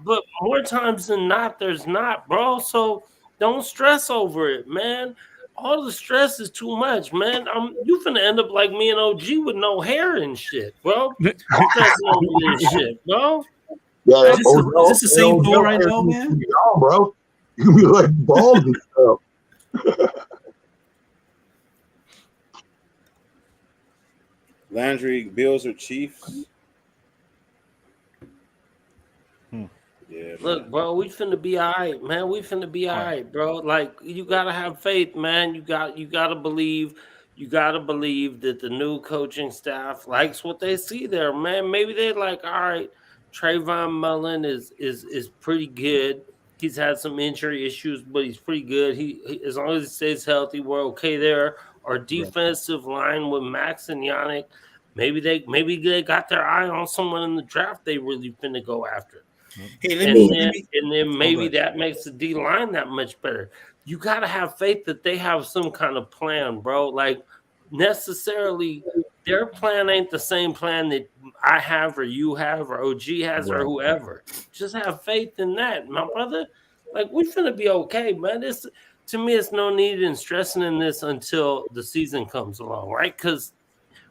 But more times than not, there's not, bro. So don't stress over it, man. All the stress is too much, man. You finna end up like me and OG with no hair and shit, bro. Stressing over this shit, bro. Yeah, is this the same door right now, man? No, bro. You can be like bald and stuff. Landry, Bills or Chiefs? Yeah, look, bro, we finna be all right, man. We finna be all right, bro. Like, you gotta have faith, man. You gotta believe. You gotta believe that the new coaching staff likes what they see there, man. Maybe they're like, all right, Trayvon Mullen is pretty good. He's had some injury issues, but he's pretty good. He as long as he stays healthy, we're okay there. Our defensive line with Max and Yannick, maybe they got their eye on someone in the draft they really finna go after. Hey, and then maybe that makes the D line that much better. You gotta have faith that they have some kind of plan, bro. Like necessarily their plan ain't the same plan that I have or you have or OG has or whoever. Just have faith in that, my brother. Like, we finna be okay, man. This, to me, it's no need in stressing in this until the season comes along, right? Because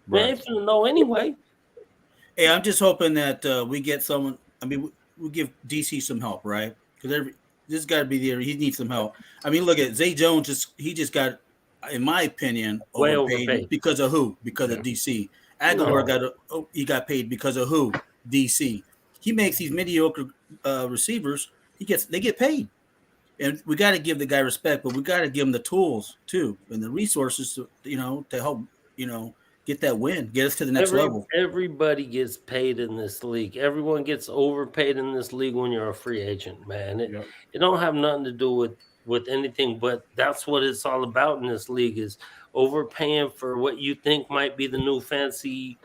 we ain't finna know anyway. Hey, I'm just hoping that we get someone. I mean, we give DC some help, right? Because this got to be there. He needs some help. I mean, look at Zay Jones. He just got, in my opinion, overpaid. Because of who? Because of DC. Aguilar he got paid because of who? DC. He makes these mediocre receivers. They get paid, and we got to give the guy respect, but we got to give him the tools too and the resources to help get that win, get us to the next level. Everybody gets paid in this league. Everyone gets overpaid in this league when you're a free agent, man. It don't have nothing to do with anything, but that's what it's all about in this league, is overpaying for what you think might be the new fancy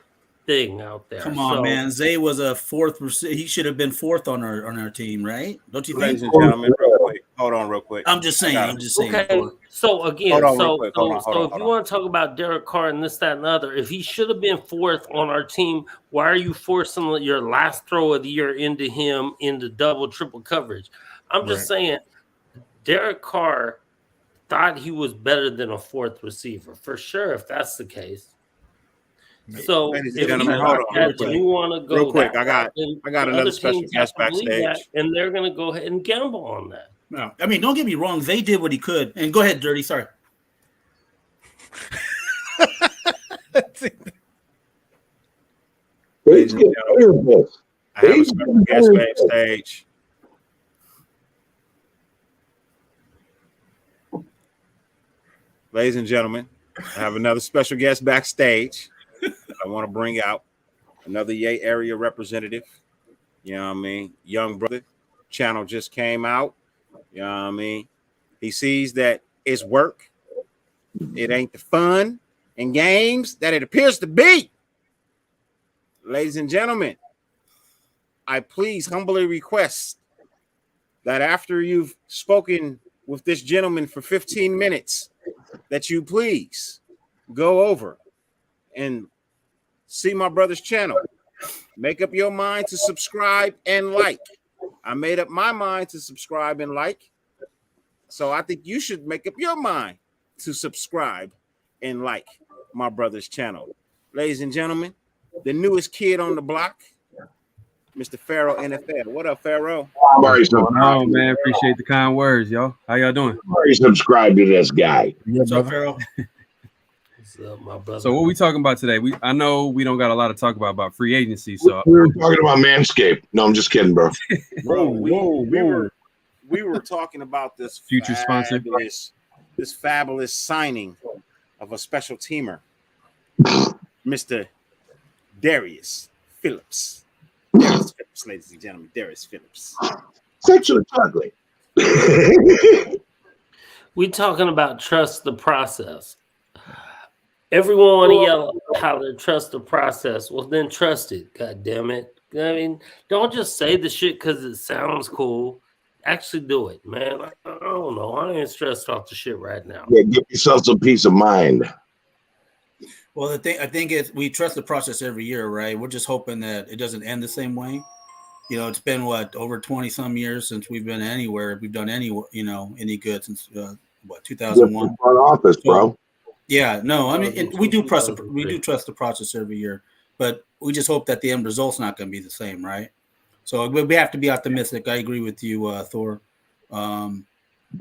thing out there. Come on, man. Zay was a fourth. He should have been fourth on our team, right? Don't you think? Ladies and gentlemen, real quick. Hold on, real quick. I'm just saying. Okay. So again, if you want to talk about Derek Carr and this, that, and the other, if he should have been fourth on our team, why are you forcing your last throw of the year into him into double, triple coverage? I'm just saying, Derek Carr thought he was better than a fourth receiver for sure. If that's the case. So if you want to go real quick, I got another special guest backstage, and they're going to go ahead and gamble on that. No, I mean, don't get me wrong. They did what he could. And go ahead, Dirty. Sorry. Ladies and gentlemen, I have a special guest backstage. Ladies and gentlemen, I have another special guest backstage. I want to bring out another Yay area representative. You know what I mean? Young brother. Channel just came out. You know what I mean? He sees that it's work. It ain't the fun and games that it appears to be. Ladies and gentlemen, I please humbly request that after you've spoken with this gentleman for 15 minutes, that you please go over and see my brother's channel. Make up your mind to subscribe and like. I made up my mind to subscribe and like. So I think you should make up your mind to subscribe and like my brother's channel. Ladies and gentlemen, the newest kid on the block, Mr. Pharaoh NFL. What up, Pharaoh? What's going on, man? Appreciate the kind words, y'all. How y'all doing? Subscribe to this guy. What's up, Pharaoh? My brother. So what we talking about today? I know we don't got a lot to talk about free agency. So we were talking about Manscaped. No, I'm just kidding, bro. We were talking about this future sponsor, this fabulous signing of a special teamer, Mr. Darius Phillips. Darius Phillips, ladies and gentlemen, Darius Phillips. Sexually ugly. We talking about trust the process. Everyone want to yell how to trust the process. Well, then trust it. God damn it. I mean, don't just say the shit because it sounds cool. Actually do it, man. I don't know. I ain't stressed off the shit right now. Yeah, give yourself some peace of mind. Well, I think we trust the process every year, right? We're just hoping that it doesn't end the same way. You know, it's been over 20 some years since we've been anywhere. We've done any good since 2001. Front office, bro. Yeah, no, I mean, we do trust the process every year, but we just hope that the end result's not going to be the same, right? So we have to be optimistic. I agree with you, Thor. And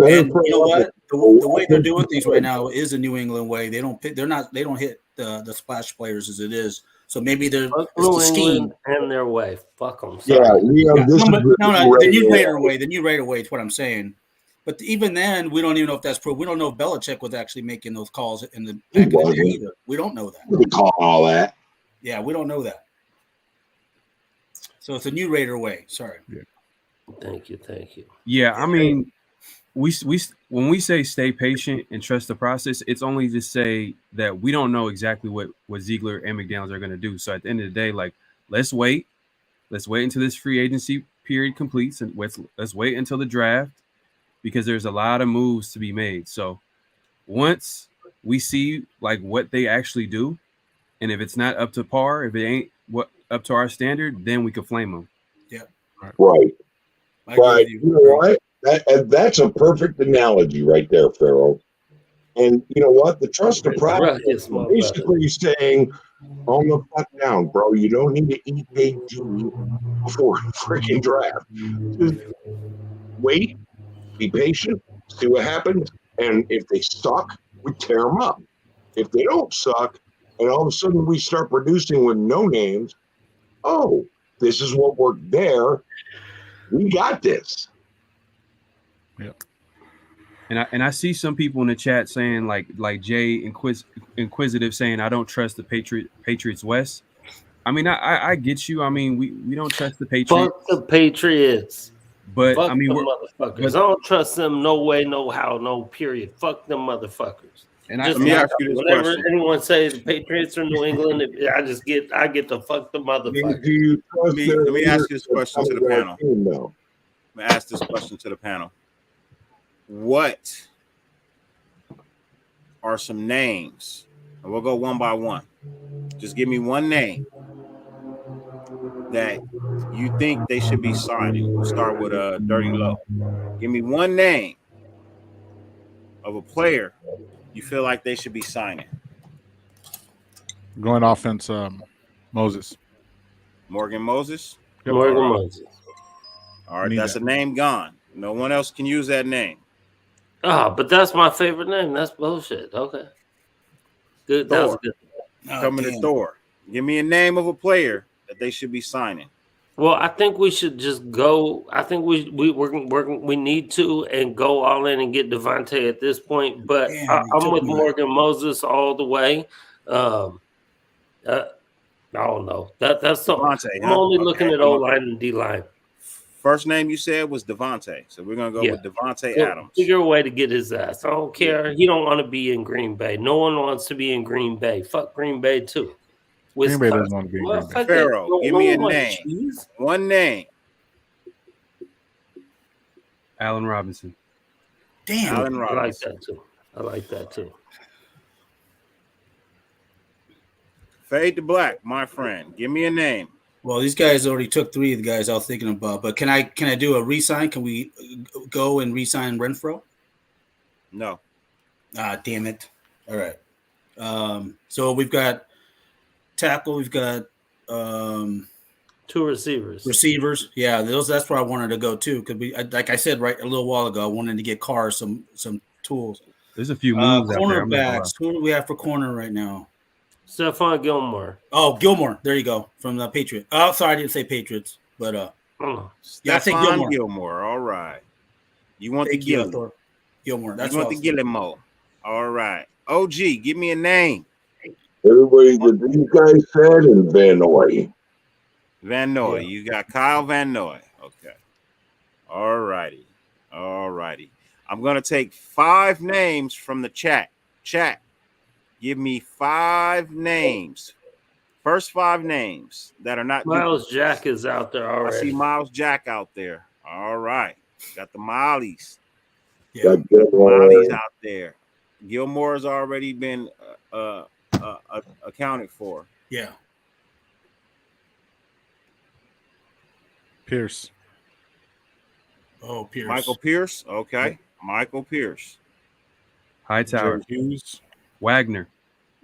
you know what? The way they're doing things right now is a New England way. They don't hit the splash players as it is. So maybe they're the scheme and their way. Fuck them. Yeah, the new Raider way. The new Raider way is what I'm saying. But even then, we don't even know if that's proof. We don't know if Belichick was actually making those calls in the back of the day either. We don't know that. We call all that. Yeah, we don't know that. So it's a new Raider way. Sorry. Yeah. Thank you. Yeah, I mean, we when we say stay patient and trust the process, it's only to say that we don't know exactly what Ziegler and McDaniels are going to do. So at the end of the day, like, let's wait until this free agency period completes, and let's wait until the draft, because there's a lot of moves to be made. So once we see like what they actually do, and if it's not up to par, if it ain't up to our standard, then we can flame them. Yeah. Right. I agree But with you know what? That's a perfect analogy right there, Pharaoh. And you know what? The trust the process is basically saying, calm the fuck down, bro. You don't need to eat KG before freaking draft. Just wait, be patient, see what happens. And if they suck, we tear them up. If they don't suck, and all of a sudden we start producing with no names, oh, this is what worked there. We got this. Yep. And I see some people in the chat saying like Jay Inquisitive saying I don't trust the Patriots West. I mean I get you. I mean we don't trust the Patriots. Fuck the Patriots. But Fuck I mean them motherfuckers. I don't trust them no way, no how, no period. Fuck them motherfuckers. And let me ask you this whenever question. anyone says the Patriots are New England, I get to fuck the motherfuckers. Let me ask you this question to the panel. Let me ask this question to the panel. What are some names? And we'll go one by one. Just give me one name that you think they should be signing. We'll start with Dirty Low. Give me one name of a player you feel like they should be signing. Going offense, Moses. Morgan Moses? Yep. Morgan Moses. All right, that's a name gone. No one else can use that name. Oh, but that's my favorite name. That's bullshit. Okay. Good. That was good. Coming to Thor. Give me a name of a player that they should be signing. Well, I think we should just go. I think we need to and go all in and get Devontae at this point. But I'm with Morgan Moses all the way. I don't know. That's something. I'm only looking at O line and D line. First name you said was Devontae, so we're gonna go with Devontae Adams. Figure a way to get his ass. I don't care. He don't want to be in Green Bay. No one wants to be in Green Bay. Fuck Green Bay too. Green Bay doesn't want to be in Green Bay. Pharaoh, give me a name. One name. Allen Robinson. Damn. Allen Robinson. I like that too. Fade to black, my friend. Give me a name. Well, these guys already took three of the guys I was thinking about, but can I do a re-sign? Can we go and re-sign Renfro? No. Damn it. All right. So we've got tackle. We've got two receivers. Receivers. Yeah, that's where I wanted to go too. Because like I said a little while ago, I wanted to get Carr some tools. There's a few moves out there. Cornerbacks. Who do we have for corner right now? Stefan Gilmour. Oh, Gilmore. There you go. From the Patriots. Oh, sorry, I didn't say Patriots, but yeah, I think Gilmore. All right. You want the Gilmore? Gilmore. That's you want the Gilmore. All right. OG, give me a name. Everybody, these guys said, and Van Noy. Van Noy. You got Kyle Van Noy. Okay. All righty. I'm gonna take 5 names from the chat. Give me 5 names. First 5 names that are not. Miles Jack is out there already. I see Miles Jack out there. All right. Got the Mollies. Yeah. Mollies out there. Gilmore's already been accounted for. Yeah. Pierce. Oh, Pierce. Michael Pierce. Okay. Yep. Michael Pierce. Hightower. Hughes. Wagner.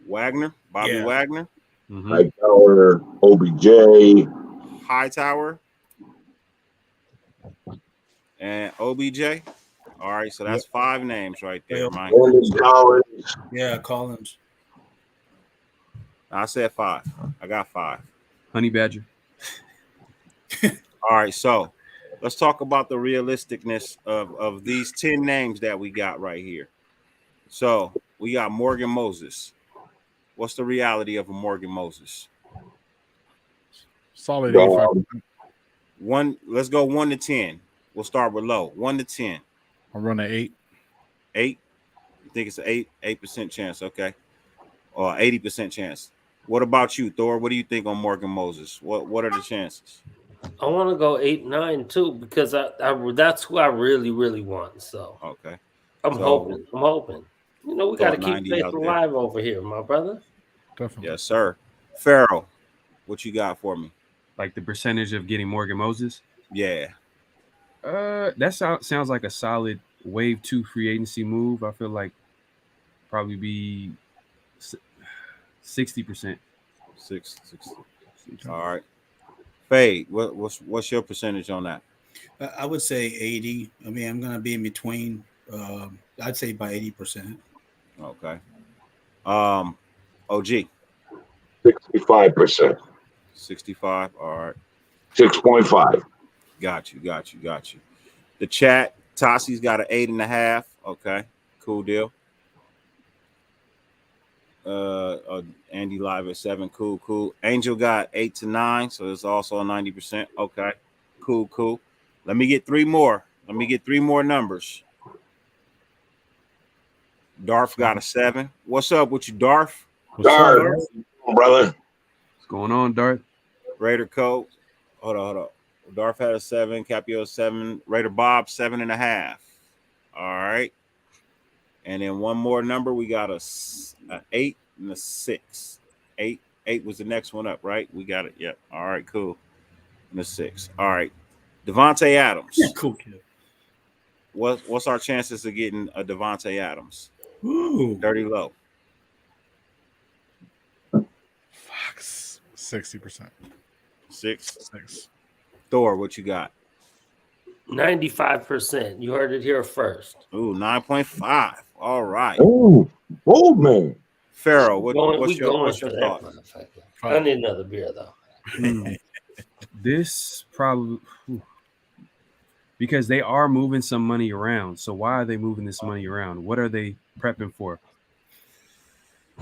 Bobby Wagner. Mm-hmm. Hightower. OBJ. Hightower. And OBJ. All right, so that's 5 names right there, Mike. Collins. Yeah, Collins. I said 5. I got 5. Honey Badger. All right, so let's talk about the realisticness of these 10 names that we got right here. So we got Morgan Moses. What's the reality of a Morgan Moses? Solid 85%. Let's go 1 to 10. We'll start with low. 1 to 10. I'll run an 8. 8? You think it's an 8% chance? Okay. Or 80% chance. What about you, Thor? What do you think on Morgan Moses? What are the chances? I want to go 8, 9 too, because that's who I really, really want. So okay. I'm hoping. You know, we got to keep faith alive over here, my brother. Definitely. Yes, sir. Farrell, what you got for me? Like the percentage of getting Morgan Moses. Yeah. That sounds like a solid wave 2 free agency move. I feel like probably be 60%. 60. All right. Fade, what's your percentage on that? I would say 80. I mean, I'm going to be in between. I'd say by 80%. Okay. OG. 65%. 65. All right. 6.5. Got you. The chat, Tossi's got an 8.5. Okay, cool deal. Andy live at 7. Cool. Angel got 8 to 9, so it's also 90%. Okay, cool. Let me get 3 more. Numbers. Darth got a 7. What's up with you, Darth? Darth, brother. What's going on, Darth? Raider Code. Hold on. Darth had a 7. Capio 7. Raider Bob 7.5. All right. And then one more number. We got a 8 and a 6. 8 was the next one up, right? We got it. Yep. All right. Cool. And a 6. All right. Devontae Adams. Yeah, cool kid. What's our chances of getting a Devontae Adams? Ooh. Dirty low. Fox 60%. 6. Thor, what you got? 95%. You heard it here first. Ooh, 9.5. All right. Ooh, old man. Farrell, what's your thought? I need another beer though. This probably because they are moving some money around. So why are they moving this money around? What are they prepping for?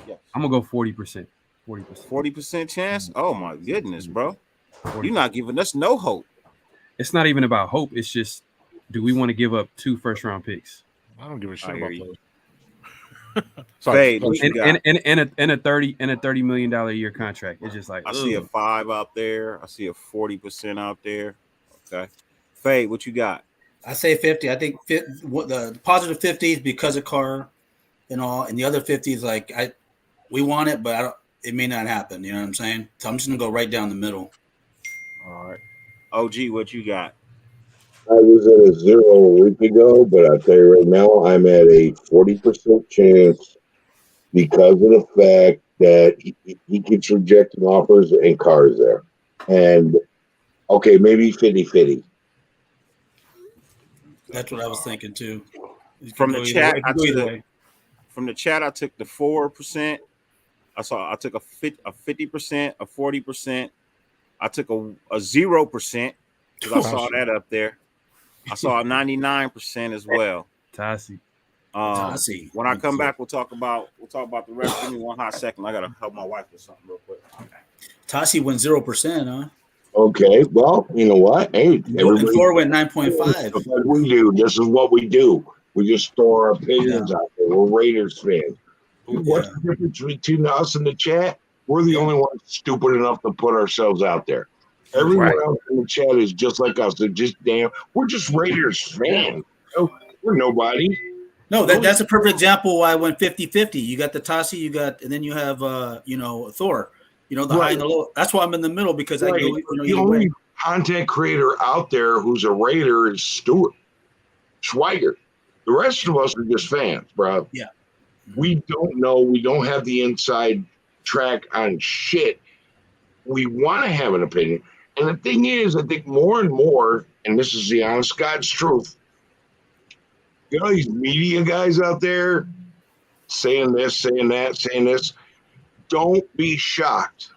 Yeah. I'm gonna go 40%. 40% chance? Oh my goodness, bro. You're not giving us no hope. It's not even about hope. It's just, do we want to give up 2 first-round picks? I don't give a shit about those. Fade, and a $30 million a year contract. It's just like I see a 5 out there. I see a 40% out there. Okay. Fade, what you got? I say 50. I think the positive 50 is because of Carr and all, and the other 50 is like we want it, but it may not happen. You know what I'm saying? So I'm just gonna go right down the middle. All right. OG, what you got? I was at a 0 a week ago, but I'll tell you right now, I'm at a 40% chance because of the fact that he keeps rejecting offers and Carr's there. And, okay, maybe 50-50. That's what I was thinking too. From the chat, I took the 4%. I took a 50%, a 40%. I took a 0% because I saw that up there. I saw a 99% as well. Tassie. When I come back, we'll talk about the rest. Give me one hot second. I gotta help my wife with something real quick. Tassie went 0%, huh? Okay, well, you know what? Hey, everybody, Thor went 9.5. What we do. This is what we do. We just throw our opinions out there. We're Raiders fans. What's the difference between us and the chat? We're the only ones stupid enough to put ourselves out there. Everyone else in the chat is just like us. They're just we're just Raiders fans. We're nobody. No, that's a perfect example why I went 50-50. You got the Tassie, and then you have Thor. The high and the low. That's why I'm in the middle because I go. The only content creator out there who's a Raider is Stuart Schweiger. The rest of us are just fans, bro. Yeah. We don't know. We don't have the inside track on shit. We want to have an opinion. And the thing is, I think more and more, and this is the honest God's truth, you know these media guys out there saying this, saying that, saying this. Don't be shocked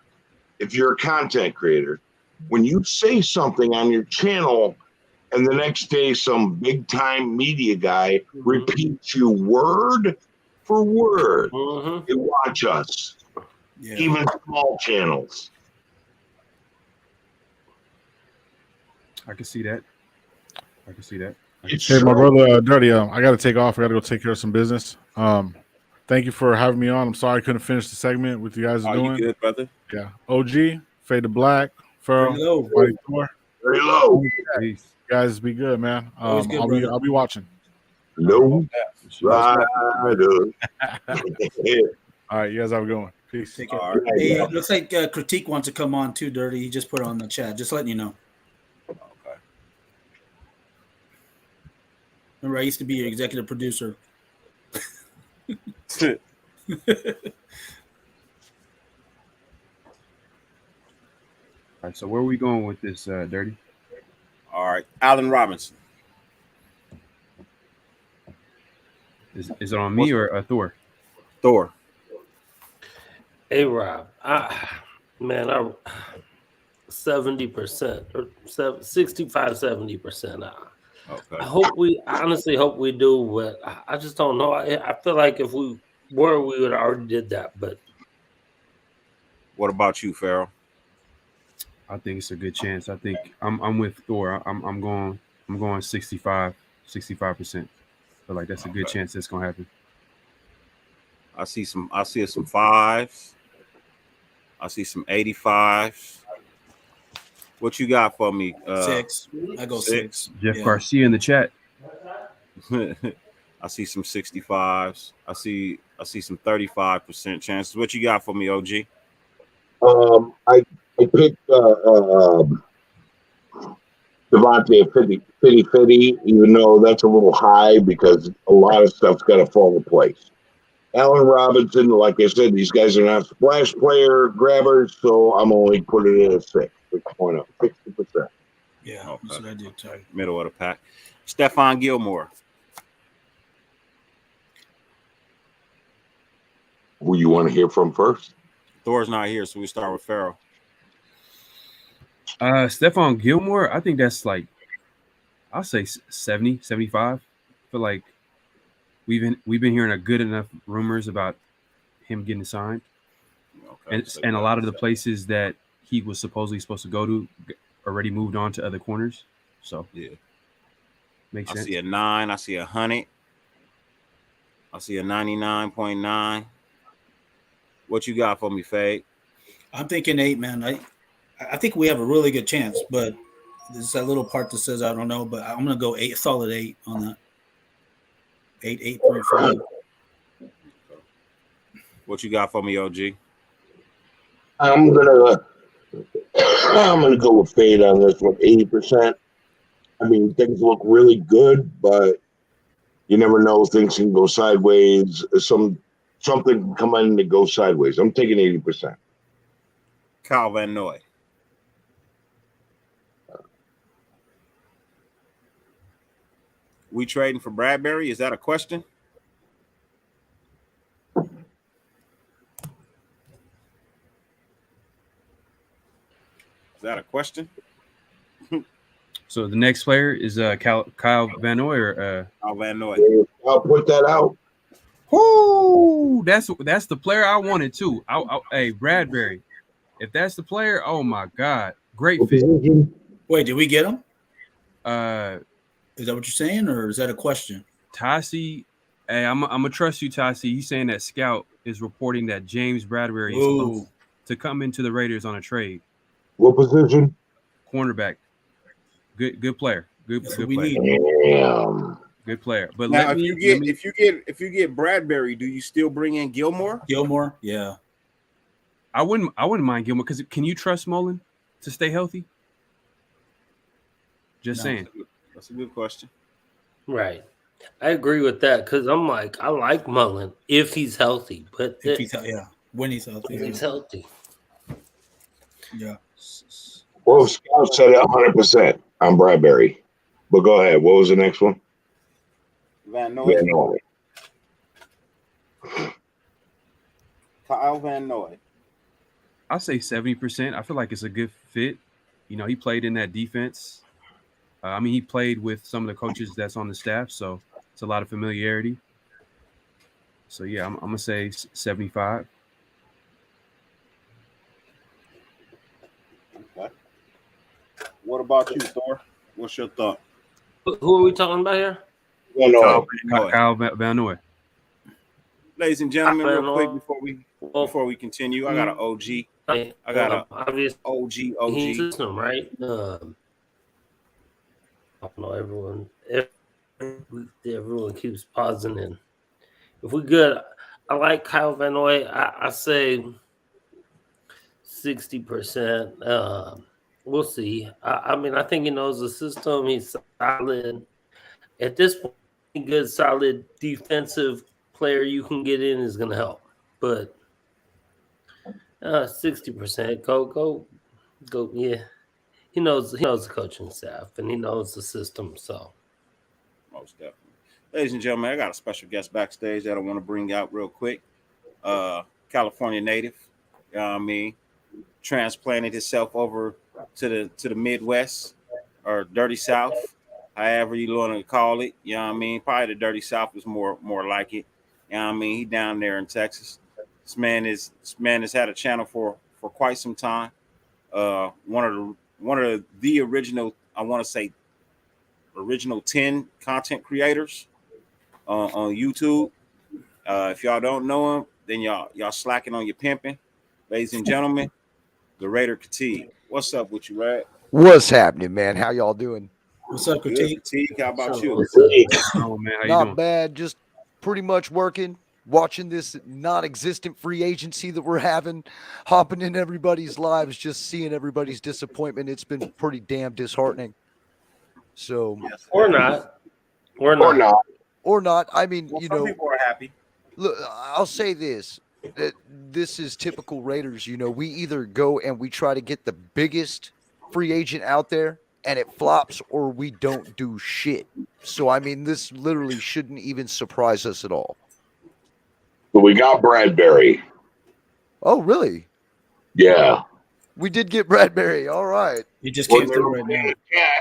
if you're a content creator. When you say something on your channel and the next day some big-time media guy repeats you word for word, they watch us. Yeah. Even small channels. I can see that. Hey, my brother, Dirty, I got to take off. I got to go take care of some business. Thank you for having me on. I'm sorry I couldn't finish the segment with you guys doing. You good, brother? Yeah. OG, Fade to Black, Farrell, Very low. You guys be good, man. I'll be watching. Low. All right, you guys have a good one. Peace. Take care. All right. Hey, looks like Critique wants to come on too, Dirty. He just put it on the chat. Just letting you know. Okay. Remember, I used to be your executive producer. All right, so where are we going with this, Dirty? All right. Allen Robinson. Is it on me or Thor? Thor. Hey, Rob. 70% or 65-70%. Okay. I honestly hope we do, but I just don't know. I feel like if we were, we would have already did that. But What about you, Farrell? I think it's a good chance. I think I'm with Thor. I'm going 65%. Feel like that's a good chance that's gonna happen. I see some 5s. I see some 85s. What you got for me? 6. I go 6. Jeff Garcia in the chat. I see some 65s. I see some 35% chances. What you got for me, OG? I picked Devontae 50, even though that's a little high because a lot of stuff's got to fall into place. Allen Robinson, like I said, these guys are not splash player grabbers, so I'm only putting it at 6.0, 60%. Yeah, Okay. that's what I do too. Middle of the pack. Stefan Gilmour. Who you want to hear from first? Thor's not here, so we start with Farrell. Stefan Gilmore, I think that's like, I'll say 70, 75. I feel like we've been hearing a good enough rumors about him getting signed. Okay, and a lot of the places that he was supposedly supposed to go to already moved on to other corners. So yeah, makes sense. I see a 9. I see a 100. I see a 99.9. What you got for me, Fade? I'm thinking 8, man. I think we have a really good chance, but there's that little part that says I don't know. But I'm gonna go 8, solid 8 on that. 8.5. What you got for me, OG? I'm gonna go with Fade on this one, 80%. I mean, things look really good, but you never know. Things can go sideways. Something can come in to go sideways. I'm taking 80%. Kyle Van Noy. We trading for Bradbury? Is that a question? Is that a question? So the next player is Kyle Van Noy or Kyle Van Noy. I'll put that out. Whoo! That's the player I wanted too. Hey, Bradbury. If that's the player, oh my God, great fit. Wait, did we get him? Is that what you're saying, or is that a question? Tassi, hey, I'm gonna trust you, Tassi. He's saying that Scout is reporting that James Bradbury is supposed to come into the Raiders on a trade. What position? Cornerback. Good player. Good player. Damn. Good player. But now, if you get Bradbury, do you still bring in Gilmore? Gilmore, yeah. I wouldn't mind Gilmore because can you trust Mullen to stay healthy? Just saying. That's a good question. Right. I agree with that because I'm like, I like Mullen if he's healthy, but if he's when he's healthy. When he's healthy. Yeah. Well, Scout said 100% on Bradbury. But go ahead. What was the next one? Van Noy. Kyle Van Noy. I'll say 70%. I feel like it's a good fit. You know, he played in that defense. I mean, he played with some of the coaches that's on the staff, so it's a lot of familiarity. So, yeah, I'm going to say 75. Okay. What about you, Thor? What's your thought? Who are we talking about here? Kyle Van Noy. Ladies and gentlemen, real quick before we continue, I got an OG. I got an obvious OG. He's system, right? I don't know. Everyone keeps pausing in. If we good, I like Kyle Van Noy. I say 60%. We'll see. I mean, I think he knows the system. He's solid. At this point, a good, solid defensive player you can get in is going to help. But 60%. Go. Yeah, he knows the coaching staff and he knows the system. So, Most definitely. Ladies and gentlemen, I got a special guest backstage that I want to bring out real quick. California native, you know what I mean? Transplanted himself over to the Midwest or Dirty South, however you want to call it. You know what I mean? Probably the Dirty South is more like it. You know what I mean? He down there in Texas. This man has had a channel for quite some time. One of the original, I want to say, original 10 content creators on YouTube. If y'all don't know him, then y'all slacking on your pimping. Ladies and gentlemen, the Raider Critique. What's up with you, Rad? What's happening, man? How y'all doing? What's up, Critique? How about you? Oh man, how you Not doing? bad. Just pretty much working, watching this non-existent free agency that we're having, hopping in everybody's lives, just seeing everybody's disappointment. It's been pretty damn disheartening. So, or not. I mean, Well, you some know, people are happy. look, I'll say this. That this is typical Raiders. You know, we either go and we try to get the biggest free agent out there and it flops, or we don't do shit. So, I mean, this literally shouldn't even surprise us at all. But we got Bradbury. Oh, really? Yeah. We did get Bradbury. All right. He just came through right now. Yeah.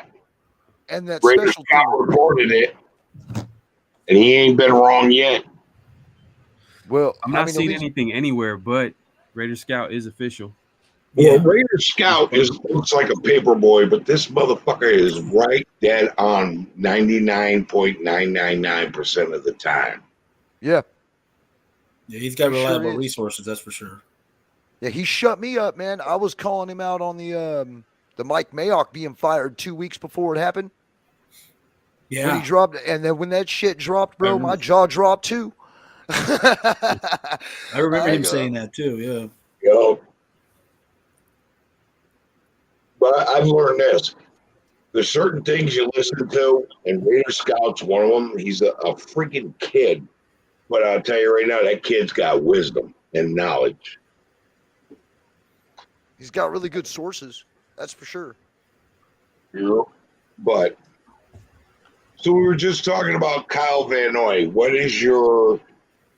And that Raiders special Scout team. reported it, and he ain't been wrong yet. Well, I'm not I mean, seeing at least- anything anywhere, but Raider Scout is official. Well, Raider Scout looks like a paper boy, but this motherfucker is right dead on 99.999% of the time. Yeah. Yeah, he's got He sure reliable is. resources, that's for sure. Yeah, he shut me up, man. I was calling him out on the Mike Mayock being fired 2 weeks before it happened. When Yeah. he dropped, and then when that shit dropped, bro, my jaw dropped too. I remember him go- saying that too, yeah. You know? But I've learned this. There's certain things you listen to, and Raider Scout's one of them. He's a freaking kid. But I'll tell you right now, that kid's got wisdom and knowledge. He's got really good sources. That's for sure. You know? But, so we were just talking about Kyle Van Noy. What is your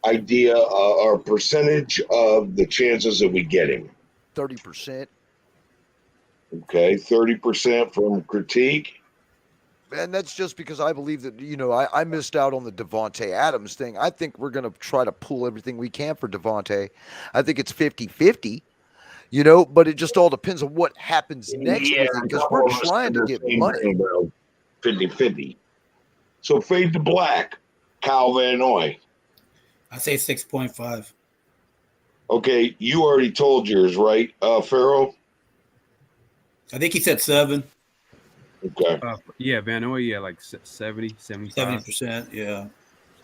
idea or percentage of the chances that we get him? 30%. Okay, 30% from Critique. And that's just because I believe that, you know, I missed out on the Devontae Adams thing. I think we're going to try to pull everything we can for Devontae. I think it's 50-50, you know, but it just all depends on what happens next with it, because we're trying to get money. 50-50. So fade to black, Kyle Van Noy. I say 6.5. Okay, you already told yours, right, Pharaoh? I think he said 7. Okay. Yeah, Van Noy, yeah, like 70, 75. 70%, yeah.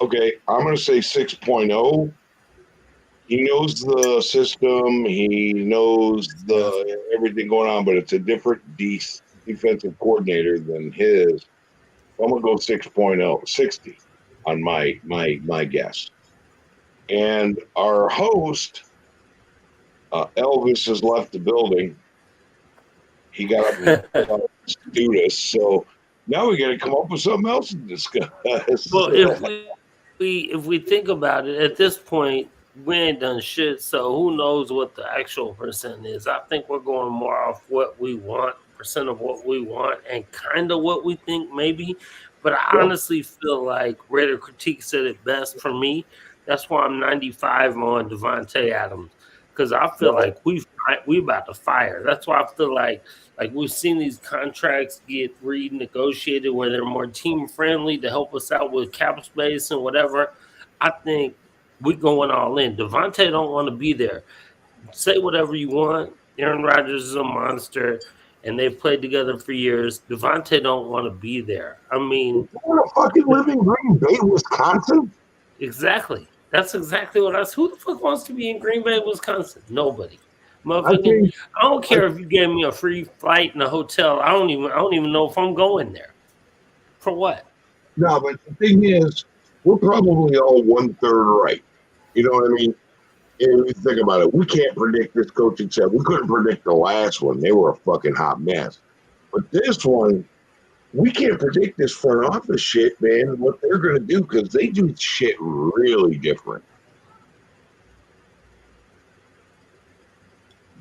Okay, I'm going to say 6.0. He knows the system. He knows the everything going on, but it's a different defensive coordinator than his. I'm going to go 6.0, 60 on my guess. And our host, Elvis, has left the building. He got up and do this. So now we got to come up with something else to discuss. Well, if we think about it, at this point, we ain't done shit. So who knows what the actual percent is? I think we're going more off what we want, percent of what we want, and kind of what we think maybe. But I honestly feel like Raider Critique said it best for me. That's why I'm 95 on Devontae Adams, because I feel like we about to fire. That's why I feel like we've seen these contracts get renegotiated where they're more team friendly to help us out with cap space and whatever. I think we're going all in. Devontae don't want to be there. Say whatever you want. Aaron Rodgers is a monster, and they've played together for years. Devontae don't want to be there. I mean, you want to fucking live in Green Bay, Wisconsin? Exactly. That's exactly what I said. Who the fuck wants to be in Green Bay, Wisconsin? Nobody. Motherfucking, I don't care if you gave me a free flight in a hotel. I don't even know if I'm going there. For what? No, but the thing is, we're probably all 1/3 right. You know what I mean? And you think about it, we can't predict this coaching staff. We couldn't predict the last one. They were a fucking hot mess. But this one, we can't predict this front office shit, man, what they're going to do, because they do shit really different.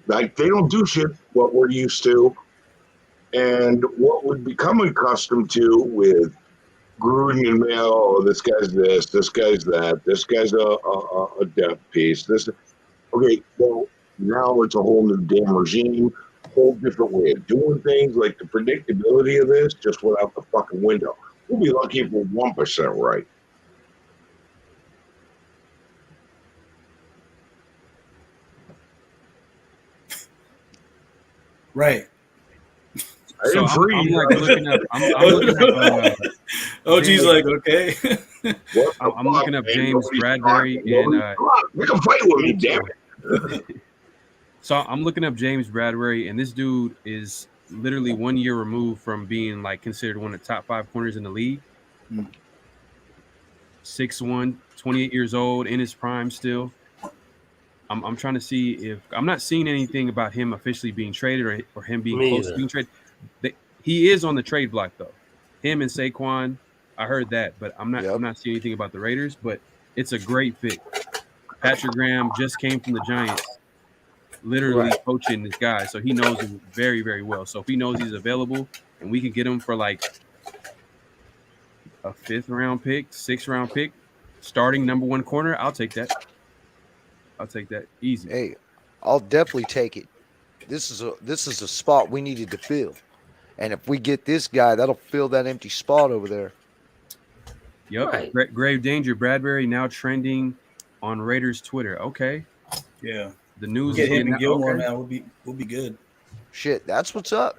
Like, they don't do shit what we're used to and what we've become accustomed to with Gruden and Mail. Oh, this guy's this guy's that, this guy's a depth piece. Okay, well, now it's a whole new damn regime, whole different way of doing things. Like, the predictability of this just went out the fucking window. We'll be lucky if we're 1% right. Right. So I'm like looking up. I'm looking up. OG's like, okay. I'm looking up James Bradbury and. You can fight with me, damn it. So I'm looking up James Bradbury, and this dude is literally 1 year removed from being like considered one of the top 5 corners in the league. 6'1", 28 years old, in his prime still. I'm trying to see if I'm not seeing anything about him officially being traded or him being close to being traded. He is on the trade block though. Him and Saquon, I heard that, but I'm not seeing anything about the Raiders. But it's a great fit. Patrick Graham just came from the Giants, literally coaching this guy, so he knows him very, very well. So if he knows he's available and we can get him for like a 5th round pick, 6th round pick, starting number 1 corner, I'll take that. I'll take that easy. Hey, I'll definitely take it. This is a spot we needed to fill, and if we get this guy, that'll fill that empty spot over there. Yep. Right. Grave danger. Bradbury now trending on Raiders Twitter. Okay. Yeah. The news Get is him and Gilmore, okay. man. We'll be good. Shit, that's what's up.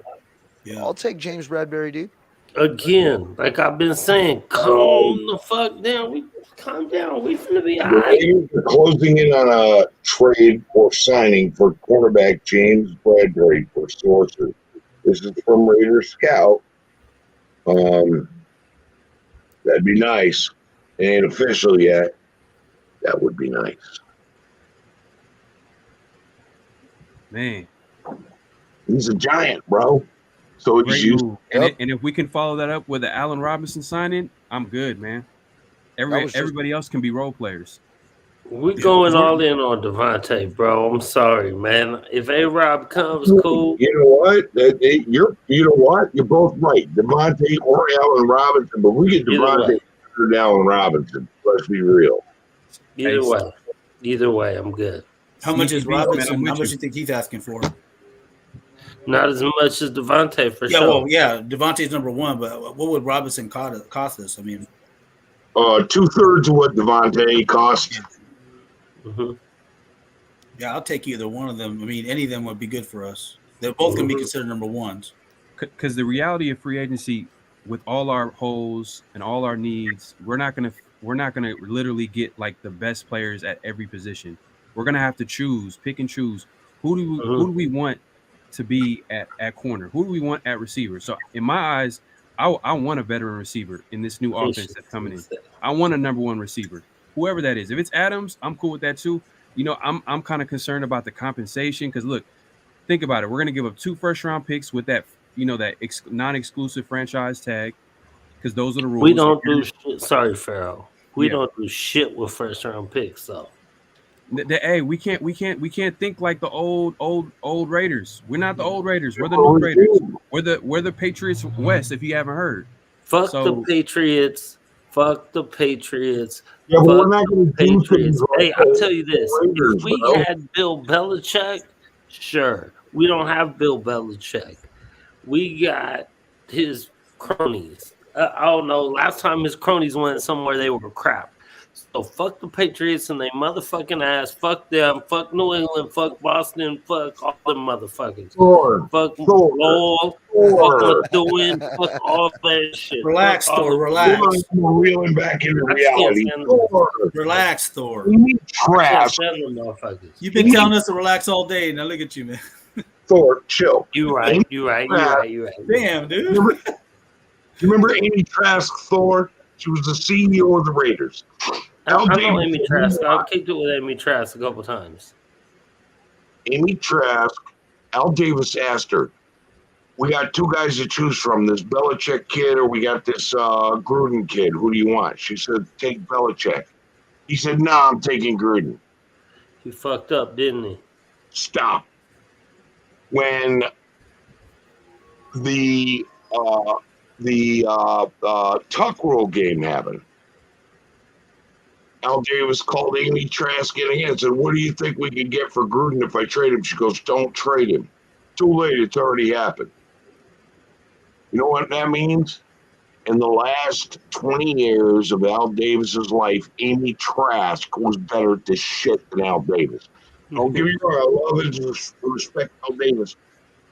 Yeah. I'll take James Bradbury, dude. Again, like I've been saying, calm the fuck down. Calm down. We finna be all right. We're closing in on a trade or signing for cornerback James Bradbury for sources. This is from Raiders Scout. That'd be nice. Ain't official yet. That would be nice. Man. He's a giant, bro. So he's used. And if we can follow that up with the Allen Robinson signing, I'm good, man. Everybody else can be role players. We're going all in on Devontae, bro. I'm sorry, man. If A-Rob comes, cool. You know what? You know what? You're both right. Devontae or Allen Robinson, but we get Devontae than Allen Robinson. Let's be real. Either way, I'm good. How much is Robinson? How much do you think he's asking for? Not as much as Devontae, for sure. Well, yeah, Devontae's number 1, but what would Robinson cost us? I mean, 2/3 of what Devontae cost. Mm-hmm. Yeah, I'll take either one of them. I mean, any of them would be good for us. They're both going to be considered number 1s. Because the reality of free agency, with all our holes and all our needs, we're not gonna literally get like the best players at every position. We're gonna have to pick and choose. Who do we want to be at corner? Who do we want at receiver? So in my eyes, I want a veteran receiver in this new offense that's coming in. I want a number 1 receiver, whoever that is. If it's Adams, I'm cool with that too. You know, I'm kind of concerned about the compensation because look, think about it. We're gonna give up 2 first-round picks with that, that non-exclusive franchise tag because those are the rules. We don't do shit. Sorry, Farrell. We don't do shit with first-round picks, though. Hey, we can't think like the old Raiders. We're not the old Raiders. We're the new Raiders. We're the Patriots West. If you haven't heard, fuck the Patriots. Fuck the Patriots. Yeah, but we're not going to do Patriots. Hey, I'll tell you this: if we had Bill Belichick, sure. We don't have Bill Belichick. We got his cronies. I don't know. Last time his cronies went somewhere, they were crap. So fuck the Patriots and they motherfucking ass. Fuck them. Fuck New England. Fuck Boston. Fuck all them motherfuckers. Fuck Lowell. Fuck Methuen. Fuck all that shit. Relax, Fuck all Thor. of Relax. We're reeling back into I can't reality. stand them. Relax, Thor. We need I can't trash. stand them motherfuckers. You've been telling us to relax all day. Now look at you, man. Thor, chill. You right. You right. You right. You right. Damn, dude. Remember Amy Trask, Thor? She was the CEO of the Raiders. I know Amy Trask. I've kicked it with Amy Trask a couple times. Amy Trask, Al Davis asked her, we got two guys to choose from, this Belichick kid or we got this Gruden kid. Who do you want? She said, take Belichick. He said, no, I'm taking Gruden. He fucked up, didn't he? Stop. When the Tuck Rule game happened, Al Davis called Amy Trask in again and said, what do you think we can get for Gruden if I trade him? She goes, don't trade him. Too late. It's already happened. You know what that means? In the last 20 years of Al Davis's life, Amy Trask was better at this shit than Al Davis. Don't get me wrong. I love and respect Al Davis,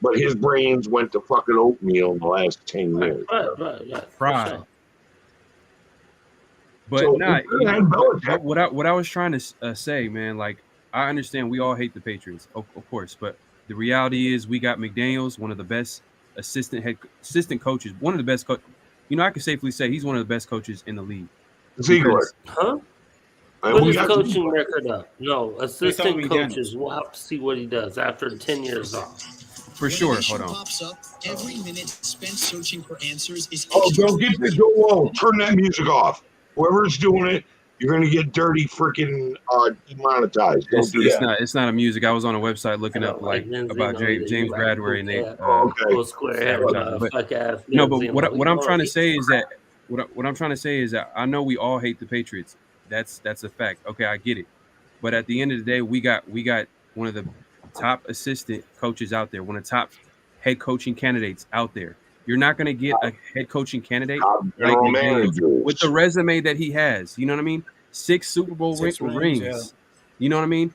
but his brains went to fucking oatmeal in the last 10 years. Right. But So, nah, Belichick. what I was trying to say, man, like I understand we all hate the Patriots, of course, but the reality is we got McDaniels, one of the best assistant coaches, one of the best you know, I can safely say he's one of the best coaches in the league. Ziegler. Huh? And Put we his got coaching record up. No, assistant me coaches. We'll have to see what he does after 10 years off. For sure. Hold on. Pops up, every minute spent searching for answers is Oh, don't get this. Whoa, turn that music off. Whoever's doing it, you're going to get dirty freaking demonetized. Don't do that. It's not a music. I was on a website looking up like about James Bradbury and they no, but what I'm trying to say is that what I'm trying to say is that I know we all hate the Patriots. That's a fact. Okay, I get it. But at the end of the day, we got one of the top assistant coaches out there, one of the top head coaching candidates out there. You're not going to get a head coaching candidate like with the resume that he has. You know what I mean? 6 Super Bowl rings. Yeah. You know what I mean?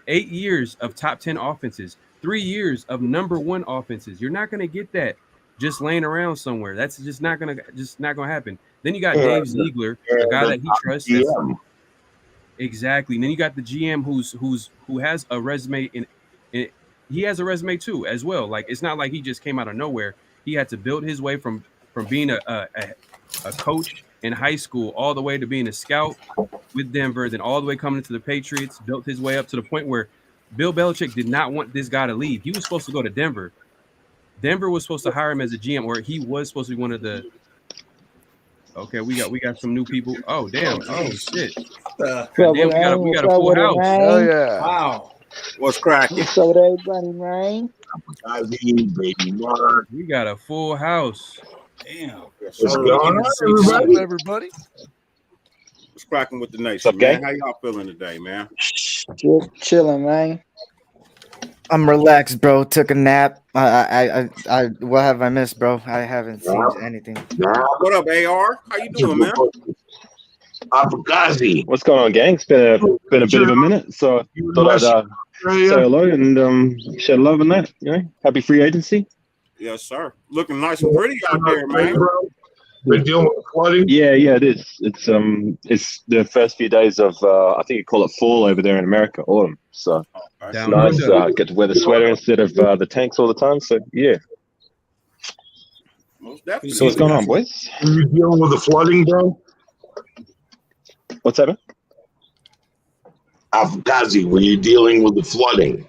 8 years of top 10 offenses, 3 years of number 1 offenses. You're not going to get that just laying around somewhere. That's just not going to happen. Then you got Dave Ziegler, a guy that he trusts. Exactly. And then you got the GM who has a resume he has a resume too as well. Like it's not like he just came out of nowhere. He had to build his way from being a coach in high school all the way to being a scout with Denver, then all the way coming to the Patriots, built his way up to the point where Bill Belichick did not want this guy to leave. He was supposed to go to Denver. Denver was supposed to hire him as a GM, or he was supposed to be one of the. Okay, we got some new people. Oh damn! Oh shit! Damn, we got a full house. Oh yeah! Wow. What's cracking? What's up with everybody, man? We got a full house. Damn. What's going on, everybody? What's cracking with the nation, man? How y'all feeling today, man? Just chilling, man. I'm relaxed, bro. Took a nap. I what have I missed, bro? I haven't seen anything. What up, AR? How you doing, man? Afghazi. What's going on, gang? It's been a bit of a minute, so thought I'd say hello and shed love in that. You know, happy free agency. Yes, sir. Looking nice and pretty out there, man. Been dealing with flooding. Yeah, it is. It's the first few days of I think you call it fall over there in America, autumn. So it's nice. Get to wear the sweater instead of the tanks all the time. So yeah. Most definitely. So what's going on, boys? Are you dealing with the flooding, bro? What's that? Afghazi, were you dealing with the flooding?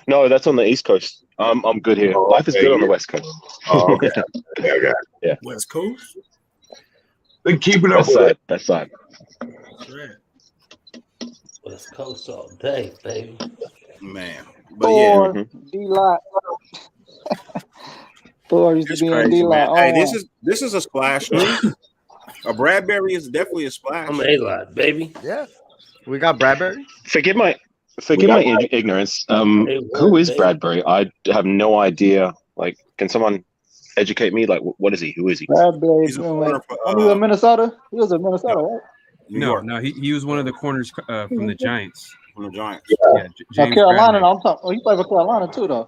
No, that's on the East Coast. I'm good here. Life is good on the West Coast. Oh, okay. Yeah. West Coast? Then keep it up with it. That side. That's right. West Coast all day, baby. Man. But yeah. D-Lot. Thor used to be on D-Lot. Hey, this is a splash. A Bradbury is definitely a splash. I'm A-Lot, baby. Yeah. We got Bradbury. Forgive my ignorance. Who is Bradbury? I have no idea. Like, can someone educate me? Like, what is he? Who is he? Bradbury. He's He was in Minnesota. He was in Minnesota, right? New York. No, he was one of the corners from the Giants. From the Giants. Yeah, James Carolina. Bradbury. No, I'm talking. Oh, he played for Carolina too, though.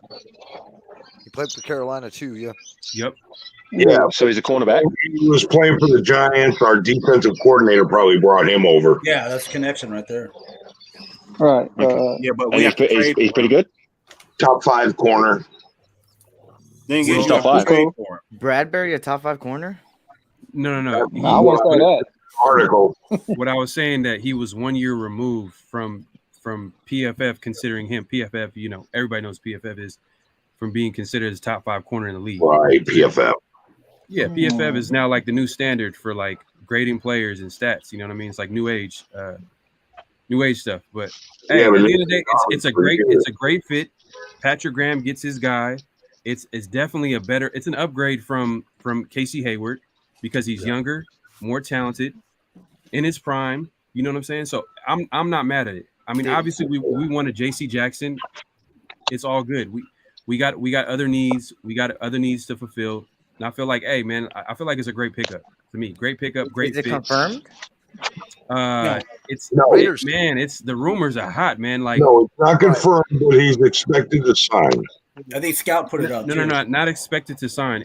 He played for Carolina too. Yeah. Yep. Yeah. So he's a cornerback. He was playing for the Giants. Our defensive coordinator probably brought him over. Yeah, that's connection right there. Right. Yeah, but And we have to trade. he's pretty good. Top 5 corner. Thing He's is, you top have to 5. trade for him. Bradbury, a top 5 corner? No. I wouldn't say that. Article. What I was saying that he was 1 year removed from PFF, considering him PFF. You know, everybody knows PFF is from being considered as top 5 corner in the league. Right, PFF. Yeah, PFF is now like the new standard for like grading players and stats. You know what I mean? It's like new age stuff. But hey, at the end of the day, it's a great fit. Patrick Graham gets his guy. It's definitely it's an upgrade from Casey Hayward because he's younger, more talented, in his prime. You know what I'm saying? So I'm not mad at it. I mean, obviously we wanted J.C. Jackson. It's all good. We got other needs. We got other needs to fulfill. And I feel like, hey man, I feel like it's a great pickup to me. Great pickup, great fit. Is it confirmed? It's the rumors are hot, man. Like No, it's not confirmed, but he's expected to sign. I think Scout put it up. No, not expected to sign.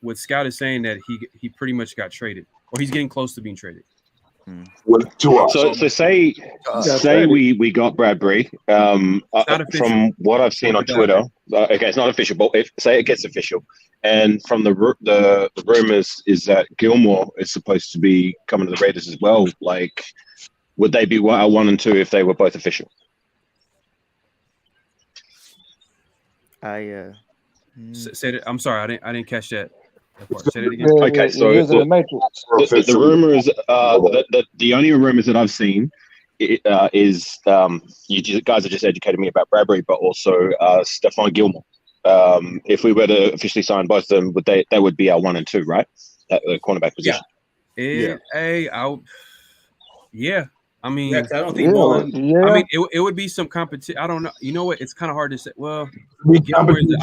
What Scout is saying that he pretty much got traded, or he's getting close to being traded. So say we got Bradbury. From what I've seen on Twitter, okay, it's not official, but say it gets official, and from the rumors is that Gilmore is supposed to be coming to the Raiders as well. Like, would they be 1 and 2 if they were both official? Say that. I'm sorry, I didn't catch that. Say it again. Okay, so the rumor is that the only rumors that I've seen is you guys have just educated me about Bradbury, but also Stefan Gilmore. If we were to officially sign both of them, they would be our 1 and 2, right? At the cornerback position. Yeah. I mean, I don't think Mullen. I mean, it would be some competition. I don't know. You know what? It's kind of hard to say. Well, I think Gilmore is a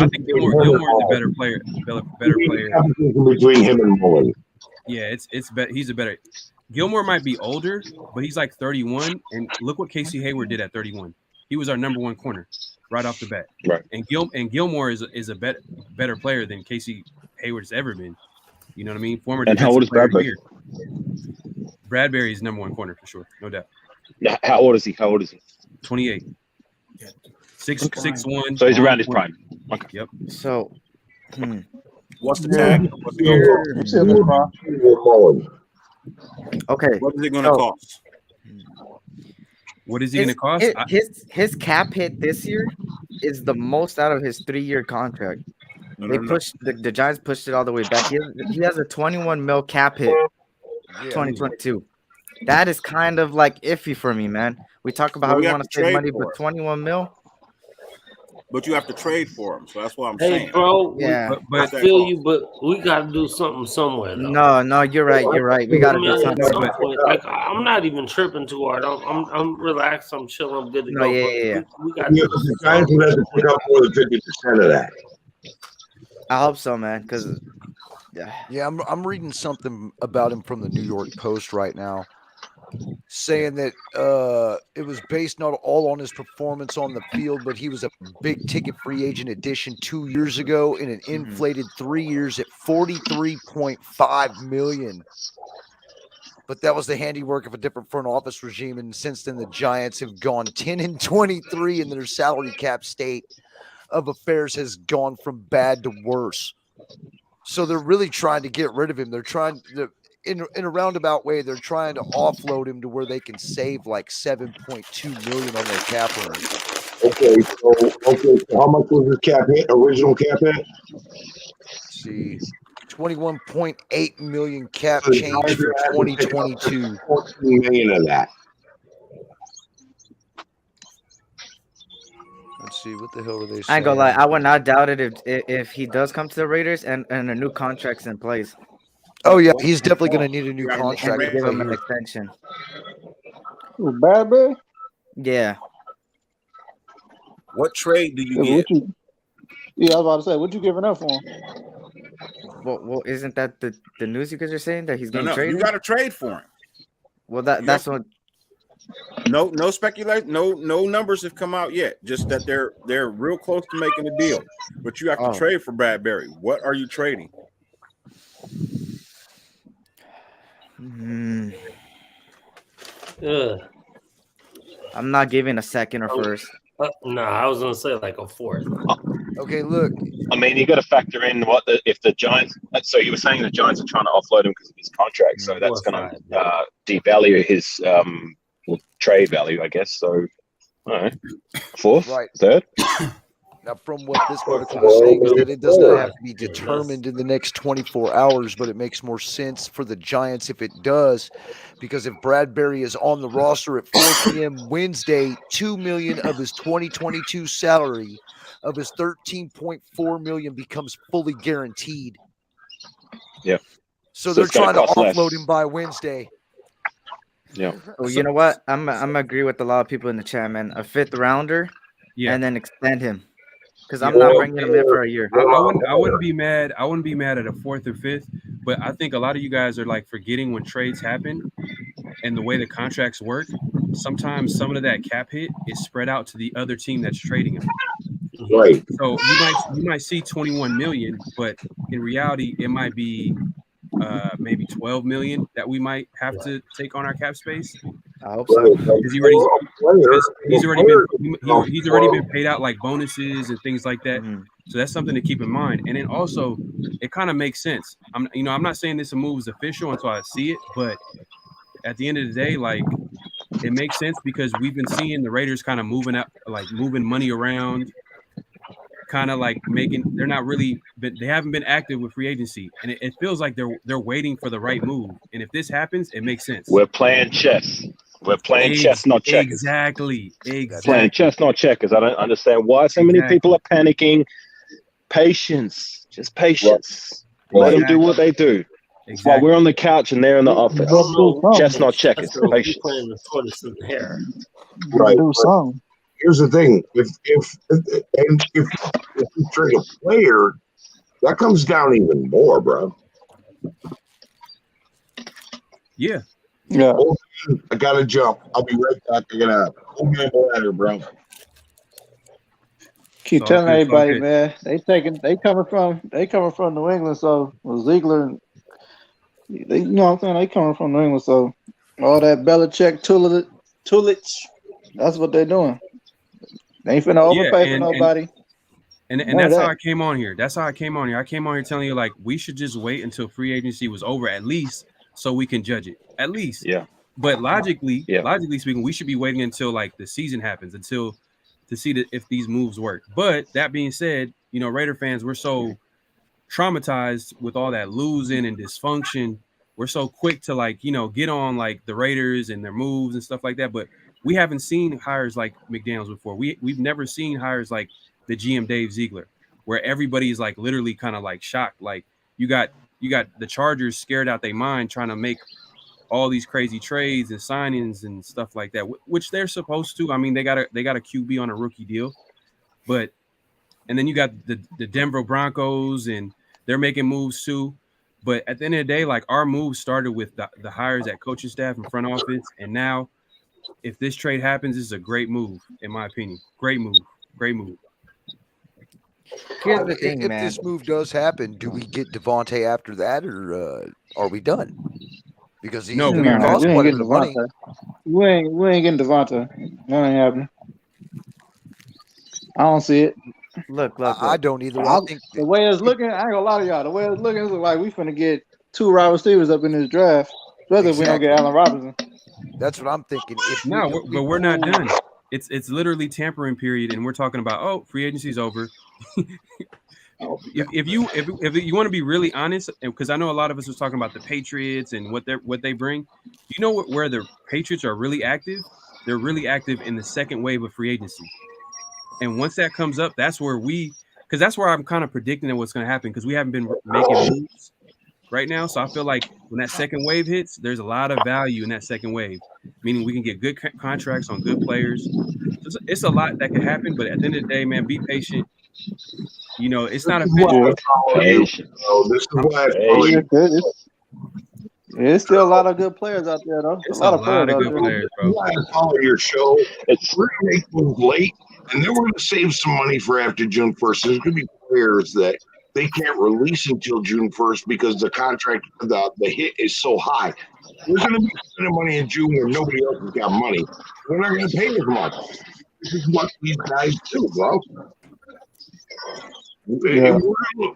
better player. Better player between him and Mullen. Yeah, he's a better. Gilmore might be older, but he's like 31. And look what Casey Hayward did at 31. He was our number 1 corner right off the bat. Right. And Gilmore is a better player than Casey Hayward's ever been. You know what I mean? And how old is Bradbury? Bradbury is number 1 corner for sure, no doubt. How old is he? 28. 6'1". So he's around his prime. Okay. Yep. So, what's the tag? Okay. What is it going to cost? What is he going to cost? His cap hit this year is the most out of his 3-year contract. The Giants pushed it all the way back. He has a 21 mil cap hit. 2022. That is kind of like iffy for me, man. We talk about how we want to save money, but 21 mil. But you have to trade for him, so that's what I'm Hey, saying. bro, Yeah. I feel you, but we got to do something somewhere. Though. No, you're right. We got to do something. Like, I'm not even tripping too hard. I'm relaxed. I'm chilling. I'm good to go. Yeah. We got to do The Giants would have to pick up more than 50% of that. I hope so, man. Because I'm reading something about him from the New York Post right now, saying that it was based not all on his performance on the field, but he was a big ticket free agent addition 2 years ago in an inflated 3 years at $43.5 million. But that was the handiwork of a different front office regime, and since then the Giants have gone 10-23 in their salary cap state of affairs has gone from bad to worse. So they're really trying to get rid of him. They're trying to, in a roundabout way, they're trying to offload him to where they can save like $7.2 million on their cap room. Okay, so how much was his cap hit? Original cap hit? Let's see, $21.8 million cap change for 2022. $14 million of that. Let's see, what the hell are they saying? I ain't gonna lie, I would not doubt it if he does come to the Raiders and a new contract's in place. Oh yeah, he's definitely gonna need a new contract. And give him an extension. Bradbury? Yeah. What trade do you get? I was about to say, what you giving up for him? Well, isn't that the news you guys are saying that he's getting traded? You got to trade for him. Well, that's what. No speculation. No numbers have come out yet. Just that they're real close to making a deal. But you have to trade for Bradbury. What are you trading? I'm not giving a second or first. No, I was gonna say like a fourth. Okay, look. I mean, you got to factor in if the Giants. So you were saying the Giants are trying to offload him because of his contract, so that's going to devalue his trade value, I guess. So, all right, fourth, third. Now, from what this article is saying, is that it does not have to be determined in the next 24 hours, but it makes more sense for the Giants if it does, because if Bradbury is on the roster at 4 p.m. Wednesday, $2 million of his 2022 salary of his $13.4 million becomes fully guaranteed. Yeah. So they're trying to offload him by Wednesday. Yeah. Well, you know what? I'm gonna agree with a lot of people in the chat, man. A fifth rounder, and then extend him. Because I'm not bringing him in for a year. I wouldn't be mad. I wouldn't be mad at a fourth or fifth, but I think a lot of you guys are like forgetting when trades happen and the way the contracts work. Sometimes some of that cap hit is spread out to the other team that's trading him. Right. So you might see 21 million, but in reality, it might be maybe 12 million that we might have to take on our cap space. I hope so. Because he's already been paid out like bonuses and things like that. So that's something to keep in mind. And then also, it kind of makes sense. I'm not saying this move is official until I see it, but at the end of the day, like it makes sense because we've been seeing the Raiders kind of moving money around, kind of like they're not really, they haven't been active with free agency, and it feels like they're waiting for the right move. And if this happens, it makes sense. We're playing chess. We're playing chess, not checkers. Exactly. Playing chess, not checkers. I don't understand why so many people are panicking. Patience, just patience. Let them do what they do. That's why we're on the couch and they're in the office. Chess, not checkers. Patience. Right. Here's the thing: if you trade a player, that comes down even more, bro. Yeah. I gotta jump. I'll be right back. I gotta go at her, bro. Keep telling everybody, man. They coming from New England, so Ziegler and they, you know what I'm saying? They coming from New England, so all that Belichick Tulich, that's what they're doing. They ain't finna overpay for nobody. And that's how I came on here. I came on here telling you like we should just wait until free agency was over at least so we can judge it. At least. Yeah. But logically speaking, we should be waiting until like the season happens to see if these moves work. But that being said, you know, Raider fans, we're so traumatized with all that losing and dysfunction. We're so quick to like, you know, get on like the Raiders and their moves and stuff like that. But we haven't seen hires like McDaniels before. We've never seen hires like the GM Dave Ziegler, where everybody is like literally kind of like shocked. Like you got the Chargers scared out their mind trying to make all these crazy trades and signings and stuff like that, which they're supposed to. I mean, they got a QB on a rookie deal, and then you got the Denver Broncos and they're making moves too. But at the end of the day, like our moves started with the hires at coaching staff and front office, and now if this trade happens, this is a great move in my opinion. Great move. Here's the thing, if man. this move does happen, do we get Devontae after that, or are we done? Because he's going to cost quite a bit of money. We ain't getting Devontae. That ain't happening. I don't see it. Look. I don't either. The way it's looking, I ain't gonna lie to y'all. The way it's looking, it's like we finna get 2 wide receivers up in this draft, especially if we don't get Allen Robinson. That's what I'm thinking. But we're not done. It's literally tampering period, and we're talking about free agency's over. If you want to be really honest, because I know a lot of us was talking about the Patriots and what they bring. You know where the Patriots are really active? They're really active in the second wave of free agency. And once that comes up, that's where because that's where I'm kind of predicting what's going to happen because we haven't been making moves right now. So I feel like when that second wave hits, there's a lot of value in that second wave, meaning we can get good contracts on good players. So it's a lot that could happen, but at the end of the day, man, be patient. You know, it's not official. This is why There's still a lot of good players out there, though. It's A lot of players out good there. players, bro. I follow your show. We're gonna make moves late, and then we're gonna save some money for after June 1st. There's gonna be players that they can't release until June 1st because the contract, the hit is so high. We're gonna be spending money in June where nobody else has got money. We're not gonna pay as much. This is what these guys do, bro. Yeah.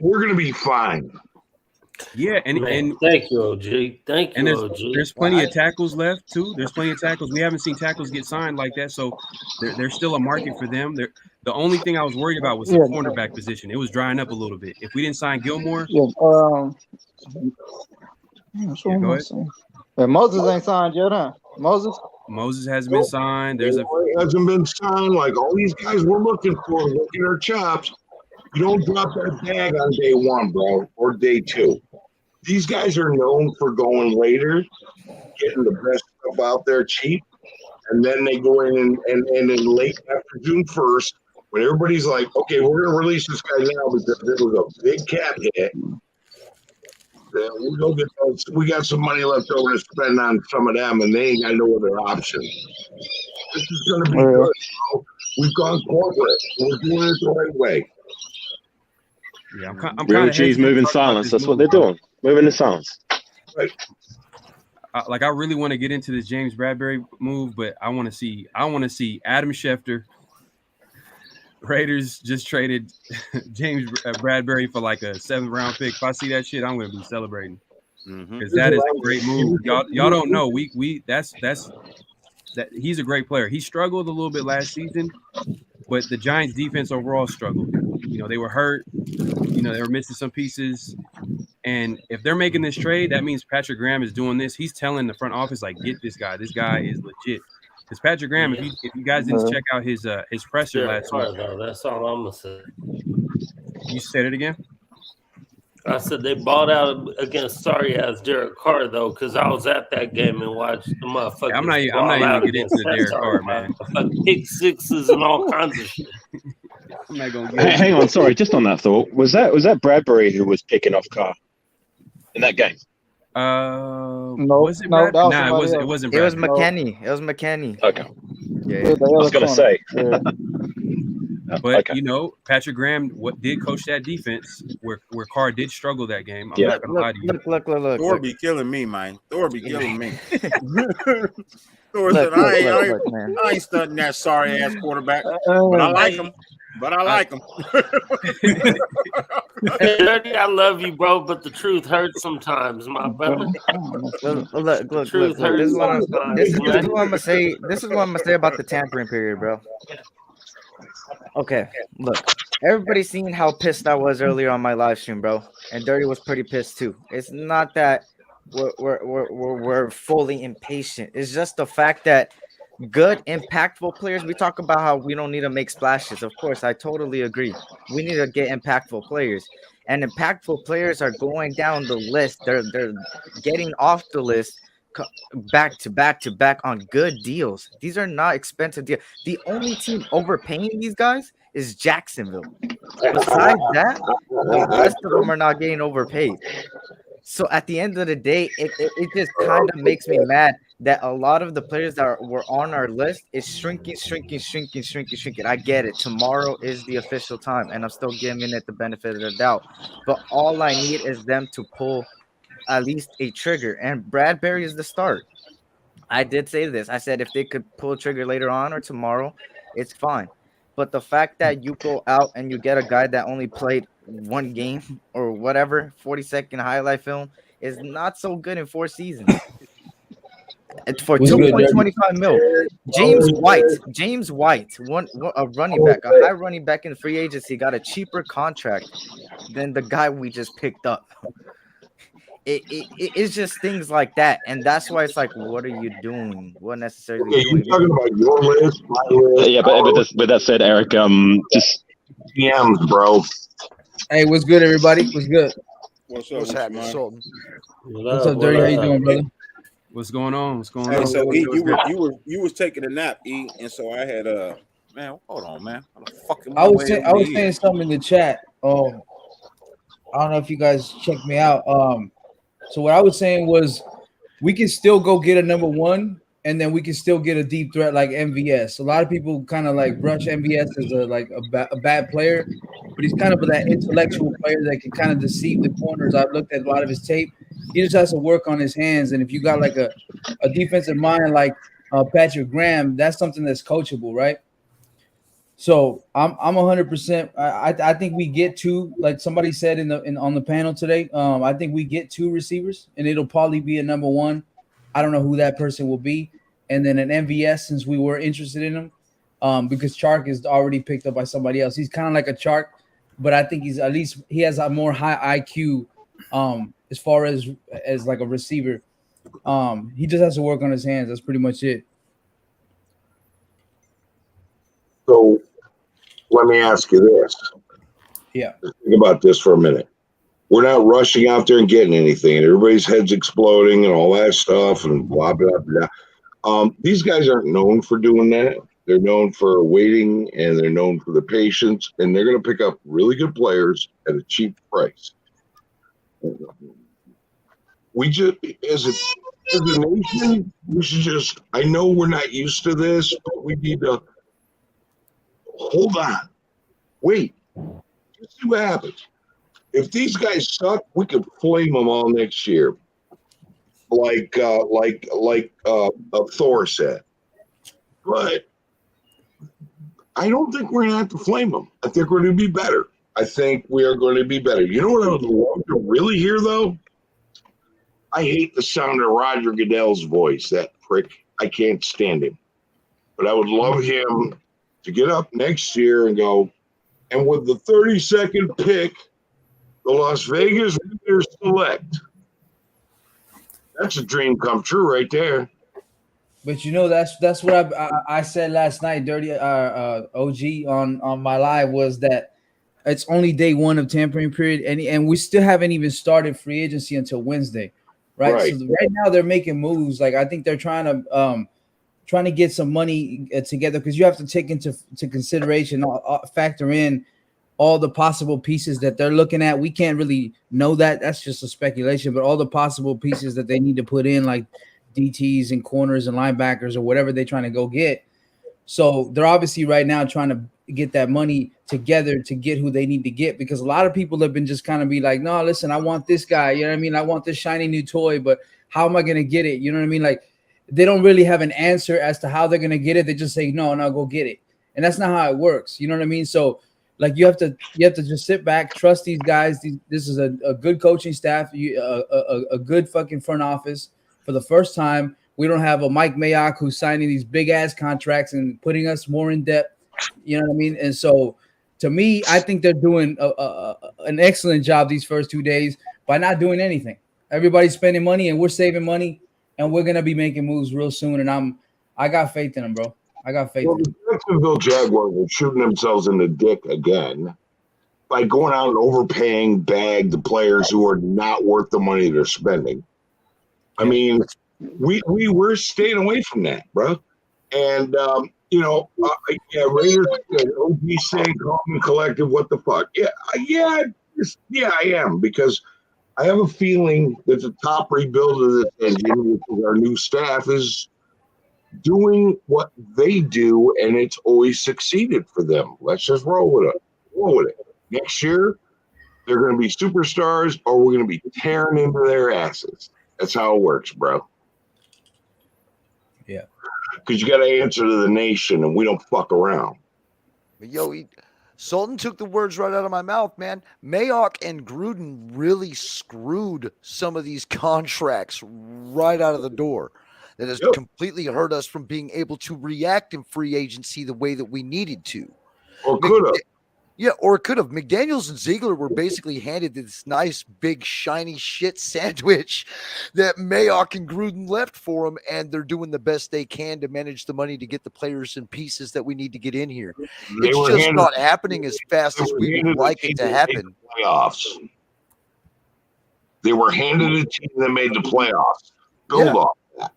We're gonna be fine. Yeah, and thank you, OG. Thank you, and OG. there's plenty of tackles left too. There's plenty of tackles. We haven't seen tackles get signed like that, so there's still a market for them. The only thing I was worried about was the cornerback position. It was drying up a little bit. If we didn't sign Gilmore, go ahead. Moses ain't signed yet, huh? Moses hasn't been signed. Hasn't been signed. Like all these guys we're looking for, looking our chops. You don't drop that bag on day one, bro, or day two. These guys are known for going later, getting the best stuff out there cheap, and then they go in and then late after June 1st, when everybody's like, okay, we're going to release this guy now because it was a big cap hit. Then we go get those. We got some money left over to spend on some of them, and they ain't got no other option. This is going to be good, bro. We've gone corporate. We're doing it the right way. Yeah, I'm Real G's moving silence. That's what they're doing. Moving in silence. Right. I really want to get into this James Bradbury move, but I want to see Adam Schefter. Raiders just traded James Bradbury for like a 7th round pick. If I see that shit, I'm going to be celebrating because that is a great move. Y'all don't know. That's he's a great player. He struggled a little bit last season, but the Giants defense overall struggled. They were hurt. They were missing some pieces. And if they're making this trade, that means Patrick Graham is doing this. He's telling the front office, like, get this guy. This guy is legit. Because Patrick Graham, if you guys didn't check out his presser last week, that's all I'm gonna say. You said it again. I said they bought out against sorry ass Derek Carr though, because I was at that game and watched the motherfuckers. I'm not even getting into the Derek Carr, man. Pick sixes and all kinds of shit. I'm not gonna get Hang on, sorry, just on that thought. Was that Bradbury who was picking off Carr in that game? Was it Brad? Nah, it wasn't Brad. It was McKinney. It was McKinney. Okay. Yeah. I was gonna say. But Patrick Graham did coach that defense where Carr did struggle that game. I'm not gonna lie to you. Look. Thor be killing me, man. Thor be killing me. Thor Look, said, man. I ain't studying that sorry ass quarterback, but I like him. I love you, bro, but the truth hurts sometimes, my brother. Look. This is what I'm gonna say. This is what I'm gonna say about the tampering period, bro. Okay, look. Everybody's seen how pissed I was earlier on my live stream, bro, and Dirty was pretty pissed too. It's not that we're fully impatient. It's just the fact that good, impactful players. We talk about how we don't need to make splashes. Of course, I totally agree. We need to get impactful players, and impactful players are going down the list. They're getting off the list back to back on good deals. These are not expensive deals. The only team overpaying these guys is Jacksonville. Besides that, the rest of them are not getting overpaid. So at the end of the day, it just kind of makes me mad that a lot of the players that were on our list is shrinking. I get it. Tomorrow is the official time, and I'm still giving it the benefit of the doubt. But all I need is them to pull at least a trigger, and Bradbury is the start. I did say this. I said if they could pull a trigger later on or tomorrow, it's fine. But the fact that you go out and you get a guy that only played one game or whatever, 40-second highlight film, is not so good in 4 seasons. For 2.25 mil. James White, a running back, a high running back in free agency, got a cheaper contract than the guy we just picked up. It's just things like that, and that's why it's like, what are you doing? What necessarily? You're talking about your list, my list. Yeah, but with that said, Eric, just DMs, bro. Hey, what's good, everybody? What's good? What's happening, Sultan? What's up, Dirty? How you doing, brother? What's going on? Hey, so E, you was taking a nap, E, and so I had man, hold on, man. I was saying something in the chat. I don't know if you guys checked me out. So what I was saying was we can still go get a number one, and then we can still get a deep threat like MVS. A lot of people kind of like brush MVS as a bad player, but he's kind of that intellectual player that can kind of deceive the corners. I've looked at a lot of his tape. He just has to work on his hands, and if you got like a defensive mind like Patrick Graham, that's something that's coachable, right? So I'm 100%. I think we get two, like somebody said on the panel today. I think we get two receivers, and it'll probably be a number one. I don't know who that person will be, and then an MVS since we were interested in him, because Chark is already picked up by somebody else. He's kind of like a Chark, but I think he has a more high IQ, as far as like a receiver. He just has to work on his hands. That's pretty much it. So let me ask you this. Yeah. Think about this for a minute. We're not rushing out there and getting anything, and everybody's heads exploding and all that stuff and blah, blah, blah. These guys aren't known for doing that. They're known for waiting, and they're known for the patience, and they're going to pick up really good players at a cheap price. We just, as a nation, we should just, I know we're not used to this, but we need to hold on. Wait. Let's see what happens. If these guys suck, we could flame them all next year. Like Thor said. But I don't think we're going to have to flame them. I think we're going to be better. I think we are going to be better. You know what I would love to really hear, though? I hate the sound of Roger Goodell's voice, that prick. I can't stand him. But I would love him to get up next year and go, and with the 32nd pick, the Las Vegas Raiders select. That's a dream come true right there. But you know, that's what I said last night, Dirty OG on my live, was that it's only day one of tampering period, and we still haven't even started free agency until Wednesday, right? So right now they're making moves. Like I think they're trying to get some money together, because you have to take into consideration, factor in all the possible pieces that they're looking at. We can't really know that. That's just a speculation, but all the possible pieces that they need to put in, like DTs and corners and linebackers or whatever they're trying to go get. So they're obviously right now trying to get that money together to get who they need to get, because a lot of people have been just kind of be like, no, listen, I want this guy. You know what I mean? I want this shiny new toy, but how am I going to get it? You know what I mean? Like they don't really have an answer as to how they're going to get it. They just say, no, go get it. And that's not how it works. You know what I mean? So like you have to just sit back, trust these guys. This is a good coaching staff, a good fucking front office. For the first time, we don't have a Mike Mayock who's signing these big ass contracts and putting us more in depth. You know what I mean? And so, to me, I think they're doing an excellent job these first 2 days by not doing anything. Everybody's spending money, and we're saving money, and we're gonna be making moves real soon. And I got faith in them, bro. I got faith. The Jacksonville Jaguars are shooting themselves in the dick again by going out and overpaying the players who are not worth the money they're spending. I mean, we're staying away from that, bro. And Raiders, OG saying calm and collective. What the fuck? Yeah, I am, because I have a feeling that the top rebuild of this engine, which is our new staff, is doing what they do, and it's always succeeded for them. Let's just roll with it. Next year, they're going to be superstars, or we're going to be tearing into their asses. That's how it works, bro. Yeah. Because you got to answer to the nation, and we don't fuck around. Yo, Sultan took the words right out of my mouth, man. Mayock and Gruden really screwed some of these contracts right out of the door. That has completely hurt us from being able to react in free agency the way that we needed to. Or could have. Yeah, or it could have. McDaniels and Ziegler were basically handed this nice, big, shiny shit sandwich that Mayock and Gruden left for them, and they're doing the best they can to manage the money to get the players and pieces that we need to get in here. It's just not happening as fast as we would like it to happen. Playoffs. They were handed a team that made the playoffs. Build off that.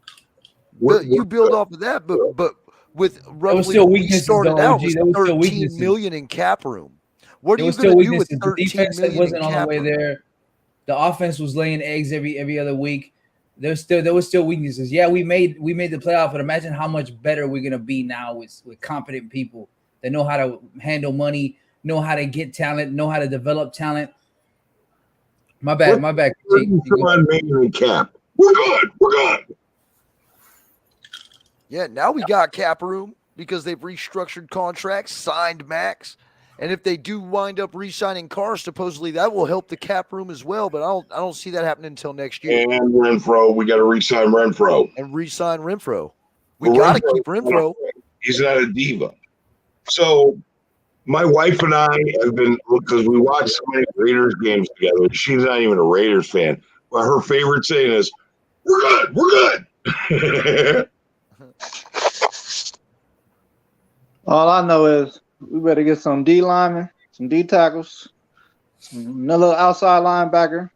You build off of that, but with roughly we started out with 13 million in cap room. What are you going to do with 13 million wasn't in on cap the way room? there. The offense was laying eggs every other week. there was still weaknesses. Yeah, we made the playoff, but imagine how much better we're gonna be now with competent people that know how to handle money, know how to get talent, know how to develop talent. My bad. On Mayor and Cap. We're good. Yeah, now we got cap room because they've restructured contracts, signed max, and if they do wind up re-signing Carr, supposedly that will help the cap room as well. But I don't see that happening until next year. And Renfro, we got to re-sign Renfro. And re-sign Renfro. We got to keep Renfro. He's not a diva. So my wife and I have been, because we watch so many Raiders games together. She's not even a Raiders fan, but her favorite saying is, "We're good." All I know is we better get some D linemen, some D tackles, another outside linebacker.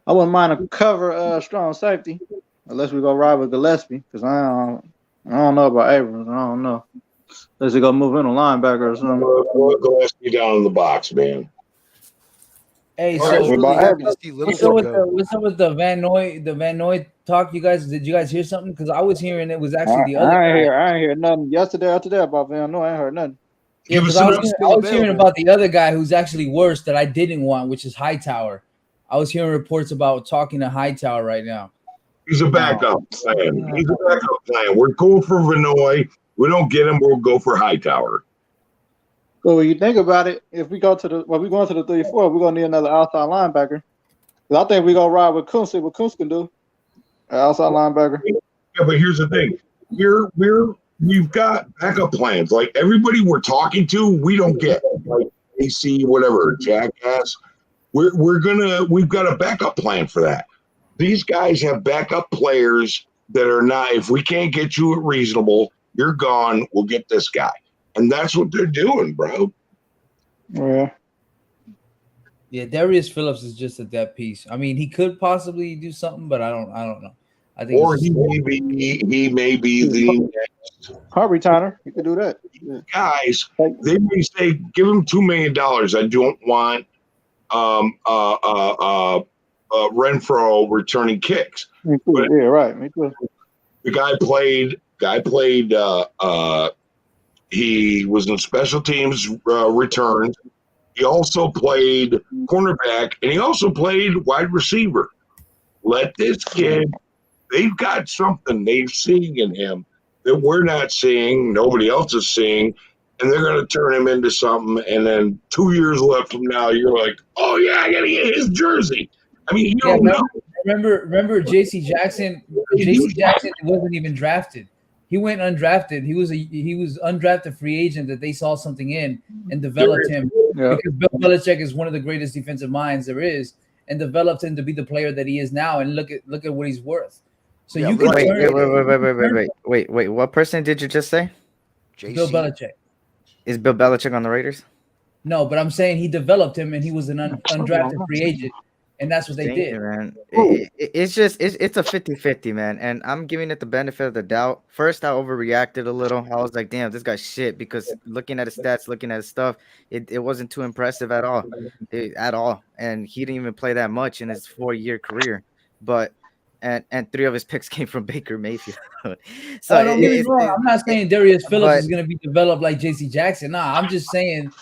I wouldn't mind a cover strong safety, unless we go ride with Gillespie, because I don't know about Abrams. I don't know. Unless we go move in a linebacker or something. Gillespie down in the box, man. Hey, so what's up with the Van Noy talk? Did you guys hear something? Because I was hearing it was actually the other. I ain't hear nothing yesterday or today about Van Noy. I ain't heard nothing. Yeah, because I was hearing about the other guy who's actually worse that I didn't want, which is Hightower. I was hearing reports about talking to Hightower right now. He's a backup plan. We're going for Vanoy. We don't get him, we'll go for Hightower. Well, when you think about it, if we go to the we're going to the 3-4, we're gonna need another outside linebacker. I think we're gonna ride with Kuntz, see what Kuntz can do. Outside linebacker. Yeah, but here's the thing. We've got backup plans. Like everybody we're talking to, we don't get like AC, whatever, Jackass. We've got a backup plan for that. These guys have backup players that are not, if we can't get you at reasonable, you're gone, we'll get this guy. And that's what they're doing, bro. Yeah. Yeah, Darius Phillips is just a depth piece. I mean, he could possibly do something, but I don't know. I think, or he may be the next Hard returner. He could do that. Guys, they may say, give him $2 million. I don't want Renfro returning kicks. Me too. But yeah, right. Me too. the guy played. He was in special teams returns. He also played cornerback, and he also played wide receiver. Let this kid. They've got something they've seen in him that we're not seeing, nobody else is seeing, and they're going to turn him into something. And then 2 years left from now, you're like, oh, yeah, I got to get his jersey. I mean, you don't know. Remember J.C. Jackson? J.C. Jackson wasn't even drafted. He went undrafted. He was undrafted free agent that they saw something in and developed him because Bill Belichick is one of the greatest defensive minds there is, and developed him to be the player that he is now. And look at what he's worth. So you can wait. What person did you just say? Bill Belichick. Is Bill Belichick on the Raiders? No, but I'm saying he developed him, and he was an undrafted free agent, and that's what they did. Man. It's a 50-50, man, and I'm giving it the benefit of the doubt. First, I overreacted a little. I was like, damn, this guy's shit, because looking at his stats, looking at his stuff, it wasn't too impressive at all. And he didn't even play that much in his 4-year career. But and 3 of his picks came from Baker Mayfield. So don't get me wrong. I'm not saying Darius Phillips is going to be developed like J.C. Jackson. Nah, I'm just saying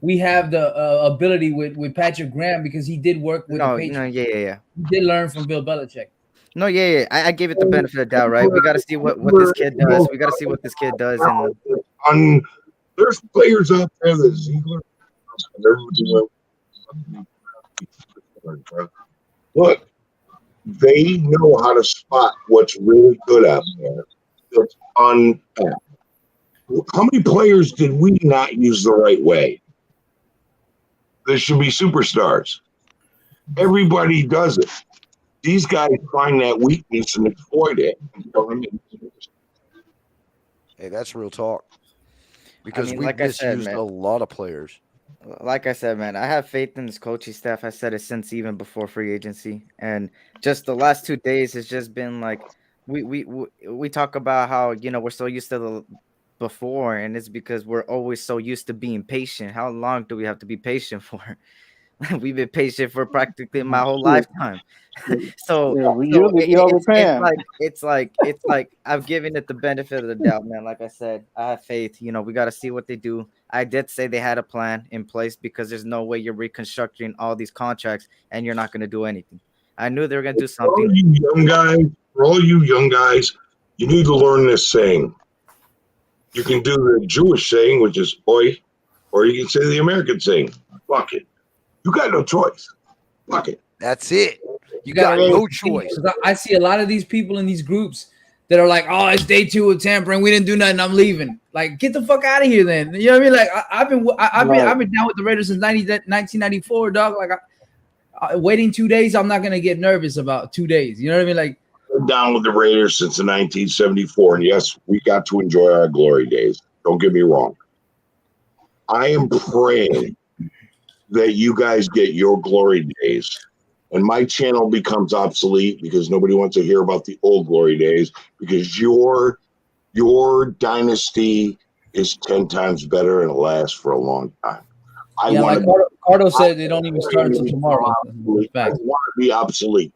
we have the ability with Patrick Graham because he did work with the Patriots. Yeah. He did learn from Bill Belichick. No, yeah. I gave it the benefit of the doubt, right? We got to see what this kid does. We got to see what this kid does. And there's players out there that Ziegler. Look, they know how to spot what's really good out there. That's untapped. How many players did we not use the right way? There should be superstars. Everybody does it. These guys find that weakness and exploit it. Hey, that's real talk. Because we like I said, misused man, a lot of players. Like I said, man, I have faith in this coaching staff. I said it since even before free agency, and just the last 2 days has just been like we talk about how we're so used to the before, and it's because we're always so used to being patient. How long do we have to be patient for? We've been patient for practically my whole lifetime. So, we usually be overpaying. It's like I've given it the benefit of the doubt, man. Like I said, I have faith. You know, we got to see what they do. I did say they had a plan in place because there's no way you're reconstructing all these contracts and you're not going to do anything. I knew they were going to do something. For all you young guys, you need to learn this saying. You can do the Jewish saying, which is "oi," or you can say the American saying, "Fuck it." You got no choice. Fuck it. That's it. You got no choice. I see a lot of these people in these groups that are like, "Oh, it's day 2 of tampering. We didn't do nothing. I'm leaving." Like, get the fuck out of here, then. You know what I mean? Like, I've been down with the Raiders since 1994, dog. Like, waiting 2 days, I'm not gonna get nervous about 2 days. You know what I mean? Like, I'm down with the Raiders since the 1974, and yes, we got to enjoy our glory days. Don't get me wrong. I am praying that you guys get your glory days, and my channel becomes obsolete because nobody wants to hear about the old glory days, because your dynasty is 10 times better and it lasts for a long time. Cardo said they don't even start until tomorrow. I want to be obsolete.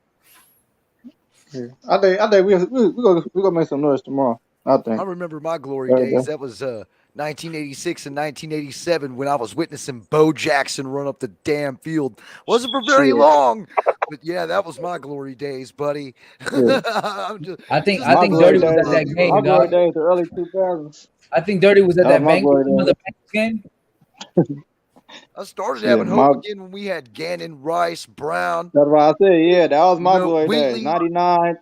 I think we're gonna make some noise tomorrow. I think. I remember my glory days. That was 1986 and 1987 when I was witnessing Bo Jackson run up the damn field. Wasn't for very long, but yeah, that was my glory days, buddy. Yeah. I think Dirty was at that game. My glory days, the early 2000s. I think Dirty was at that Bengals game. I started having hope again when we had Gannon, Rice, Brown. That's what I said. Yeah, that was my glory days. 99,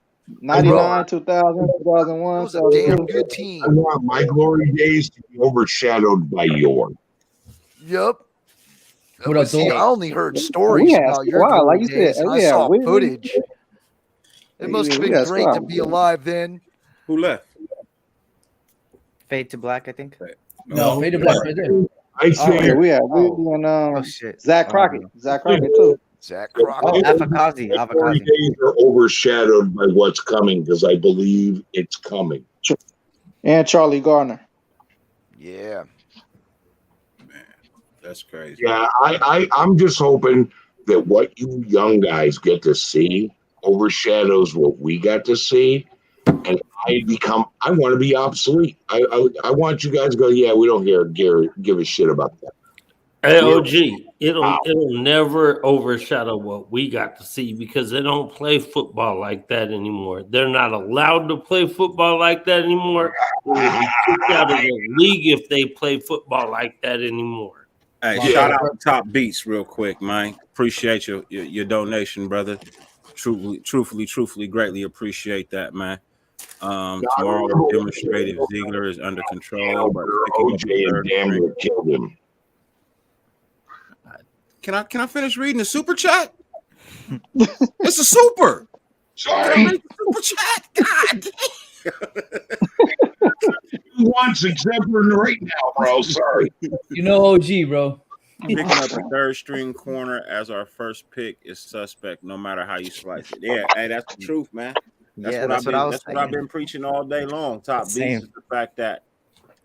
2000, 2001. It was a damn good team. I want my glory days to be overshadowed by yours. Yep. I only heard stories about your like glory you days. said. I saw footage. It must have been great to be alive then. Who left? Fade to Black, I think. No, Fade to Black right there. I see. We doing Zach Crockett. Zach Crockett too. Zach Crockett. Avocado. Days are overshadowed by what's coming because I believe it's coming. And Charlie Gardner. Yeah. Man, that's crazy. Yeah, I'm just hoping that what you young guys get to see overshadows what we got to see, and I want to be obsolete. I want you guys to go, yeah, we don't give a shit about that. Hey, OG, it'll never overshadow what we got to see because they don't play football like that anymore. They're not allowed to play football like that anymore. They will be kicked out of the league if they play football like that anymore. Hey, shout out to Top Beats real quick, man. Appreciate your donation, brother. Truthfully, greatly appreciate that, man. Tomorrow we demonstrated Ziegler is under control, but OJ and Denver killed him. Can I finish reading the super chat? It's a super. Sorry. Super chat. God Who wants except for right now, bro? Sorry. You know OG, bro. Picking up a third string corner as our first pick is suspect, no matter how you slice it. Yeah, hey, that's the truth, man. That's what I've been preaching all day long. Top Beats is the fact that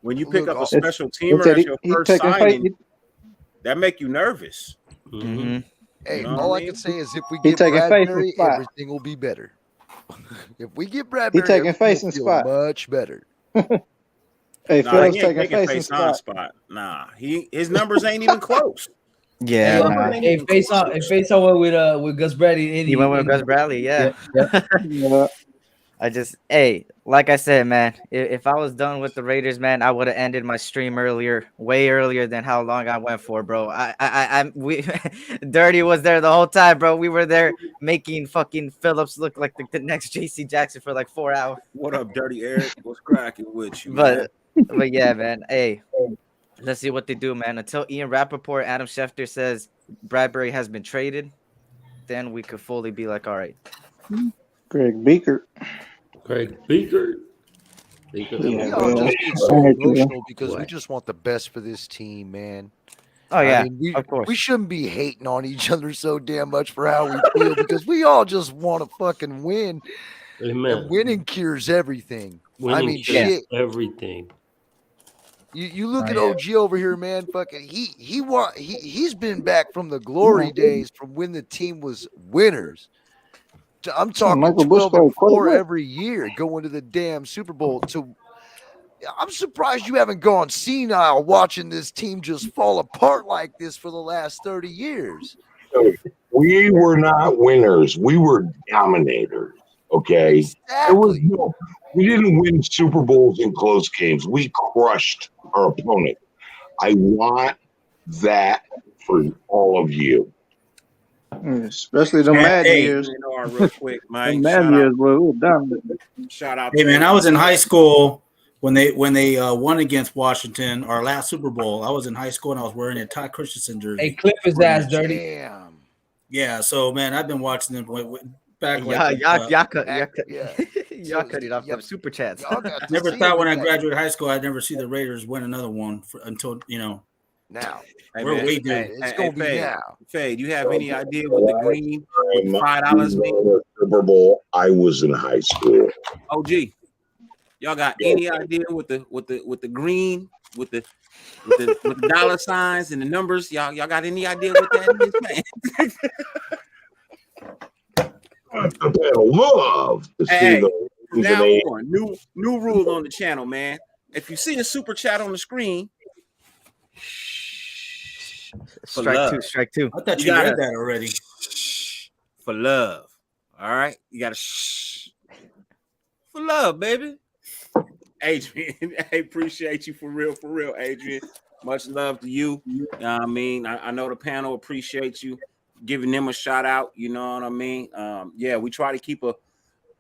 when you pick up a special teamer as your first signing, that make you nervous. Mm-hmm. Hey, You know all what I I mean? can say is if we get Bradbury, everything will be better. If we get Bradbury, taking face and feel spot. much better. Hey, Phillips he ain't taking face on spot. Nah, his numbers ain't even close. Yeah. Hey, face on with Gus Bradley. He went with Gus Bradley, yeah. Yeah. Like I said, man, if I was done with the Raiders, man, I would have ended my stream way earlier than how long I went for, bro. We Dirty was there the whole time, bro. We were there making fucking Phillips look like the next JC Jackson for like 4 hours. What up, Dirty Eric? What's cracking with you, But yeah, man. Hey, let's see what they do, man. Until Ian Rappaport, Adam Schefter says Bradbury has been traded, then we could fully be like, all right. Greg Beaker. We all just get so emotional because we just want the best for this team, man. Oh yeah, of course. We shouldn't be hating on each other so damn much for how we feel because we all just want to fucking win. Amen. And winning cures everything. Winning cures everything. You look at OG over here, man. Fucking he's been back from the glory days from when the team was winners. I'm talking Michael 12 and Bush 4 every year going to the damn Super Bowl. I'm surprised you haven't gone senile watching this team just fall apart like this for the last 30 years. We were not winners. We were dominators. Okay. Exactly. We didn't win Super Bowls in close games. We crushed our opponent. I want that for all of you. Especially the mad years. Real quick, Mike. The mad years, bro. We were dominant. Shout out. Hey man, I was in high school when they won against Washington, our last Super Bowl. I was in high school and I was wearing a Ty Christensen jersey. Hey, clip his ass dirty. Damn. Yeah, so man, I've been watching them back. Y'all cut it off from super chats. Never thought when I graduated high school I'd never see the Raiders win another one until now. We're way due. It's gonna be now. Fade, you have any idea what the green $5 mean? Super Bowl. I was in high school. OG, y'all got any idea what the green with the dollar signs and the numbers? Y'all got any idea what that is, man? I love to see from now on, new rule on the channel, man. If you see a super chat on the screen, Strike two. I thought you read that already. For love. All right. You gotta shh. For love, baby. Adrian, I appreciate you for real, Adrian. Much love to you. I mean, I know the panel appreciates you, giving them a shout out. You know what I mean? Yeah, we try to keep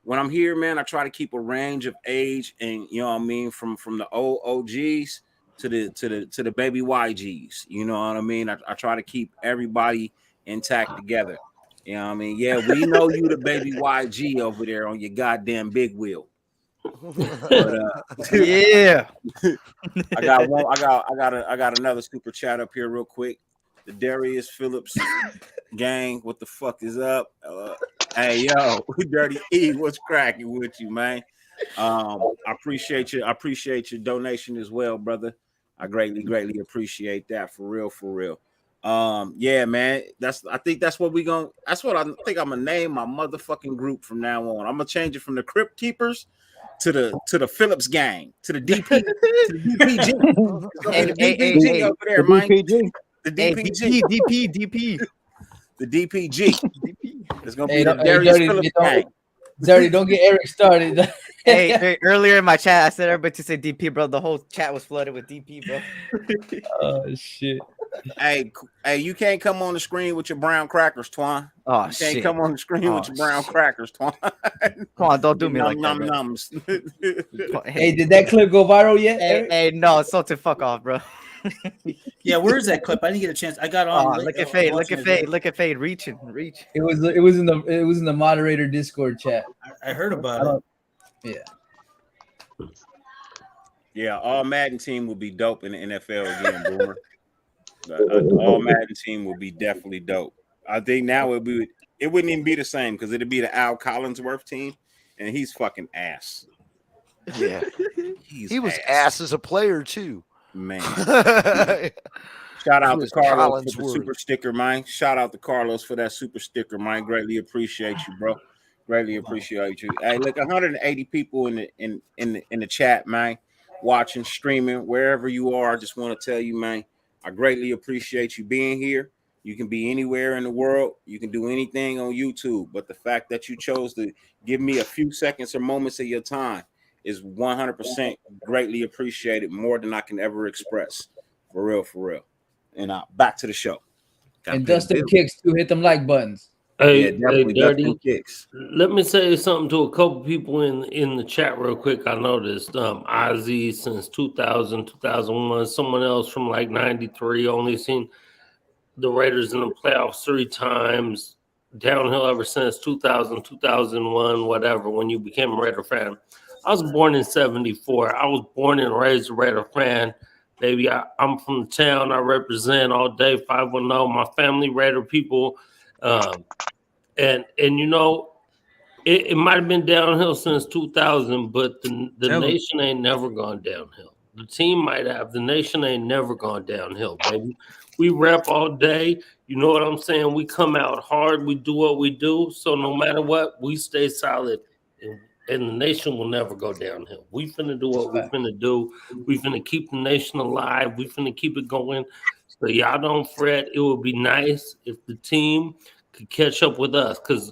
when I'm here, man, I try to keep a range of age, and you know what I mean, from the old OGs to the baby YGs. You know what I mean? I try to keep everybody intact together. You know what I mean? Yeah, we know you the baby YG over there on your goddamn big wheel. But, yeah. I got another super chat up here real quick. The Darius Phillips gang, what the fuck is up? Hey yo, Dirty E, what's cracking with you, man? I appreciate your donation as well, brother. I greatly appreciate that, for real. Yeah, man. I think I'm gonna name my motherfucking group from now on. I'm gonna change it from the Crypt Keepers to the Phillips gang, to the DP, to the DPG. The DPG over there, man. The DPG. The DPG. It's gonna be the Darius Phillips gang. Dirty, don't get Eric started. hey, earlier in my chat, I said everybody to say DP, bro. The whole chat was flooded with DP, bro. Oh shit. Hey, you can't come on the screen with your brown crackers, Twan. Oh, you can't come on the screen with your brown crackers, Twan. Come on, don't do me like that, bro. Hey, did that clip go viral yet? Hey, no, it's to fuck off, bro. Yeah, where is that clip? I didn't get a chance. I got on. Look at Fade, reach. It was in the moderator Discord chat. I heard about it. Yeah. Yeah, all Madden team will be dope in the NFL again, Boomer. All Madden team will be definitely dope. I think now it wouldn't even be the same because it'd be the Al Collinsworth team, and he's fucking ass. Yeah, he was ass as a player too. Man. Shout out to Carlos for the super sticker, man. Shout out to Carlos for that super sticker, man. Greatly appreciate you, bro. Greatly appreciate you. Hey, look, 180 people in the chat, man. Watching, streaming, wherever you are. I just want to tell you, man, I greatly appreciate you being here. You can be anywhere in the world. You can do anything on YouTube. But the fact that you chose to give me a few seconds or moments of your time is 100% greatly appreciated, more than I can ever express. For real. And back to the show. And Dustin Kicks to hit them like buttons. Hey, Dirty, let me say something to a couple people in the chat real quick. I noticed Ozzy since 2000, 2001, someone else from like 93, only seen the Raiders in the playoffs 3 times, downhill ever since 2000, 2001, whatever, when you became a Raider fan. I was born in 74. I was born and raised a Raider fan. Baby, I'm from the town. I represent all day, 510. My family Raider people. And you know, it might have been downhill since 2000, but the nation ain't never gone downhill. The team might have. The nation ain't never gone downhill, baby. We rep all day. You know what I'm saying? We come out hard. We do what we do. So no matter what, we stay solid. And the nation will never go downhill. We finna do what we finna do. We finna keep the nation alive. We finna keep it going. So y'all don't fret. It would be nice if the team could catch up with us. Cause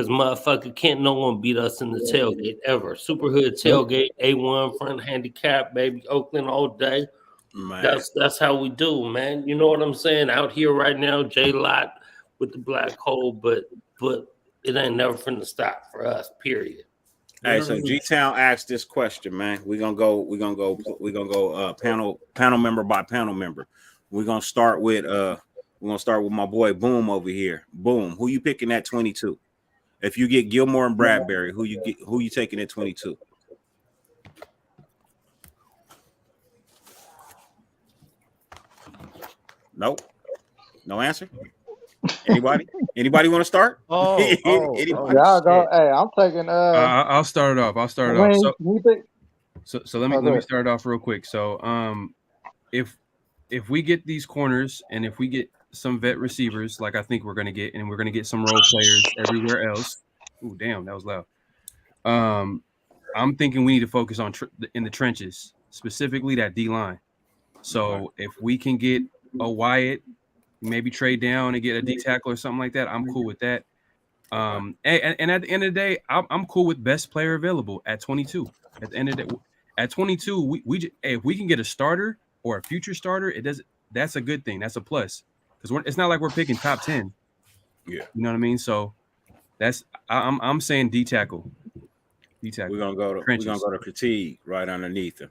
motherfucker, can't no one beat us in the tailgate ever. Super Hood tailgate, A1 front handicap, baby. Oakland all day. Man. That's how we do, man. You know what I'm saying? Out here right now, J Lot with the black hole, but it ain't never finna stop for us, period. Hey, so G-Town asked this question, man. We're gonna go panel member by panel member. We're gonna start with my boy Boom over here. Boom, who you picking at 22? If you get Gilmore and Bradbury, who you taking at 22? Nope. No answer. Anybody want to start? Y'all go. Hey, I'm taking. I'll start it off. So let me start it off real quick. So if we get these corners and if we get some vet receivers, like I think we're gonna get, and we're gonna get some role players everywhere else. Ooh, damn, that was loud. I'm thinking we need to focus on in the trenches, specifically that D line. So if we can get a Wyatt, maybe trade down and get a D tackle or something like that, I'm cool with that. And at the end of the day, I'm cool with best player available at 22. At the end of the day, at 22, if we can get a starter or a future starter, that's a good thing. That's a plus, because it's not like we're picking top 10. Yeah, you know what I mean. So I'm saying D tackle. We're gonna go to Critique right underneath him.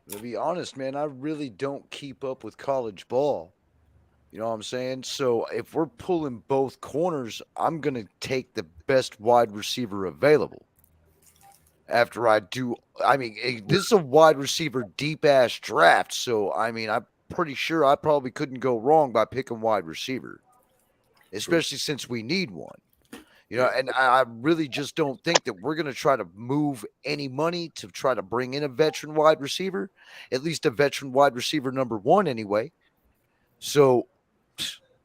To be honest, man, I really don't keep up with college ball. You know what I'm saying? So if we're pulling both corners, I'm going to take the best wide receiver available. After I do, this is a wide receiver deep ass draft. So, I'm pretty sure I probably couldn't go wrong by picking wide receiver, especially since we need one. You know, and I really just don't think that we're going to try to move any money to try to bring in a veteran wide receiver, at least a veteran wide receiver number one anyway. So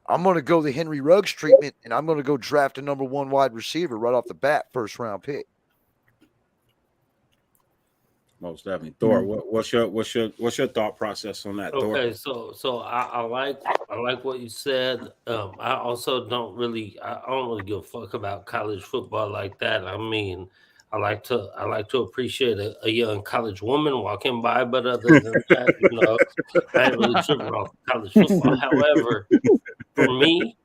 I'm going to go the Henry Ruggs treatment, and I'm going to go draft a number one wide receiver right off the bat, first round pick. Most definitely. Thor, what's your thought process on that? Okay, Thor? so I like what you said. I also don't really give a fuck about college football like that. I mean, I like to appreciate a young college woman walking by, but other than that, I ain't really tripping off college football. However, for me,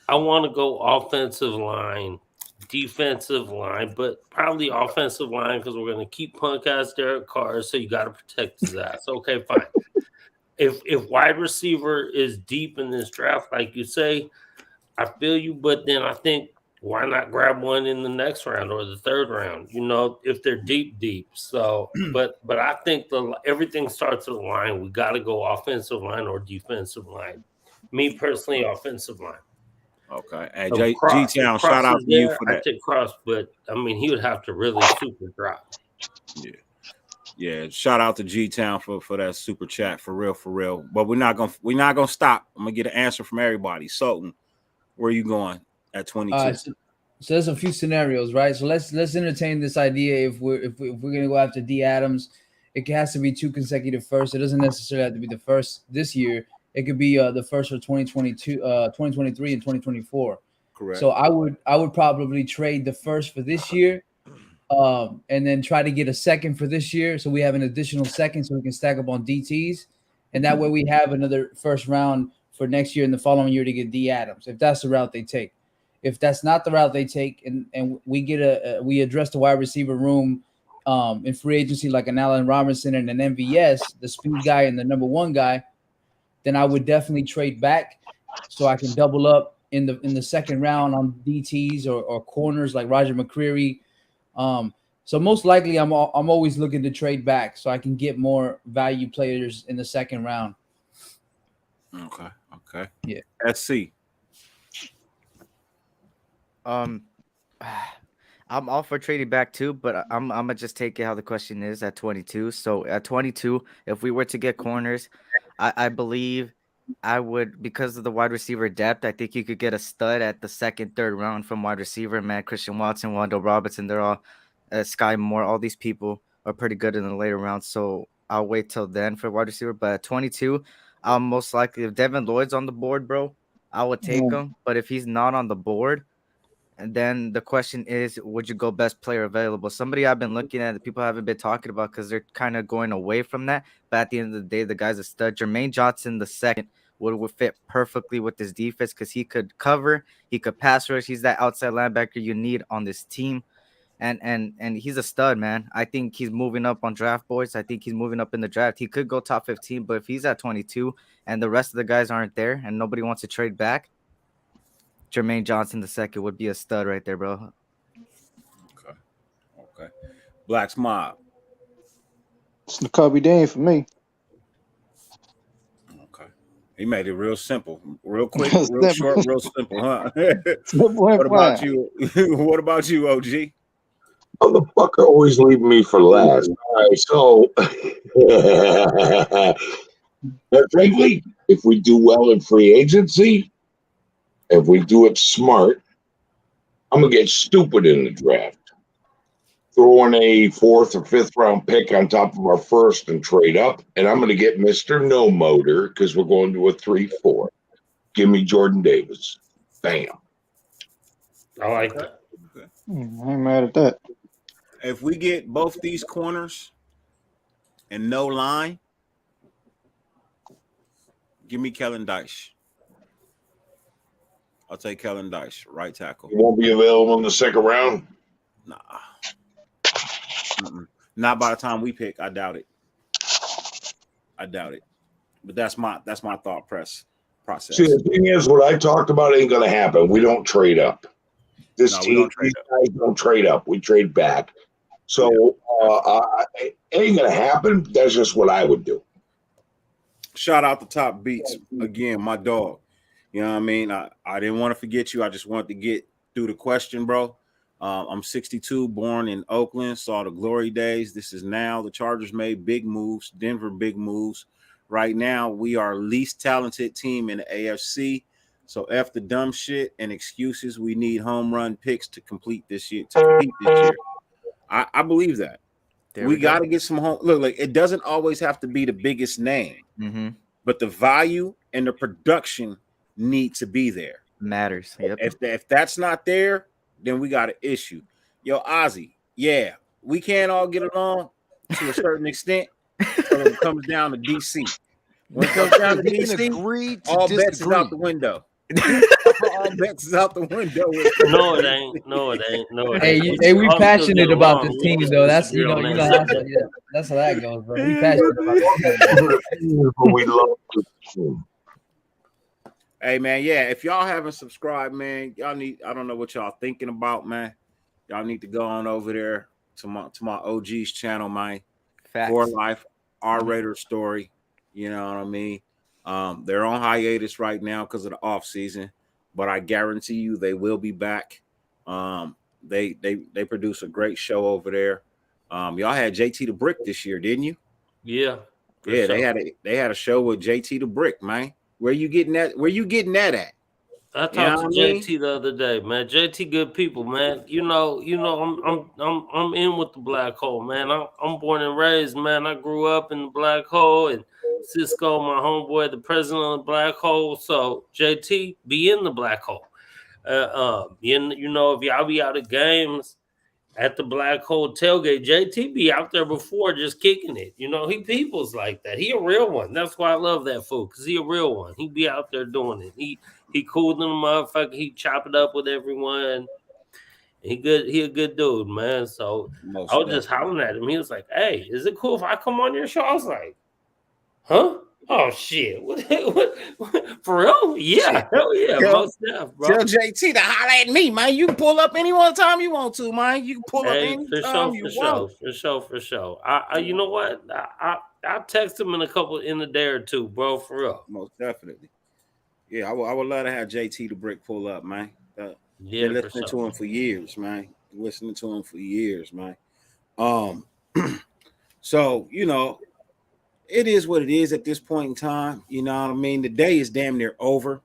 I want to go offensive line, defensive line, but probably offensive line because we're going to keep punk ass Derek Carr, so you got to protect his ass. Okay, fine. If wide receiver is deep in this draft, like you say, I feel you, but then I think why not grab one in the next round or the third round? If they're deep. So, but I think everything starts with the line. We got to go offensive line or defensive line. Me personally, offensive line. Okay. Hey, G-Town, shout out to you for that. I take Cross, but he would have to really super drop. Yeah. Shout out to G-Town for that super chat, for real. But we're not gonna stop. I'm gonna get an answer from everybody. Sultan, where are you going at 22? So there's a few scenarios, right? So let's entertain this idea. If we're gonna go after D Adams, it has to be 2 consecutive firsts. It doesn't necessarily have to be the first this year. It could be the first for 2022, 2023, and 2024. Correct. So I would probably trade the first for this year, and then try to get a second for this year, so we have an additional second, so we can stack up on DTs, and that way we have another first round for next year and the following year to get D Adams, if that's the route they take. If that's not the route they take, and we get we address the wide receiver room in free agency like an Allen Robinson and an MVS, the speed guy and the number one guy, then I would definitely trade back so I can double up in the second round on DTs or corners like Roger McCreary. So most likely I'm always looking to trade back so I can get more value players in the second round. Okay. Yeah. SC. I I'm all for trading back too, but I'm gonna just take it how the question is at 22. So at 22, if we were to get corners, I believe I would, because of the wide receiver depth. I think you could get a stud at the second, third round from wide receiver. Man, Christian Watson, Wando Robinson, they're all Sky Moore. All these people are pretty good in the later rounds. So I'll wait till then for wide receiver. But at 22, I'll most likely, if Devin Lloyd's on the board, bro, I would take him. But if he's not on the board, and then the question is, would you go best player available? Somebody I've been looking at that people haven't been talking about because they're kind of going away from that. But at the end of the day, the guy's a stud. Jermaine Johnson, the second, would fit perfectly with this defense because he could cover, he could pass rush. He's that outside linebacker you need on this team. And he's a stud, man. I think he's moving up on draft boards. I think he's moving up in the draft. He could go top 15, but if he's at 22 and the rest of the guys aren't there and nobody wants to trade back, Jermaine Johnson II would be a stud right there, bro. Okay. Black's Mob. It's the Kobe Dean for me. Okay. He made it real simple, real quick, real short, real simple, huh? What about you? What about you, OG? Motherfucker always leave me for last. All right, so but frankly, if we do well in free agency, if we do it smart, I'm gonna get stupid in the draft. Throwing a 4th or 5th round pick on top of our first and trade up, and I'm gonna get Mr. No Motor because we're going to a 3-4. Give me Jordan Davis. Bam. I like that. Okay. I ain't mad at that. If we get both these corners and no line, give me Kellen Dyche. I'll take Kellen Dyche, right tackle. He won't be available in the second round. Nah. Not by the time we pick. I doubt it. But that's my thought process. See, the thing is, what I talked about ain't gonna happen. We don't trade up. This team, these guys don't trade up. We trade back. So it ain't gonna happen. That's just what I would do. Shout out to Top Beats again, my dog. You know what I mean? I didn't want to forget you. I just wanted to get through the question, bro. I'm 62, born in Oakland, saw the glory days. This is now. The Chargers made big moves. Denver, big moves. Right now, we are least talented team in the AFC. So F the dumb shit and excuses. We need home run picks to complete this year. I believe that. We got to get some home. Look, like it doesn't always have to be the biggest name, but the value and the production need to be there. Matters. Yep. If that's not there, then we got an issue. Yo, Ozzy, yeah, we can't all get along to a certain extent until it comes down to DC. When it comes down to DC, all bets is out the window. All bets is out the window. No, it ain't. No, it ain't. No, it ain't. Hey, we passionate about this team, though. That's that's how that goes, bro. We passionate about this. We love this team. Hey man, yeah. If y'all haven't subscribed, man, y'all need. I don't know what y'all thinking about, man. Y'all need to go on over there to my OG's channel, man. For Life, our Raider story. You know what I mean? They're on hiatus right now because of the off season, but I guarantee you they will be back. They produce a great show over there. Y'all had JT the Brick this year, didn't you? Yeah. Yeah, sure. They had a show with JT the Brick, man. Where you getting that? Where you getting that at? I talked to JT the other day, man. JT good people, man. You know, I'm in with the black hole, man. I'm born and raised, man. I grew up in the black hole, and Cisco, my homeboy, the president of the black hole. So JT be in the black hole. You know, if y'all be out of games at the black hole tailgate, JT be out there before just kicking it. You know, he people's like that. He a real one. That's why I love that fool, because he a real one. He be out there doing it. He cool than a motherfucker. He chop it up with everyone. He a good dude, man. So I was just hollering at him. He was like, "Hey, is it cool if I come on your show?" I was like, "Huh? Oh shit! What for real? Yeah, hell yeah, most stuff, bro." Tell JT to holler at me, man. You can pull up any one time you want to, man. You can pull up any time you want. For sure. I you know what? I'll text him in a day or two, bro. For real, most definitely. Yeah, I would love to have JT the Brick pull up, man. Yeah, been listening to him for years, man. listening to him for years, man. So it is what it is at this point in time. You know what I mean? The day is damn near over.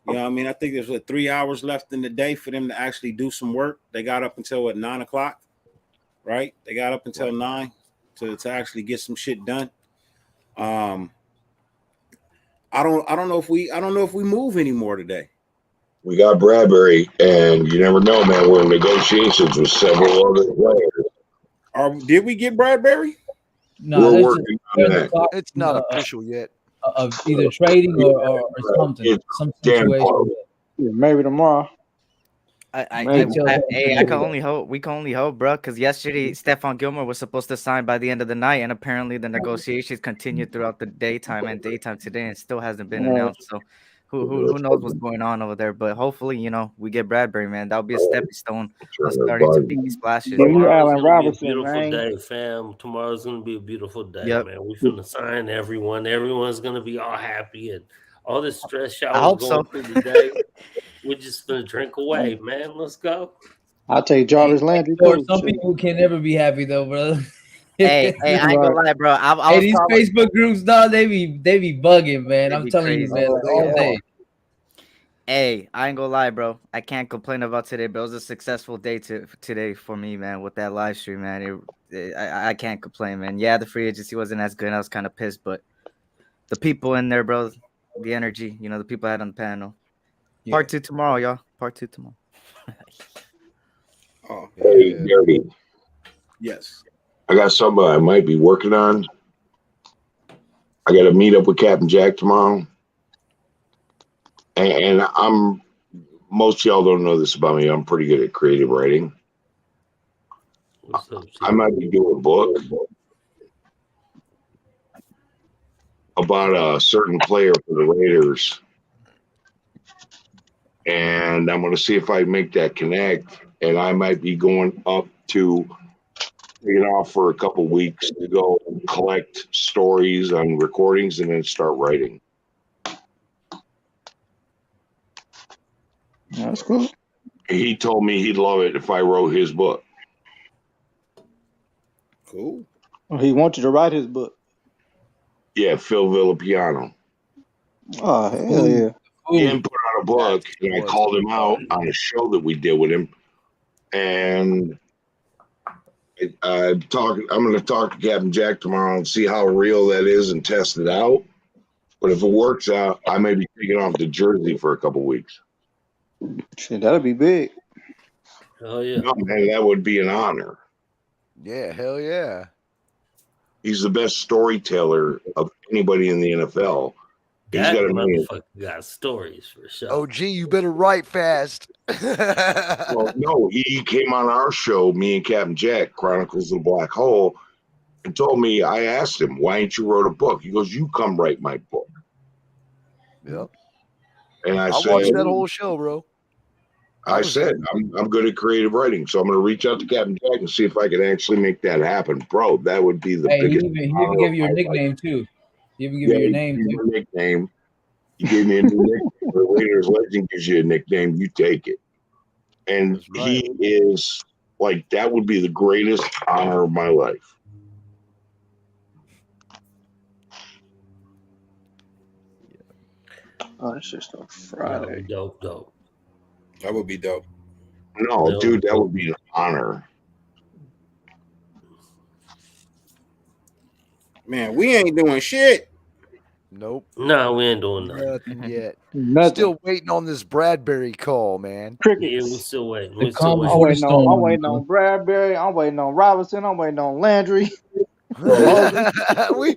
You know what I mean? I think there's 3 hours left in the day for them to actually do some work. They got up until 9 o'clock, right? They got up until 9 to actually get some shit done. I don't know if we move anymore today. We got Bradbury, and you never know, man. We're in negotiations with several other players. Did we get Bradbury? No, we're working on that. It's not official yet. Of either trading or something. It's Some damn situation. close. Yeah, maybe tomorrow. I can only hope. We can only hope, bro. Because yesterday, Stefan Gilmour was supposed to sign by the end of the night, and apparently the negotiations continued throughout the daytime today, and still hasn't been announced. So, who knows what's going on over there? But hopefully, we get Bradbury, man. That'll be a stepping stone of starting to make splashes. Allen Tomorrow's Robinson, gonna be a beautiful man. day, fam. Tomorrow's gonna be a beautiful day, Yep. man. We're finna sign everyone. Everyone's gonna be all happy, and all this stress y'all I hope was going so. through today. We're just gonna drink away, man. Let's go. I'll take Jarvis Landry Or too. some Shit. people can never be happy though, bro. Hey, I ain't gonna lie, bro. I Hey, was these probably, Facebook groups, dog, they be bugging, man. They I'm be telling you, crazy. man, like, all day. Hey, I ain't gonna lie, bro. I can't complain about today, but it was a successful day today for me, man. With that live stream, man, I can't complain, man. Yeah, the free agency wasn't as good. I was kind of pissed, but the people in there, bro, the energy, the people I had on the panel. Yeah. Part 2 tomorrow, y'all. Part 2 tomorrow. Oh, Hey, Dirty. yes. I got something I might be working on. I got to meet up with Captain Jack tomorrow. And most of y'all don't know this about me. I'm pretty good at creative writing. What's up, I might be doing a book about a certain player for the Raiders. And I'm going to see if I make that connect. And I might be going up to taking off for a couple weeks to go collect stories on recordings and then start writing. That's cool. He told me he'd love it if I wrote his book. Cool. Well, he wants you to write his book. Yeah, Phil Villapiano. Oh, hell yeah. He didn't put out a book, and I called him out on a show that we did with him. And I'm going to talk to Captain Jack tomorrow and see how real that is and test it out. But if it works out, I may be taking off to Jersey for a couple weeks. Shit, that'll be big. Oh yeah. No, man, that would be an honor. Yeah, hell yeah. He's the best storyteller of anybody in the NFL. He's That got a million. motherfucker got stories for sure. Oh, gee, you better write fast. Well, no, he came on our show, me and Captain Jack, Chronicles of the Black Hole, and told me, I asked him, why ain't you wrote a book? He goes, you come write my book. Yep. And I said, watched that whole show, bro. I said, I'm good at creative writing, so I'm going to reach out to Captain Jack and see if I can actually make that happen. Bro, that would be the Hey, he biggest even gave you a nickname too. He even gave you your name too. Nickname. He gave me a new nickname. The Raiders legend gives you a nickname, you take it. And he is like, that would be the greatest honor of my life. Oh, it's just a Friday. Dope. That would be dope. No, dude, that would be an honor. Man, we ain't doing shit. Nope. No, we ain't doing nothing yet. Nothing. Still waiting on this Bradbury call, man. Crickets. Yeah, we're still waiting. The We're still calm I'm waiting. waiting on Bradbury. I'm waiting on Robinson. I'm waiting on Landry. we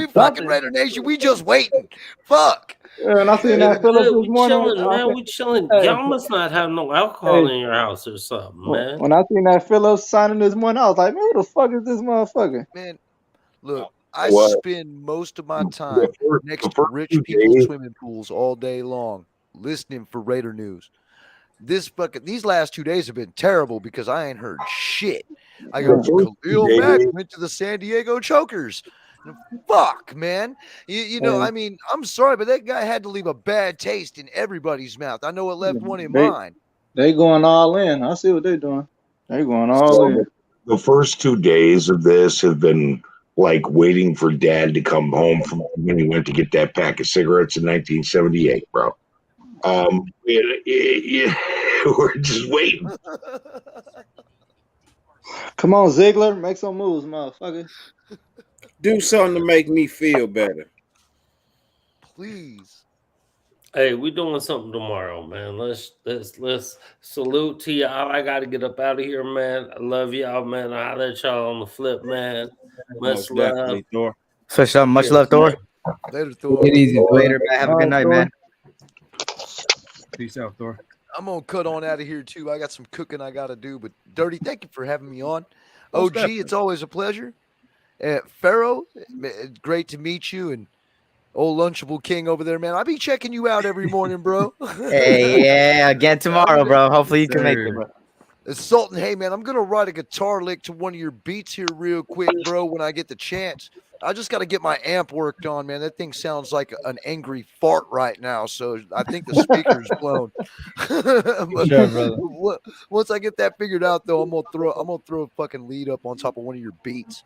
fucking Raider Nation. We just waiting. Fuck. And I seen that Phillips this We morning. chilling, man. We chilling. Hey. Y'all must not have no alcohol Hey. in your house or something, man. When I seen that Phillips signing this morning, I was like, man, who the fuck is this motherfucker? Man, look, I What? spend most of my time next to rich two people's days- swimming pools all day long, listening for Raider news. These last 2 days have been terrible because I ain't heard shit. I got Khalil Mack went to the San Diego Chokers. Fuck, man. You know, I mean, I'm sorry, but that guy had to leave a bad taste in everybody's mouth. I know it left one in mine. They going all in. I see what they're doing. They're going all in. The first 2 days of this have been like waiting for Dad to come home from when he went to get that pack of cigarettes in 1978, bro. We're just waiting. Come on, Ziegler, make some moves, motherfucker. Do something to make me feel better. Please. Hey, we doing something tomorrow, man. Let's salute to y'all. I gotta get up out of here, man. I love y'all, man. I'll let y'all on the flip, man. Much Most love. definitely, Thor. For sure. Much love, Thor. Later, Thor. Get easy, Thor. Later, man. Have a good night, man. Peace out, Thor. I'm gonna cut on out of here too. I got some cooking I gotta do. But Dirty, thank you for having me on. Most OG, definitely. it's always a pleasure. Pharaoh, it's great to meet you, and old Lunchable King over there, man. I'll be checking you out every morning, bro. Hey, yeah, again tomorrow, bro. Hopefully you can make it, bro. Sultan, hey man, I'm gonna write a guitar lick to one of your beats here real quick, bro, when I get the chance. I just gotta get my amp worked on, man. That thing sounds like an angry fart right now, so I think the speaker's blown. But Sure, brother. once I get that figured out, though, I'm gonna throw a fucking lead up on top of one of your beats.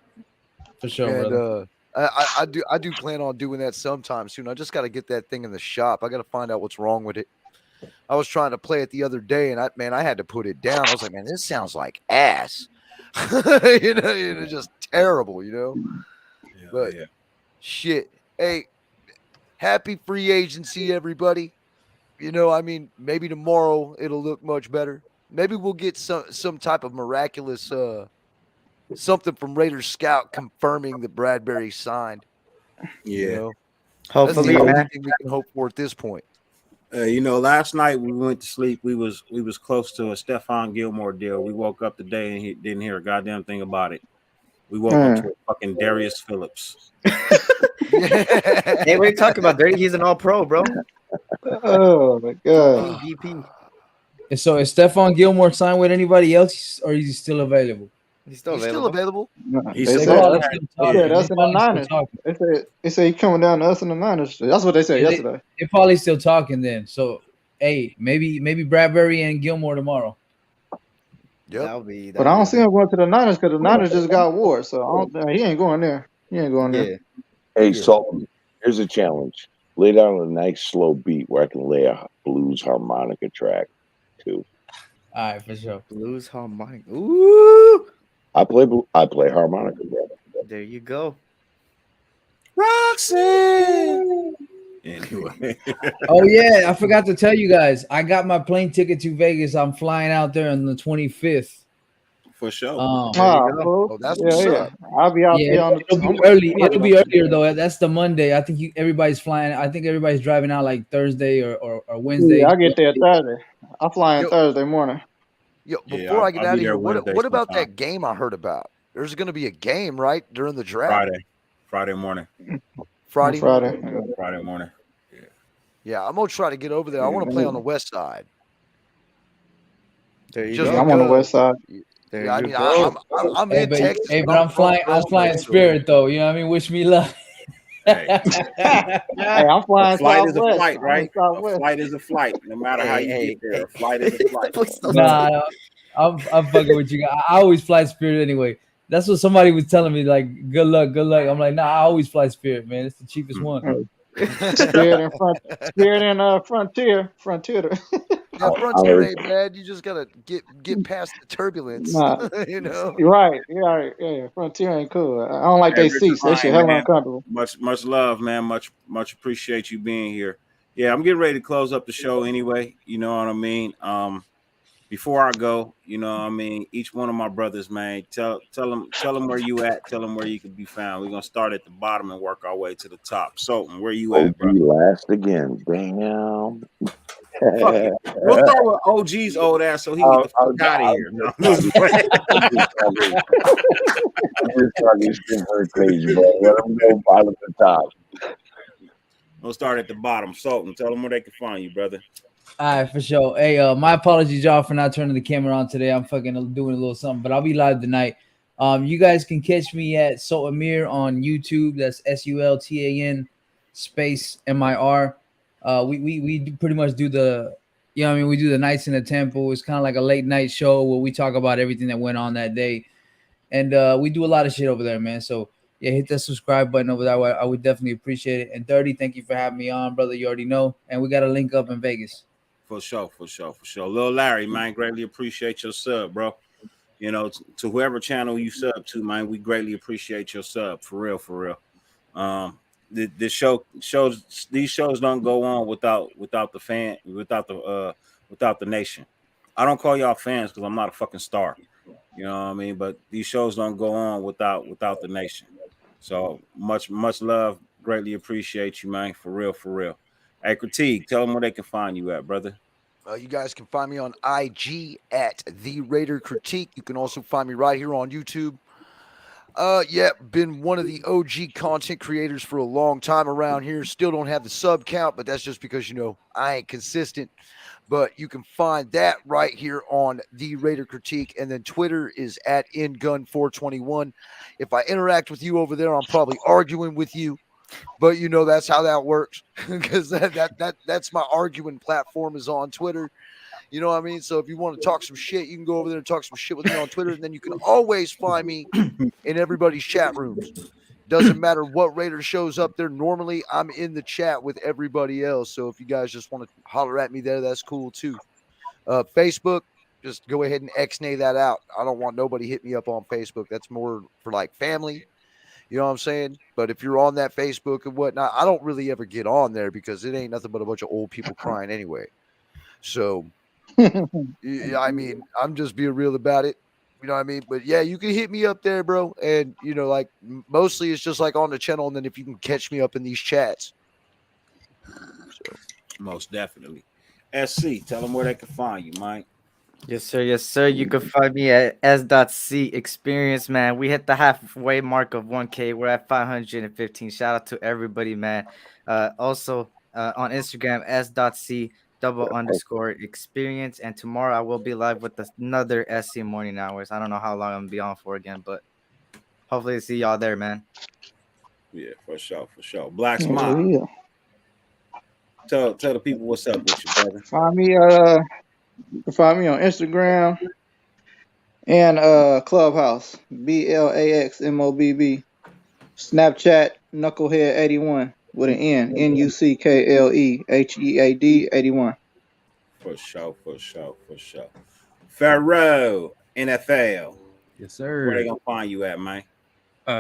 For sure, And brother. I do plan on doing that sometime soon. I just got to get that thing in the shop. I got to find out what's wrong with it. I was trying to play it the other day, and I had to put it down. I was like, man, this sounds like ass. It's just terrible, Yeah, But yeah. shit, hey, happy free agency, everybody. Maybe tomorrow it'll look much better. Maybe we'll get some type of miraculous something from Raiders Scout confirming that Bradbury signed. Yeah. Hopefully, that's the only man. thing we can hope for at this point. Last night we went to sleep. We was close to a Stefan Gilmour deal. We woke up today and he didn't hear a goddamn thing about it. We woke up to a fucking Darius Phillips. Hey, what are you talking about, Dirty? He's an all-pro, bro. Oh my god. VP. So is Stefan Gilmore signed with anybody else, or is he still available? He's still He's available. still available. He They said said probably us, still they talking. said us They and the probably still Niners. talking. They said he coming down to us and the Niners. That's what they said Yeah, yesterday. They're probably still talking then. So, hey, maybe Bradbury and Gilmore tomorrow. Yep. But I don't see him going to the Niners because the Niners just got Ward, so I don't, he ain't going there. He ain't going there. Hey, Sultan, here's a challenge. Lay down a nice slow beat where I can lay a blues harmonica track too. All right, for sure. Blues harmonic. Ooh. I play harmonica, bro. There you go. Roxanne. Anyway. Oh yeah, I forgot to tell you guys. I got my plane ticket to Vegas. I'm flying out there on the 25th. For sure. Cool. Oh, that's what's up. I'll be out there on the. It'll be early. It'll be earlier though. That's the Monday. I think everybody's flying. I think everybody's driving out like Thursday or Wednesday. Yeah, I get there Thursday. I'm flying Thursday morning. Yo, before I get I'll out of be there here, Wednesday what about sometime. that game I heard about? There's going to be a game, right, during the draft? Friday morning. Friday morning. Yeah, I'm going to try to get over there. I want to play on the west side. There you Just go. I'm on the west side. Yeah, I mean, I'm in Texas. Hey, but I'm flying Spirit though. You know what I mean? Wish me luck. Hey, I'm flying a flight is a Southwest. flight, right? I'm A flight is a flight, no matter how you get there. A flight is a flight. Nah, I'm fucking with you. I always fly Spirit anyway. That's what somebody was telling me. Like, good luck, good luck. I'm like, nah, I always fly Spirit, man. It's the cheapest one. Spirit and Frontier. Yeah, Frontier ain't bad. You just gotta get past the turbulence. Nah, you know. You're right. Yeah. Frontier ain't cool. I don't like they seats. That shit hella uncomfortable. Much love, man. Much appreciate you being here. Yeah, I'm getting ready to close up the show anyway. You know what I mean? Before I go, you know what I mean? Each one of my brothers, man, tell them where you at. Tell them where you can be found. We're gonna start at the bottom and work our way to the top. So, where you at, bro? Last again. Damn. Fuck it. We'll start with OG's old ass so he can get the fuck out of here. No, I'm just playing. I'm just talking shit for a page, bro. Let them know bottom to top. We'll start at the bottom. Sultan, tell them where they can find you, brother. All right, for sure. Hey, my apologies, y'all, for not turning the camera on today. I'm fucking doing a little something, but I'll be live tonight. You guys can catch me at Sultamir on YouTube. That's SULTAN space MIR. We pretty much do the You know what I mean? We do the Nights in the Temple. It's kind of like a late night show where we talk about everything that went on that day. And we do a lot of shit over there, man. So, yeah, hit that subscribe button over there. I would definitely appreciate it. And 30, thank you for having me on, brother. You already know. And we got to link up in Vegas. For sure. Lil Larry, man, greatly appreciate your sub, bro. You know, to whoever channel you sub to, man, we greatly appreciate your sub. For real. These shows don't go on without the nation. I don't call y'all fans because I'm not a fucking star. You know what I mean? But these shows don't go on without the nation. So much love. Greatly appreciate you, man. For real. Hey, Critique, tell them where they can find you at, brother. You guys can find me on IG at The Raider Critique. You can also find me right here on YouTube. Been one of the OG content creators for a long time around here. Still don't have the sub count, but that's just because, I ain't consistent. But you can find that right here on The Raider Critique. And then Twitter is at InGun421. If I interact with you over there, I'm probably arguing with you. But that's how that works, because that's my arguing platform is on Twitter. You know what I mean? So if you want to talk some shit, you can go over there and talk some shit with me on Twitter, and then you can always find me in everybody's chat rooms. Doesn't matter what Raider shows up there. Normally, I'm in the chat with everybody else. So if you guys just want to holler at me there, that's cool too. Facebook, just go ahead and X-nay that out. I don't want nobody hit me up on Facebook. That's more for like family. You know what I'm saying? But if you're on that Facebook and whatnot, I don't really ever get on there because it ain't nothing but a bunch of old people crying anyway. So, I mean, I'm just being real about it. You know what I mean? But yeah, you can hit me up there, bro. And, like mostly it's just like on the channel. And then if you can catch me up in these chats. So. Most definitely. SC, tell them where they can find you, Mike. Yes, sir. You can find me at S.C Experience, man. We hit the halfway mark of 1K. We're at 515. Shout out to everybody, man. Also on Instagram, S.C__experience. And tomorrow I will be live with another SC morning hours. I don't know how long I'm gonna be on for again, but hopefully see y'all there, man. Yeah, for sure. Black Smile. Yeah. Tell the people what's up with you, brother. You can find me on Instagram and Clubhouse, BLAXMOBB, Snapchat, Knucklehead81 with an N, NUCKLEHEAD 81. For sure. Pharaoh, NFL. Yes, sir. Where they gonna find you at, man?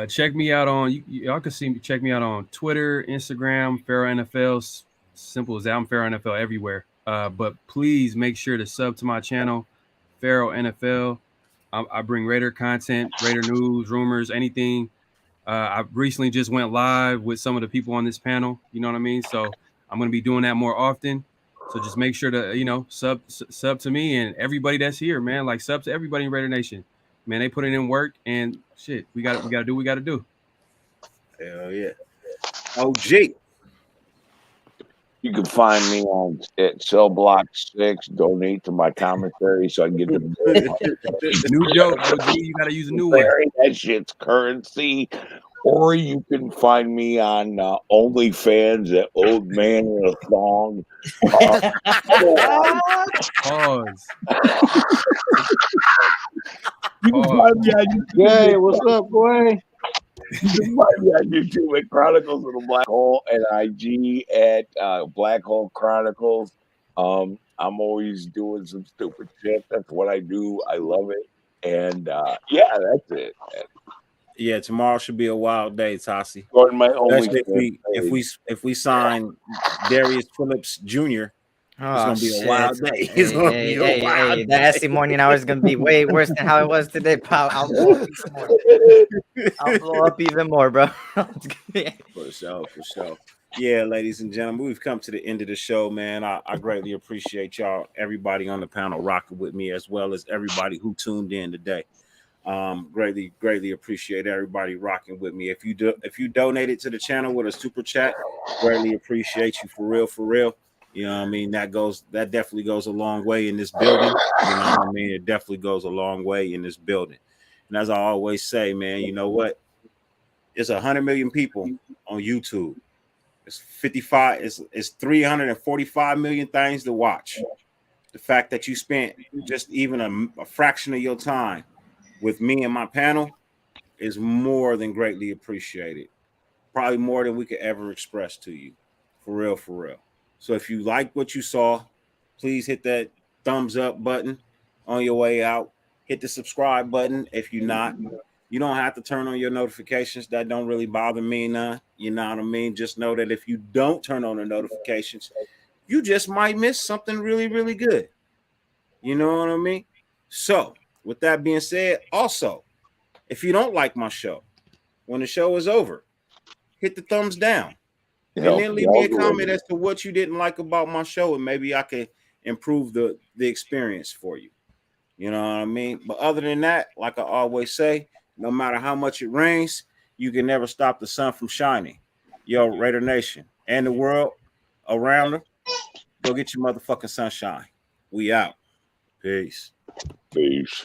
Check me out on y'all can check me out on Twitter, Instagram, Pharaoh NFL. Simple as that. I'm Pharaoh NFL everywhere. But please make sure to sub to my channel, Pharaoh NFL. I bring Raider content, Raider news, rumors, anything. I recently just went live with some of the people on this panel. You know what I mean? So I'm going to be doing that more often. So just make sure to, sub to me and everybody that's here, man. Like sub to everybody in Raider Nation. Man, they put it in work and shit. We got to do what we got to do. Hell yeah. OG. You can find me at Cell Block 6. Donate to my commentary so I can get the new joke. OG, you gotta use a new one. That shit's currency. Or you can find me on OnlyFans at Old Man in a Thong. Pause. You can find me on YouTube. Hey, what's up, boy? You can find me on YouTube at Chronicles of the Black Hole and IG at Black Hole Chronicles. I'm always doing some stupid shit. That's what I do. I love it. And that's it. Yeah, tomorrow should be a wild day, Tassi. Especially if we sign Darius Phillips Jr. It's gonna be a wild day. That SC morning hour is gonna be way worse than how it was today, pal. I'll blow up even more, bro. For sure. Yeah, ladies and gentlemen, we've come to the end of the show, man. I greatly appreciate y'all, everybody on the panel rocking with me, as well as everybody who tuned in today. Greatly appreciate everybody rocking with me. If you donated to the channel with a super chat, greatly appreciate you for real. You know what I mean? That definitely goes a long way in this building. You know what I mean? It definitely goes a long way in this building. And as I always say, man, you know what? It's 100 million people on YouTube. It's 345 million things to watch. the fact that you spent just even a fraction of your time with me and my panel is more than greatly appreciated. Probably more than we could ever express to you. For real, for real. So if you like what you saw, please hit that thumbs up button on your way out. Hit the subscribe button. If you're not, you don't have to turn on your notifications. That don't really bother me none. You know what I mean? Just know that if you don't turn on the notifications, you just might miss something really, really good. You know what I mean? So with that being said, also, if you don't like my show, when the show is over, hit the thumbs down. And then leave me a comment as to what you didn't like about my show, and maybe I can improve the experience for you. You know what I mean? But other than that, like I always say, no matter how much it rains, you can never stop the sun from shining. Yo, Raider Nation and the world around her, go get your motherfucking sunshine. We out. Peace. Peace.